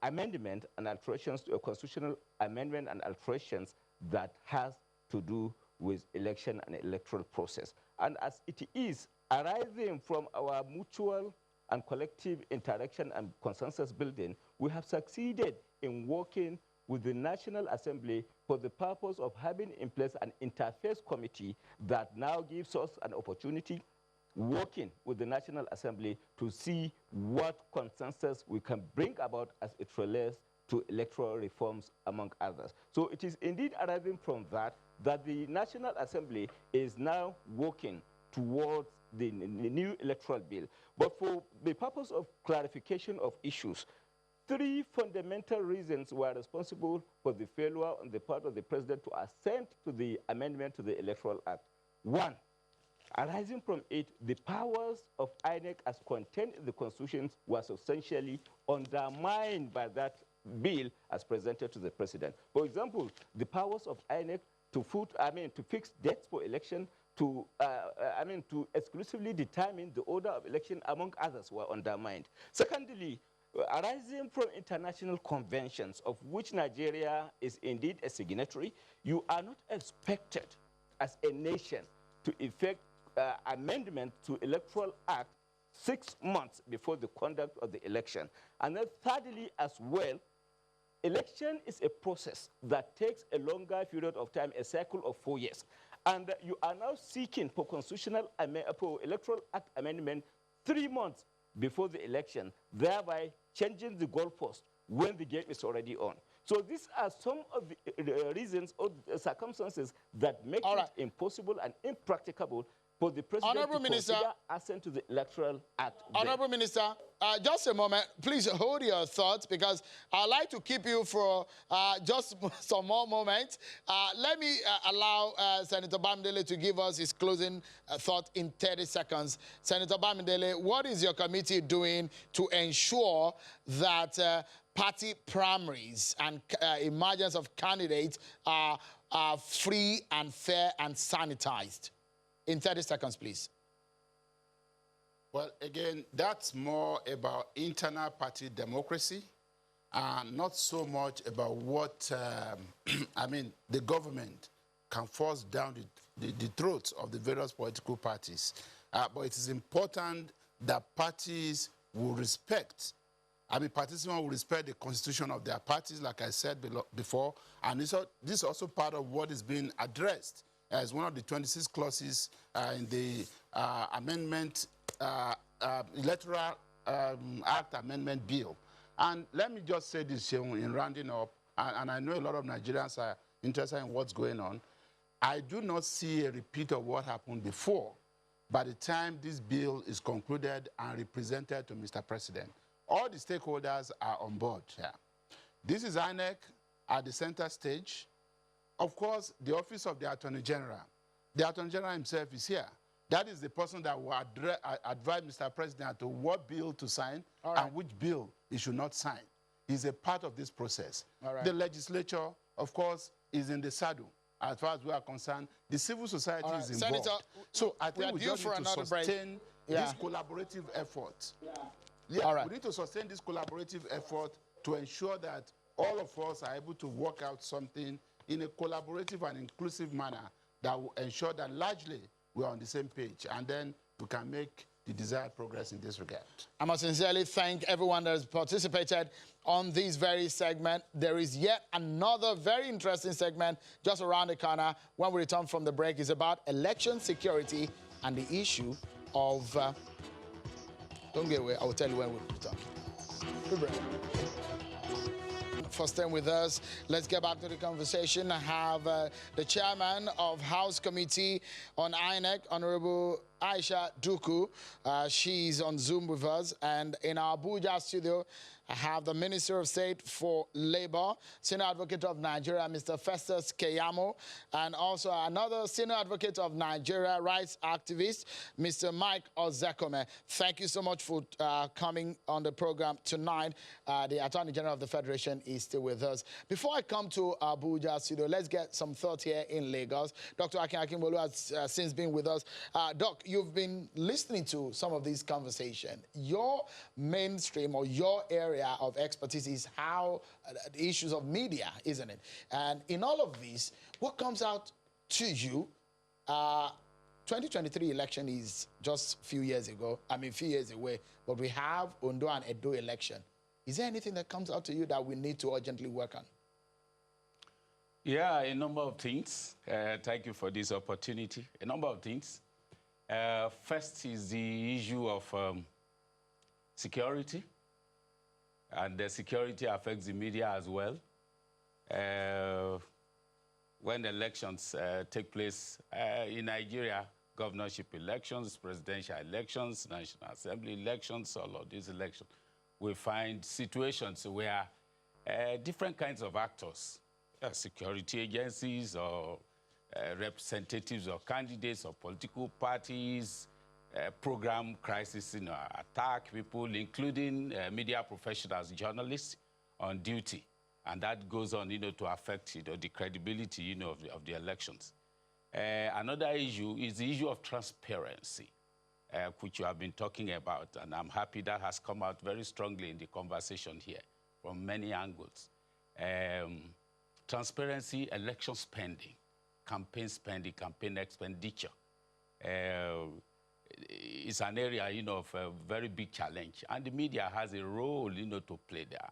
amendment and alterations to a constitutional amendment and alterations that has to do with election and electoral process. And as it is arising from our mutual and collective interaction and consensus building, we have succeeded in working with the National Assembly for the purpose of having in place an interface committee that now gives us an opportunity working with the National Assembly to see what consensus we can bring about as it relates to electoral reforms, among others. So it is indeed arising from that the National Assembly is now working towards the new electoral bill. But for the purpose of clarification of issues, 3 fundamental reasons were responsible for the failure on the part of the president to assent to the amendment to the Electoral Act. 1, arising from it, the powers of INEC as contained in the Constitution were substantially undermined by that bill as presented to the president. For example, the powers of INEC to fix dates for election, to exclusively determine the order of election, among others, were undermined. Secondly, arising from international conventions of which Nigeria is indeed a signatory, you are not expected as a nation to effect amendment to Electoral Act 6 months before the conduct of the election. And then thirdly as well, election is a process that takes a longer period of time, a cycle of 4 years. And you are now seeking for for Electoral Act amendment 3 months before the election, thereby changing the goalpost when the game is already on. So these are some of the reasons or the circumstances that make it impossible and impracticable for the president to consider assent to the Electoral Act. Honorable Minister, just a moment. Please hold your thoughts because I'd like to keep you for just some more moments. Let me allow Senator Bamidele to give us his closing thought in 30 seconds. Senator Bamidele, what is your committee doing to ensure that party primaries and emergence of candidates are free and fair and sanitized? In 30 seconds, please. Well, again, that's more about internal party democracy and not so much about what, the government can force down the throats of the various political parties. But it is important that parties will respect, participants will respect the constitution of their parties, like I said before, and this is also part of what is being addressed as one of the 26 clauses in the Electoral Act Amendment Bill. And let me just say this in rounding up, and I know a lot of Nigerians are interested in what's going on. I do not see a repeat of what happened before by the time this bill is concluded and represented to Mr. President. All the stakeholders are on board here. This is INEC at the center stage. Of course, the Office of the Attorney General. The Attorney General himself is here. That is the person that will advise Mr. President to what bill to sign and which bill he should not sign. He's a part of this process. The legislature, of course, is in the saddle. As far as we are concerned, the civil society is involved. Senator, so I think we just need to sustain this collaborative effort. We need to sustain this collaborative effort to ensure that all of us are able to work out something in a collaborative and inclusive manner that will ensure that largely we're on the same page, and then we can make the desired progress in this regard. I must sincerely thank everyone that has participated on this very segment. There is yet another very interesting segment just around the corner when we return from the break. It's about election security and the issue of... don't get away, I will tell you when we return. Good break. For staying with us, let's get back to the conversation. I have the chairman of House Committee on INEC, Honorable Aisha Duku. She's on Zoom with us. And in our Abuja studio, I have the Minister of State for Labor, Senior Advocate of Nigeria, Mr. Festus Keyamo, and also another Senior Advocate of Nigeria, rights activist, Mr. Mike Ozekome. Thank you so much for coming on the program tonight. The Attorney General of the Federation is still with us. Before I come to Abuja studio, let's get some thoughts here in Lagos. Dr. Akin Akinbolu has since been with us. Doc, you've been listening to some of these conversations. Your mainstream or your area of expertise is how the issues of media, isn't it? And in all of this, what comes out to you? 2023 election is just a few years away, but we have Ondo and Edo election. Is there anything that comes out to you that we need to urgently work on? Yeah, a number of things. Thank you for this opportunity. A number of things. First is the issue of security. And the security affects the media as well. When elections take place in Nigeria, governorship elections, presidential elections, National Assembly elections, all of these elections, we find situations where different kinds of actors, security agencies or representatives or candidates or political parties, program crisis, attack people, including media professionals, journalists on duty. And that goes on, to affect, the credibility, of the elections. Another issue is the issue of transparency, which you have been talking about. And I'm happy that has come out very strongly in the conversation here from many angles. Transparency, election spending, campaign expenditure. It's an area, of a very big challenge. And the media has a role, to play there.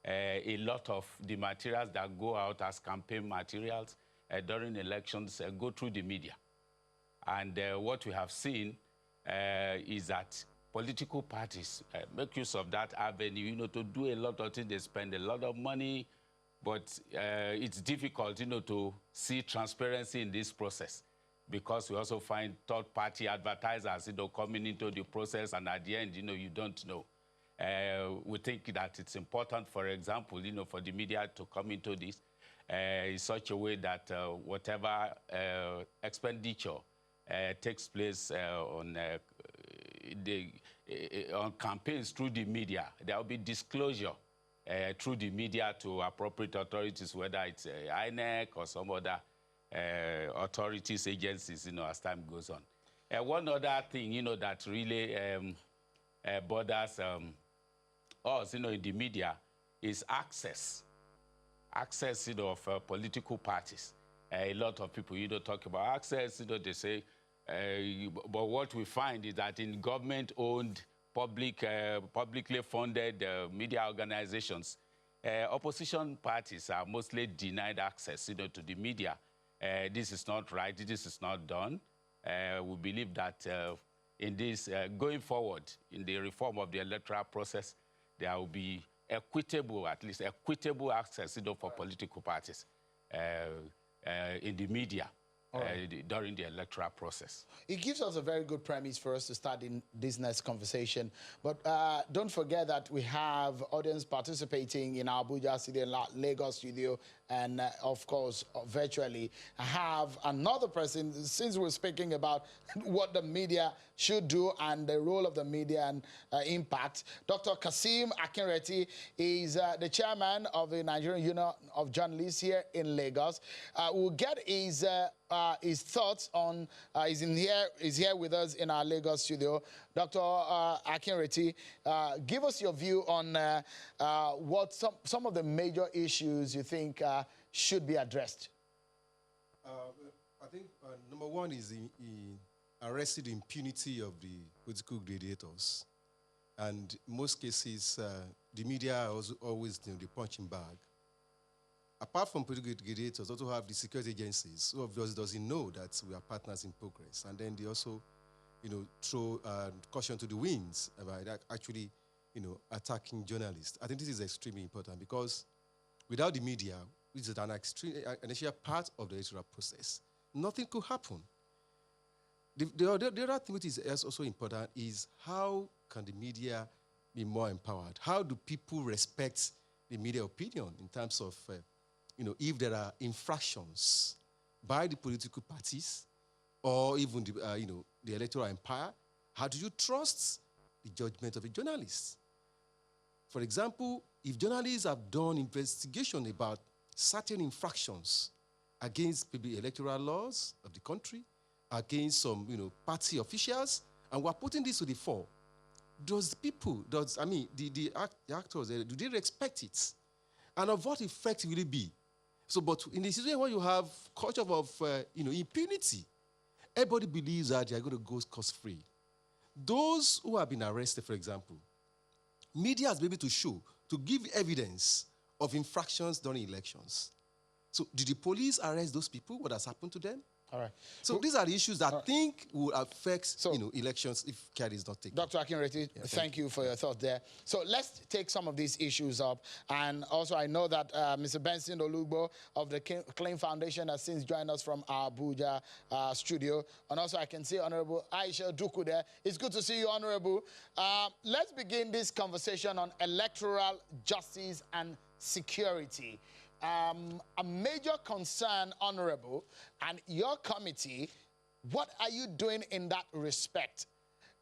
A lot of the materials that go out as campaign materials during elections go through the media. And what we have seen is that political parties make use of that avenue, to do a lot of things. They spend a lot of money, but it's difficult, to see transparency in this process, because we also find third-party advertisers, coming into the process, and at the end, you don't know. We think that it's important, for example, for the media to come into this in such a way that whatever expenditure takes place on campaigns through the media, there will be disclosure through the media to appropriate authorities, whether it's INEC or some other authorities, agencies, as time goes on. One other thing, that really bothers us, in the media is access. Access, of political parties. A lot of people, talk about access, they say, but what we find is that in government-owned, publicly funded media organizations, opposition parties are mostly denied access, to the media. This is not right. This is not done. We believe that in this, going forward, in the reform of the electoral process, there will be equitable, at least equitable access, for political parties in the media during the electoral process. It gives us a very good premise for us to start in this next conversation. But don't forget that we have audience participating in our Abuja studio, Lagos studio, and of course, virtually. I have another person, since we're speaking about what the media should do and the role of the media and impact. Dr. Kasim Akinreti is the chairman of the Nigerian Union of Journalists here in Lagos. We'll get his thoughts on, is here with us in our Lagos studio. Dr. Akinreti, give us your view on what some of the major issues you think should be addressed. I think number one is arrested the impunity of the political gladiators. And in most cases, the media are also always the punching bag. Apart from political gladiators, also have the security agencies who obviously doesn't know that we are partners in progress. And then they also, throw caution to the winds about actually, attacking journalists. I think this is extremely important because without the media, which is an essential part of the electoral process, nothing could happen. The other thing which is also important is how can the media be more empowered? How do people respect the media opinion in terms of, if there are infractions by the political parties or even the electoral empire, how do you trust the judgment of a journalist? For example, if journalists have done investigation about certain infractions against maybe electoral laws of the country, against some, party officials, and we're putting this to the fore, the actors, do they respect it? And of what effect will it be? So, but in the situation where you have culture of, impunity, everybody believes that they are going to go cost-free. Those who have been arrested, for example, media has been able to show, to give evidence of infractions during elections. So did the police arrest those people? What has happened to them? All right. So these are the issues that I think will affect elections if care is not taken. Dr. Akinreti, thank you for your thought there. So let's take some of these issues up. And also I know that Mr. Benson Olugbo of the Claim Foundation has since joined us from our Abuja studio. And also I can see Honorable Aisha Duku there. It's good to see you, Honorable. Let's begin this conversation on electoral justice and security. A major concern, Honorable, and your committee, what are you doing in that respect?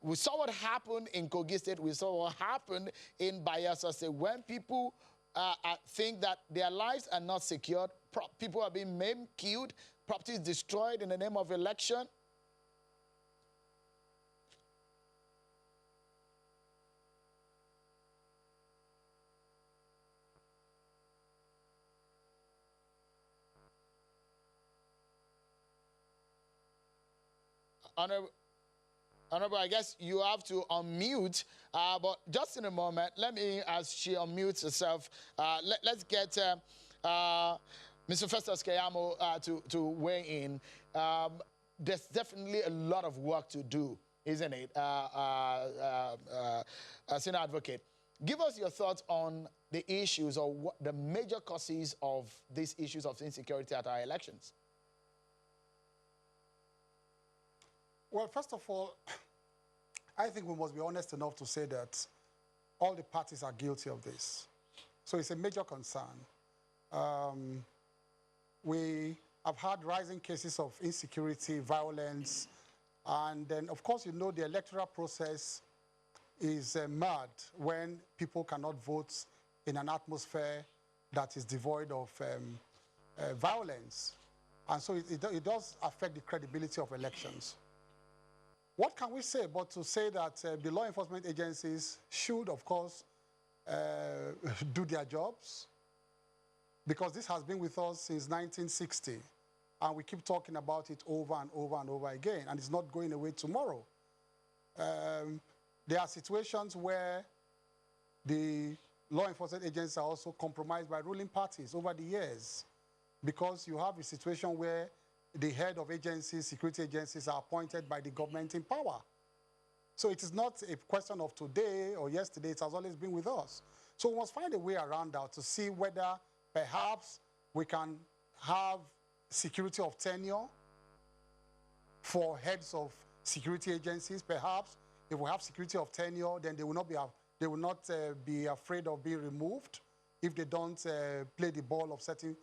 We saw what happened in Kogi State. We saw what happened in Bayelsa State. When people think that their lives are not secured, people are being maimed, killed, properties destroyed in the name of election. Honorable, I guess you have to unmute, but just in a moment, let me, as she unmutes herself, let's get Mr. Festus Keyamo to weigh in. There's definitely a lot of work to do, isn't it, Senior Advocate? Give us your thoughts on the issues or what the major causes of these issues of insecurity at our elections. Well, first of all, I think we must be honest enough to say that all the parties are guilty of this. So it's a major concern. We have had rising cases of insecurity, violence, and then, of course, the electoral process is mad when people cannot vote in an atmosphere that is devoid of violence. And so it does affect the credibility of elections. What can we say but to say that the law enforcement agencies should, of course, do their jobs? Because this has been with us since 1960, and we keep talking about it over and over and over again, and it's not going away tomorrow. There are situations where the law enforcement agencies are also compromised by ruling parties over the years, because you have a situation where the head of agencies, security agencies, are appointed by the government in power. So it is not a question of today or yesterday, it has always been with us. So we must find a way around that to see whether perhaps we can have security of tenure for heads of security agencies. Perhaps if we have security of tenure, then they will not be afraid of being removed if they don't play the ball of certain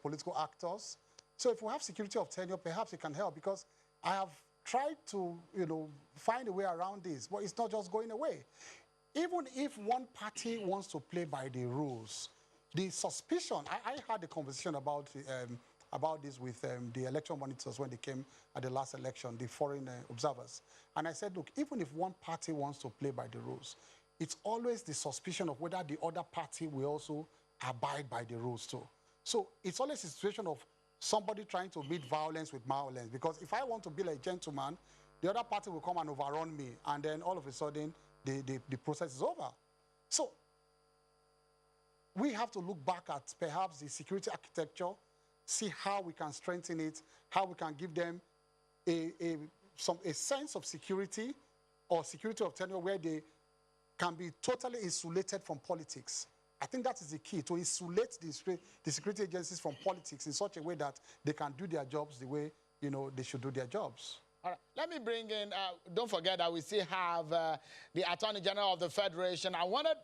political actors. So if we have security of tenure, perhaps it can help, because I have tried to, find a way around this, but it's not just going away. Even if one party wants to play by the rules, the suspicion, I had a conversation about this with the election monitors when they came at the last election, the foreign observers. And I said, look, even if one party wants to play by the rules, it's always the suspicion of whether the other party will also abide by the rules too. So it's always a situation of somebody trying to meet violence with violence. Because if I want to be a gentleman, the other party will come and overrun me, and then all of a sudden, the process is over. So we have to look back at perhaps the security architecture, see how we can strengthen it, how we can give them a sense of security or security of tenure where they can be totally insulated from politics. I think that is the key, to insulate the security agencies from politics in such a way that they can do their jobs the way, you know, they should do their jobs. All right, let me bring in, don't forget that we still have the Attorney General of the Federation. I wanted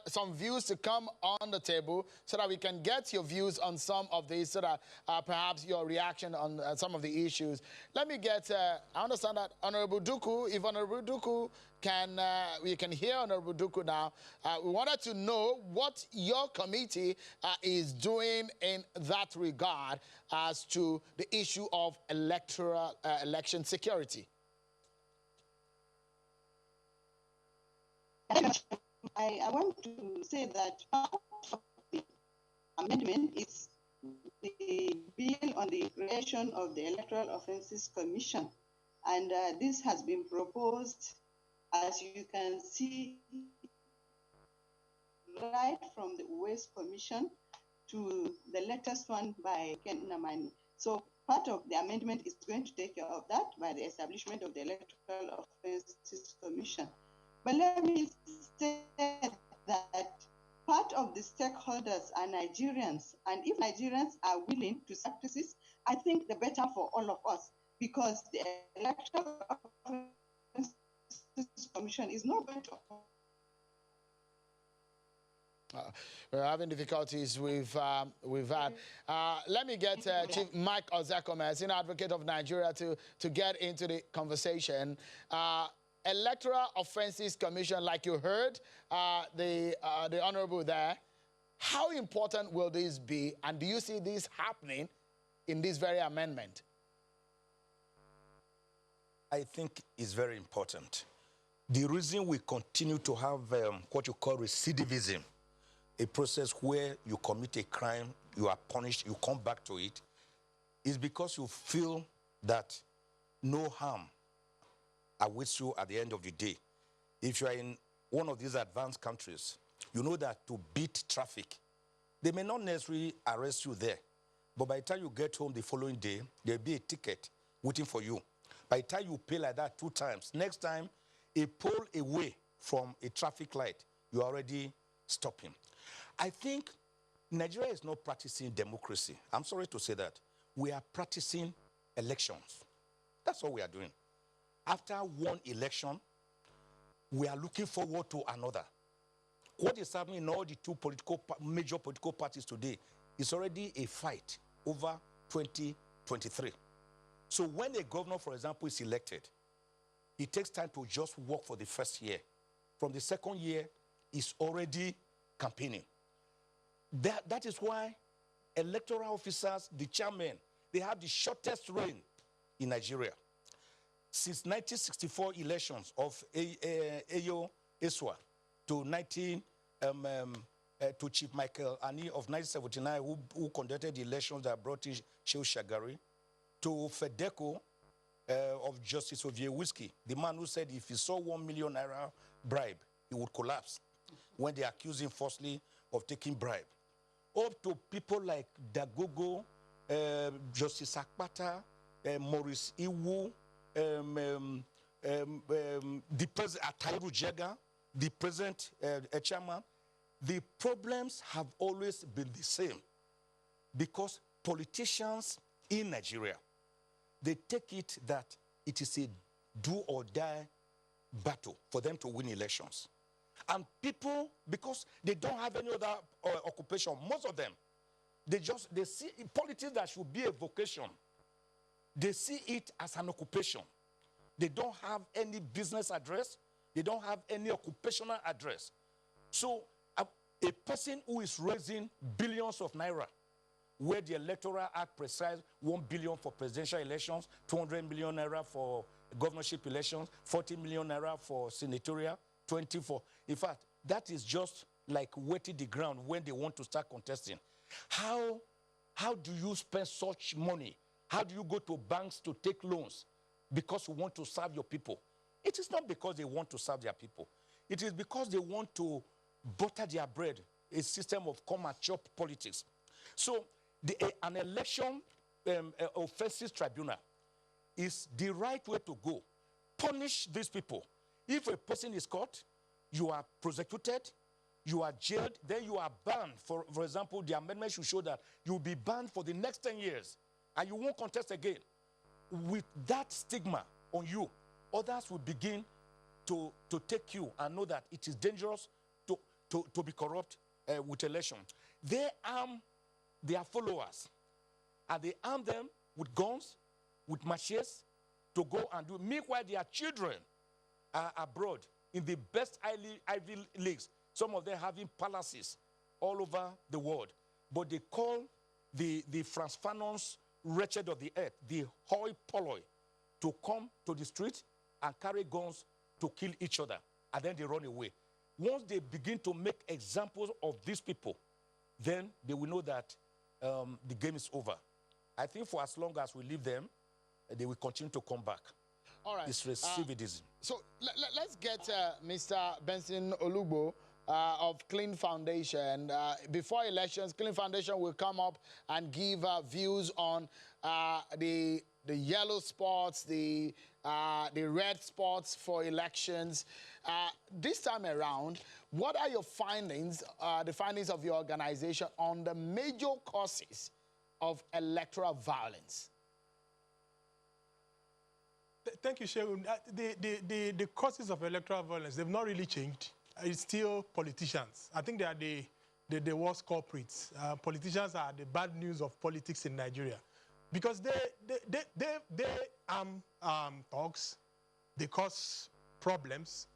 some views to come on the table so that we can get your views on some of these, so that perhaps your reaction on some of the issues. Let me get, I understand that Honorable Duku, if Honorable Duku can, we can hear Honorable Duku now. We wanted to know what your committee is doing in that regard as to the issue of election security. I want to say that part of the amendment is the bill on the creation of the Electoral Offences Commission. And this has been proposed, as you can see, right from the Waste Commission to the latest one by Ken Namani. So part of the amendment is going to take care of that by the establishment of the Electoral Offences Commission. But let me say that part of the stakeholders are Nigerians, and if Nigerians are willing to practice, I think the better for all of us, because the Electoral Offences Commission is not going to. We're having difficulties with that. Let me get Chief Mike Ozekome, Senior Advocate of Nigeria, to get into the conversation. Electoral Offences Commission, like you heard the Honorable there, how important will this be, and do you see this happening in this very amendment? I think it's very important. The reason we continue to have what you call recidivism, a process where you commit a crime, you are punished, you come back to it, is because you feel that no harm awaits you at the end of the day. If you are in one of these advanced countries, you know that to beat traffic, they may not necessarily arrest you there, but by the time you get home the following day, there'll be a ticket waiting for you. By the time you pay like that 2 times, next time, a pole away from a traffic light, you're already stopping. I think Nigeria is not practicing democracy. I'm sorry to say that. We are practicing elections. That's what we are doing. After one election, we are looking forward to another. What is happening in all the 2 major political parties today is already a fight over 2023. So when a governor, for example, is elected, it takes time to just work for the first year. From the second year, he's already campaigning. That is why electoral officers, the chairmen, they have the shortest reign in Nigeria. Since 1964 elections of Ayo Eswa to to Chief Michael Ani of 1979, who conducted the elections that brought in Shehu Shagari, to Fedeco of Justice Oviewuski, the man who said if he saw 1 million naira bribe, he would collapse when they accused him falsely of taking bribe. Up to people like Dagogo, Justice Akpata, Maurice Iwu, the president Atairu Jega, the present chairman. The problems have always been the same because politicians in Nigeria, they take it that it is a do or die battle for them to win elections. And people, because they don't have any other occupation, most of them, they see politics that should be a vocation. They see it as an occupation. They don't have any business address. They don't have any occupational address. So a person who is raising billions of naira, where the Electoral Act prescribes 1 billion for presidential elections, 200 million naira for governorship elections, 40 million naira for senatorial, 20 for... In fact, that is just like wetting the ground when they want to start contesting. How How do you spend such money? How do you go to banks to take loans? Because you want to serve your people. It is not because they want to serve their people. It is because they want to butter their bread, a system of come and chop politics. So an election offences tribunal is the right way to go. Punish these people. If a person is caught, you are prosecuted, you are jailed, then you are banned. For example, the amendment should show that you will be banned for the next 10 years and you won't contest again. With that stigma on you, others will begin to take you and know that it is dangerous to be corrupt with election. They arm their followers and they arm them with guns, with machetes to go and do. Meanwhile, their children are abroad in the best Ivy Leagues, some of them having palaces all over the world. But they call the Frantz Fanons wretched of the earth, the hoi polloi, to come to the street and carry guns to kill each other, and then they run away. Once they begin to make examples of these people, then they will know that the game is over. I think for as long as we leave them, they will continue to come back. All right. It's recidivism. So let's get Mr. Benson Olugbo of Clean Foundation. Before elections, Clean Foundation will come up and give views on the yellow spots, the red spots for elections. This time around, what are your findings, the findings of your organization on the major causes of electoral violence? Thank you, Shegun. The causes of electoral violence, they've not really changed. It's still politicians. I think they are the worst culprits. Politicians are the bad news of politics in Nigeria. Because they talks, they cause problems,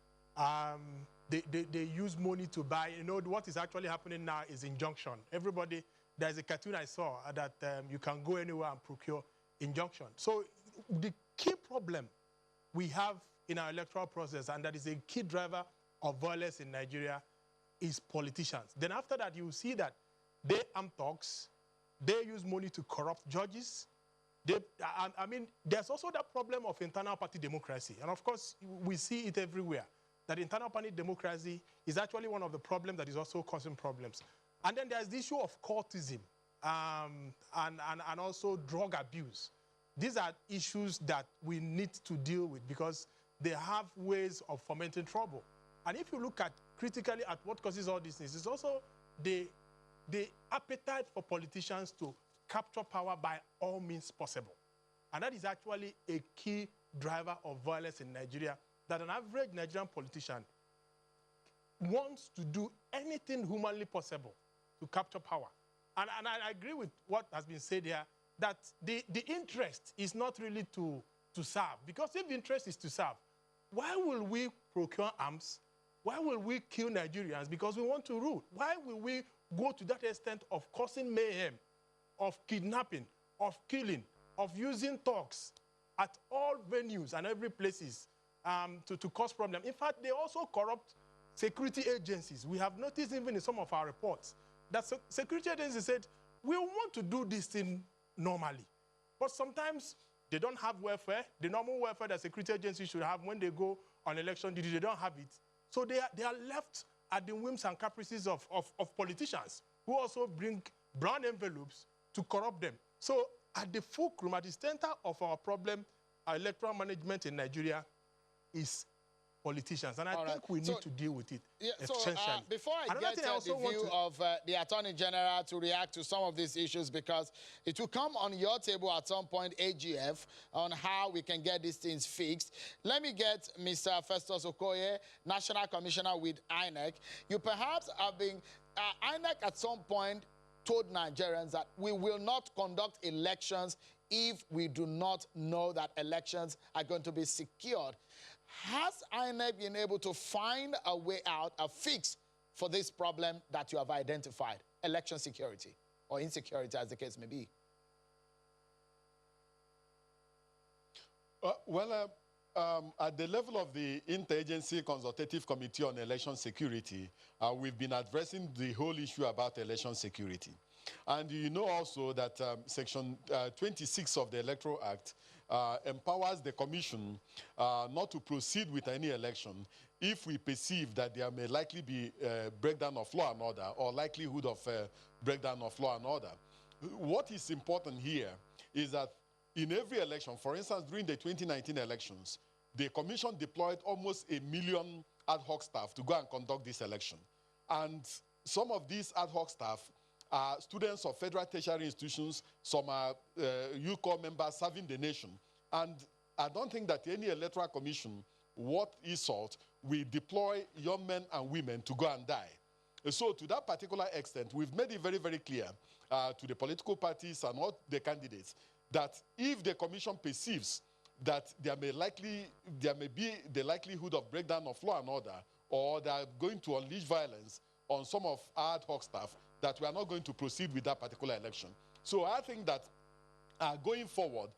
they use money to buy. You know, what is actually happening now is injunction. Everybody, there's a cartoon I saw that you can go anywhere and procure injunction. So the key problem we have in our electoral process, and that is a key driver of violence in Nigeria, is politicians. Then after that, you will see that they arm talks, they use money to corrupt judges. I mean, there's also that problem of internal party democracy. And of course, we see it everywhere, that internal party democracy is actually one of the problems that is also causing problems. And then there's the issue of cultism and also drug abuse. These are issues that we need to deal with because they have ways of fomenting trouble. And if you look at critically at what causes all these things, it's also the appetite for politicians to capture power by all means possible. And that is actually a key driver of violence in Nigeria, that an average Nigerian politician wants to do anything humanly possible to capture power. And I agree with what has been said here, that the interest is not really to serve. Because if the interest is to serve, why will we procure arms? Why will we kill Nigerians? Because we want to rule. Why will we go to that extent of causing mayhem, of kidnapping, of killing, of using talks at all venues and every places to cause problems? In fact, they also corrupt security agencies. We have noticed even in some of our reports that security agencies said, we want to do this thing normally. But sometimes they don't have welfare. The normal welfare that security agencies should have when they go on election duty, they don't have it. So they are left at the whims and caprices of politicians who also bring brown envelopes to corrupt them. So at the fulcrum, at the center of our problem, our electoral management in Nigeria is politicians. And I think we need to deal with it essentially. So before I get the view of the Attorney General to react to some of these issues, because it will come on your table at some point, AGF, on how we can get these things fixed. Let me get Mr. Festus Okoye, National Commissioner with INEC. You perhaps have been, INEC at some point told Nigerians that we will not conduct elections if we do not know that elections are going to be secured. Has INEC been able to find a way out, a fix for this problem that you have identified, election security or insecurity as the case may be? At the level of the Interagency Consultative Committee on Election Security, we've been addressing the whole issue about election security. And you know also that Section 26 of the Electoral Act empowers the Commission not to proceed with any election if we perceive that there may likely be breakdown of law and order or likelihood of breakdown of law and order. What is important here is that in every election, for instance, during the 2019 elections, the Commission deployed almost 1 million ad hoc staff to go and conduct this election. And some of these ad hoc staff are students of federal tertiary institutions, some are UCOR members serving the nation. And I don't think that any electoral commission, what is sought, will deploy young men and women to go and die. So to that particular extent, we've made it very, very clear to the political parties and all the candidates that if the commission perceives that there may be the likelihood of breakdown of law and order, or they are going to unleash violence on some of our ad hoc staff, that we are not going to proceed with that particular election. So I think that going forward,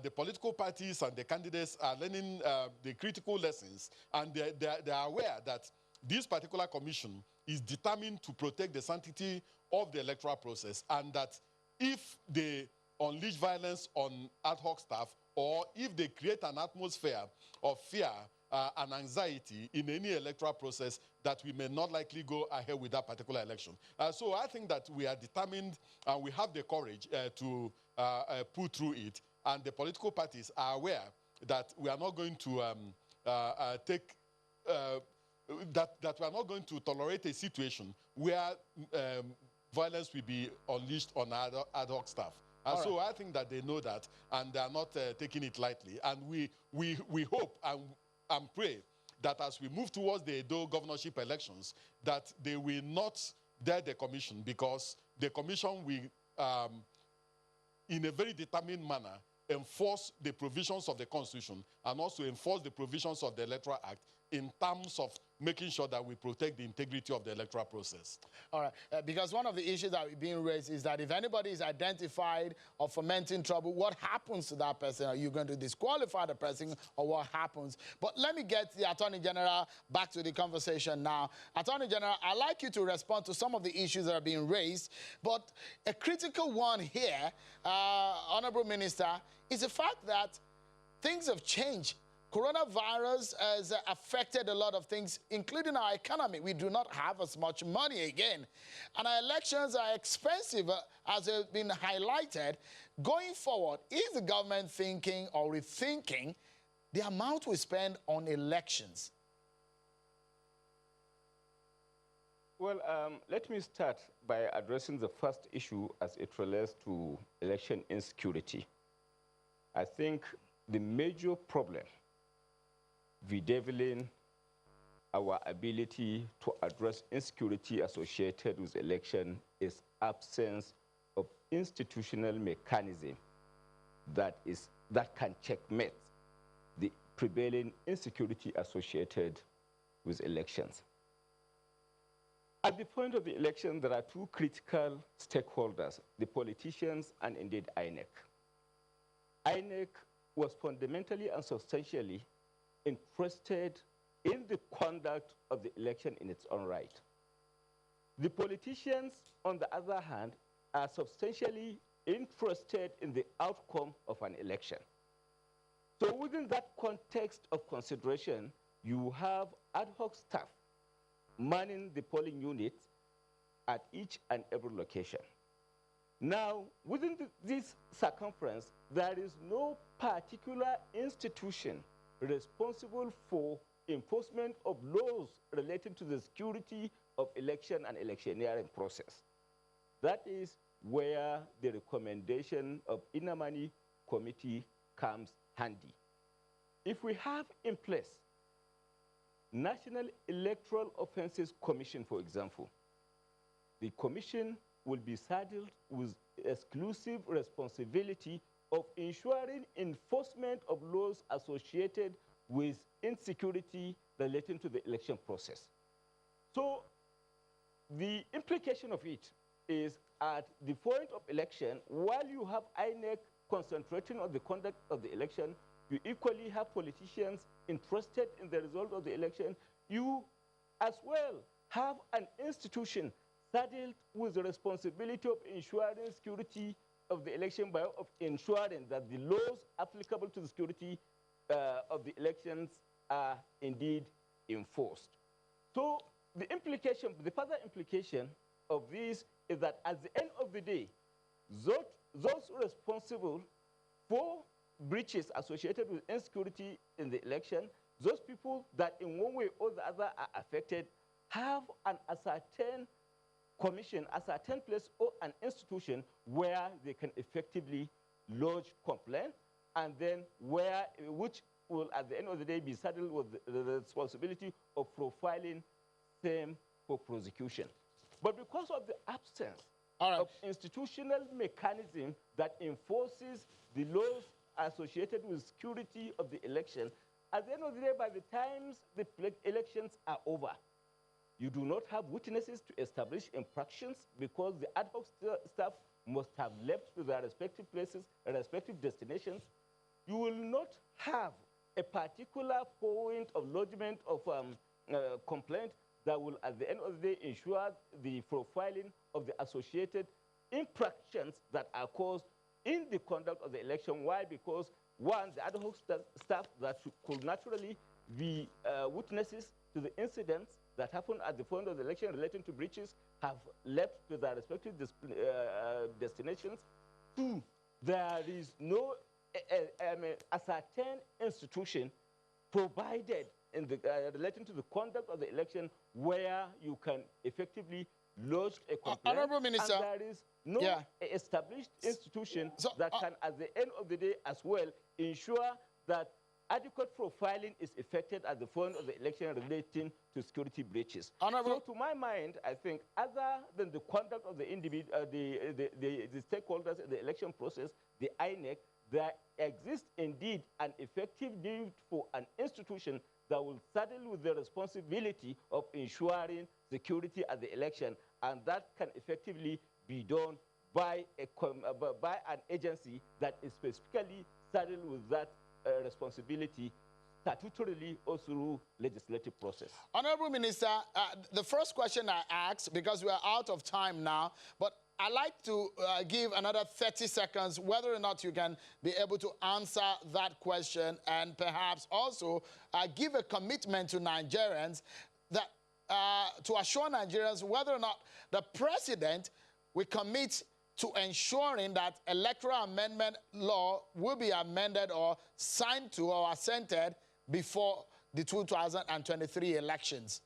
the political parties and the candidates are learning the critical lessons, and they are aware that this particular commission is determined to protect the sanctity of the electoral process, and that if they unleash violence on ad hoc staff, or if they create an atmosphere of fear and anxiety in any electoral process, that we may not likely go ahead with that particular election. So I think that we are determined and we have the courage to put through it, and the political parties are aware that we are not going to that we are not going to tolerate a situation where violence will be unleashed on ad hoc staff. So I think that they know that, and they are not taking it lightly. And we hope and pray that as we move towards the Edo governorship elections, that they will not dare the commission, because the commission will, in a very determined manner, enforce the provisions of the Constitution and also enforce the provisions of the Electoral Act in terms of making sure that we protect the integrity of the electoral process. All right, because one of the issues that are being raised is that if anybody is identified of fomenting trouble, what happens to that person? Are you going to disqualify the person, or what happens? But let me get the Attorney General back to the conversation now. Attorney General, I'd like you to respond to some of the issues that are being raised, but a critical one here, Honorable Minister, is the fact that things have changed. Coronavirus has affected a lot of things, including our economy. We do not have as much money again. And our elections are expensive, as has been highlighted. Going forward, is the government thinking or rethinking the amount we spend on elections? Well, let me start by addressing the first issue as it relates to election insecurity. I think the major problem bedeviling our ability to address insecurity associated with election is absence of institutional mechanism that can checkmate the prevailing insecurity associated with elections. At the point of the election, there are two critical stakeholders, the politicians and indeed INEC. INEC was fundamentally and substantially interested in the conduct of the election in its own right. The politicians, on the other hand, are substantially interested in the outcome of an election. So within that context of consideration, you have ad hoc staff manning the polling units at each and every location. Now, within this circumference, there is no particular institution responsible for enforcement of laws relating to the security of election and electioneering process. That is where the recommendation of Inamani Committee comes handy. If we have in place National Electoral Offences Commission, for example, the commission will be saddled with exclusive responsibility of ensuring enforcement of laws associated with insecurity relating to the election process. So the implication of it is at the point of election, while you have INEC concentrating on the conduct of the election, you equally have politicians interested in the result of the election. You as well have an institution saddled with the responsibility of ensuring security of the election by of ensuring that the laws applicable to the security of the elections are indeed enforced. So the further implication of this is that at the end of the day, those responsible for breaches associated with insecurity in the election, those people that in one way or the other are affected, have an ascertained commission, ascertained place or an institution where they can effectively lodge complaint, and then which will at the end of the day be saddled with the responsibility of profiling same for prosecution. But because of the absence of institutional mechanism that enforces the laws associated with security of the election, at the end of the day, by the time the elections are over, you do not have witnesses to establish infractions because the ad hoc staff must have left to their respective places, respective destinations. You will not have a particular point of lodgement of complaint that will, at the end of the day, ensure the profiling of the associated infractions that are caused in the conduct of the election. Why? Because, one, the ad hoc staff that could naturally be witnesses to the incidents that happened at the point of the election relating to breaches have left to their respective destinations. Two, there is no ascertained institution provided in the relating to the conduct of the election where you can effectively lodge a complaint. Honorable Minister, and there is no established institution that can, at the end of the day as well, ensure that adequate profiling is effected at the point of the election relating to security breaches. So to my mind, I think other than the conduct of the the stakeholders in the election process, the INEC, there exists indeed an effective need for an institution that will saddle with the responsibility of ensuring security at the election, and that can effectively be done by an agency that is specifically saddled with that responsibility statutorily or through legislative process. Honorable Minister, the first question I asked, because we are out of time now, but I'd like to give another 30 seconds, whether or not you can be able to answer that question, and perhaps also give a commitment to Nigerians that to assure Nigerians whether or not the president will commit to ensuring that electoral amendment law will be amended or signed to or assented before the 2023 elections.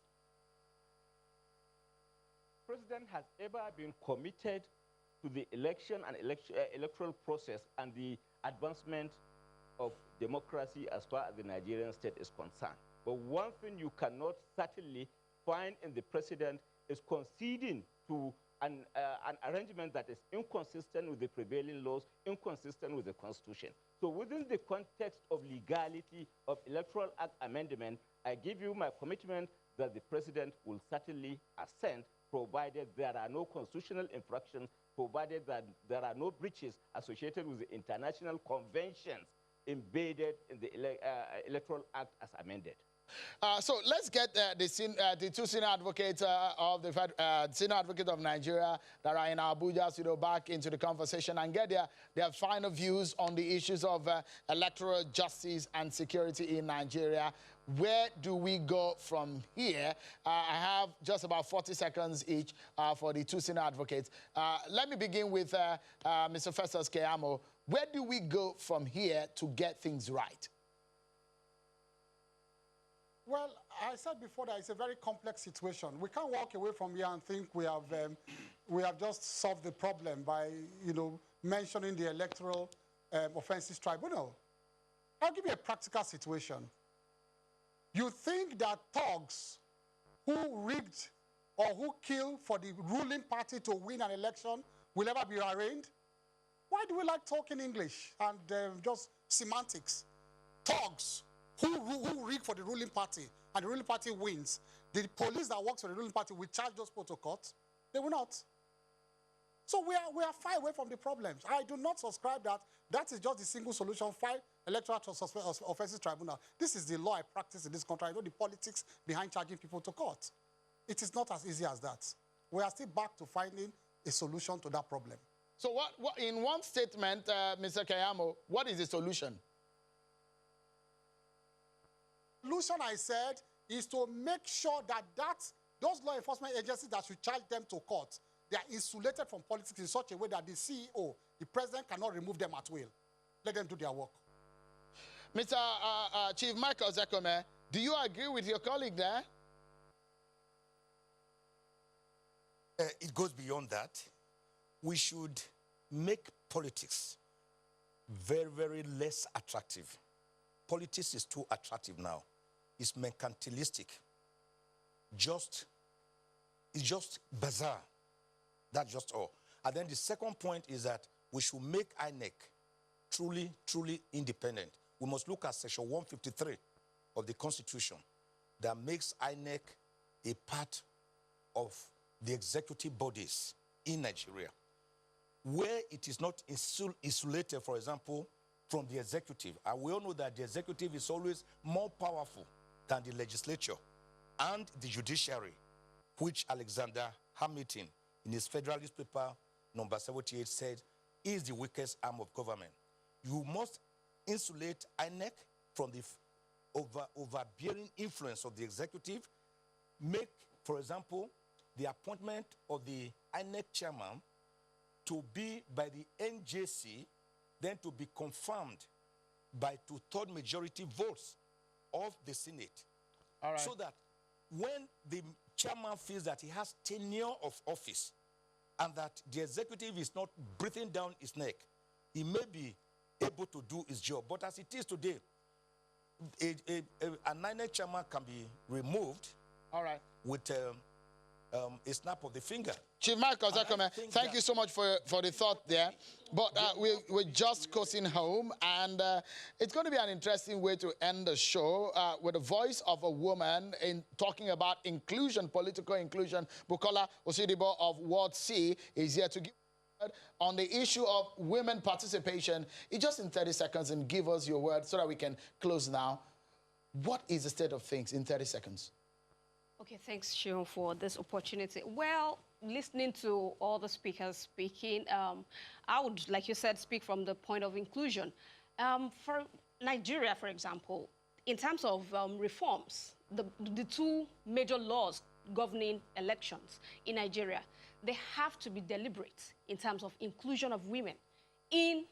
The president has ever been committed to the election and electoral process and the advancement of democracy as far as the Nigerian state is concerned. But one thing you cannot certainly find in the president is conceding to an arrangement that is inconsistent with the prevailing laws, inconsistent with the Constitution. So within the context of legality of Electoral Act amendment, I give you my commitment that the president will certainly assent, provided there are no constitutional infractions, provided that there are no breaches associated with the international conventions embedded in the Electoral Act as amended. So let's get the two senior advocates of the senior advocate of Nigeria that are in Abuja back into the conversation and get their final views on the issues of electoral justice and security in Nigeria. Where do we go from here? I have just about 40 seconds each for the two senior advocates. Let me begin with Mr. Festus Keyamo. Where do we go from here to get things right? Well, I said before that it's a very complex situation. We can't walk away from here and think we have just solved the problem by, mentioning the Electoral Offences Tribunal. I'll give you a practical situation. You think that thugs who rigged or who killed for the ruling party to win an election will ever be arraigned? Why do we like talking English and just semantics? Thugs who rig for the ruling party and the ruling party wins, the police that works for the ruling party will charge those protocols? They will not. So we are far away from the problems. I do not subscribe that is just the single solution, file Electoral Offences Tribunal. This is the law I practice in this country. I know the politics behind charging people to court. It is not as easy as that. we are still back to finding a solution to that problem. So what in one statement, Mr. Kayamo, what is the solution? The solution, I said, is to make sure that those law enforcement agencies that should charge them to court, they are insulated from politics in such a way that the CEO, the president, cannot remove them at will. Let them do their work. Mr. Chief Michael Zekome, do you agree with your colleague there? It goes beyond that. We should make politics very, very less attractive. Politics is too attractive now. It's mercantilistic. It's just bizarre. That's just all. And then the second point is that we should make INEC truly, truly independent. We must look at Section 153 of the Constitution that makes INEC a part of the executive bodies in Nigeria, where it is not insulated, for example, from the executive. And we all know that the executive is always more powerful than the legislature and the judiciary, which Alexander Hamilton, in his Federalist paper number 78, said is the weakest arm of government. You must insulate INEC from the overbearing influence of the executive. Make, for example, the appointment of the INEC chairman to be by the NJC, then to be confirmed by 2/3 majority votes of the Senate. All right. So that when the chairman feels that he has tenure of office and that the executive is not breathing down his neck, he may be able to do his job. But as it is today, an INEC chairman can be removed, all right, with a snap of the finger. Chief Michael Zekome, thank you so much for the thought there. But we're just coasting home, and it's going to be an interesting way to end the show with the voice of a woman in talking about inclusion, political inclusion. Bukola Osidibo of Ward C is here to give on the issue of women participation. Just in 30 seconds, and give us your word so that we can close now. What is the state of things in 30 seconds? Okay, thanks, Shion, for this opportunity. Well, listening to all the speakers speaking, I would, like you said, speak from the point of inclusion. For Nigeria, for example, in terms of reforms, the two major laws governing elections in Nigeria, they have to be deliberate in terms of inclusion of women in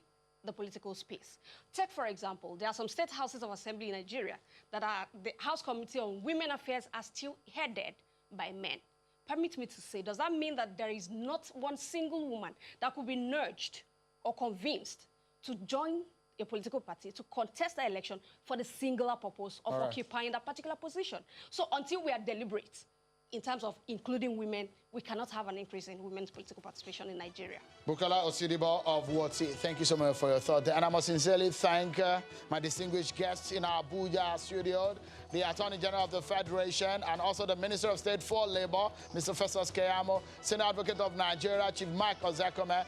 the political space. Take, for example, there are some state houses of assembly in Nigeria that are, the House Committee on Women Affairs are still headed by men. Permit me to say, does that mean that there is not one single woman that could be nudged or convinced to join a political party to contest the election for the singular purpose of occupying that particular position? So until we are deliberate in terms of including women, we cannot have an increase in women's political participation in Nigeria. Bukola Osidibo of Ward C, thank you so much for your thought. And I must sincerely thank my distinguished guests in our Abuja studio, the Attorney General of the Federation, and also the Minister of State for Labor, Mr. Festus Keyamo, Senior Advocate of Nigeria, Chief Michael Zekome,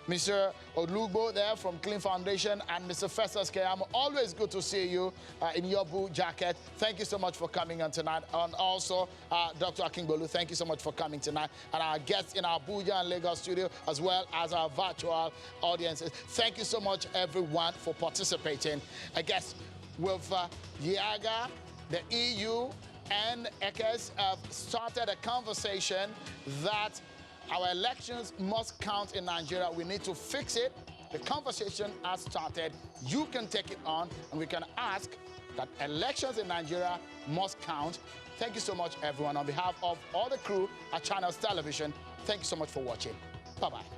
Mr. Odlugbo there from Clean Foundation, and Mr. Festus Keyamo. Always good to see you in your blue jacket. Thank you so much for coming on tonight. And also, Dr. Akingbolu, thank you so much for coming tonight. And our guests in our Abuja and Lagos studio, as well as our virtual audiences. Thank you so much, everyone, for participating. I guess with Yaga, the EU, and ECAS have started a conversation that our elections must count in Nigeria. We need to fix it. The conversation has started. You can take it on, and we can ask that elections in Nigeria must count. Thank you so much, everyone. On behalf of all the crew at Channels Television, thank you so much for watching. Bye-bye.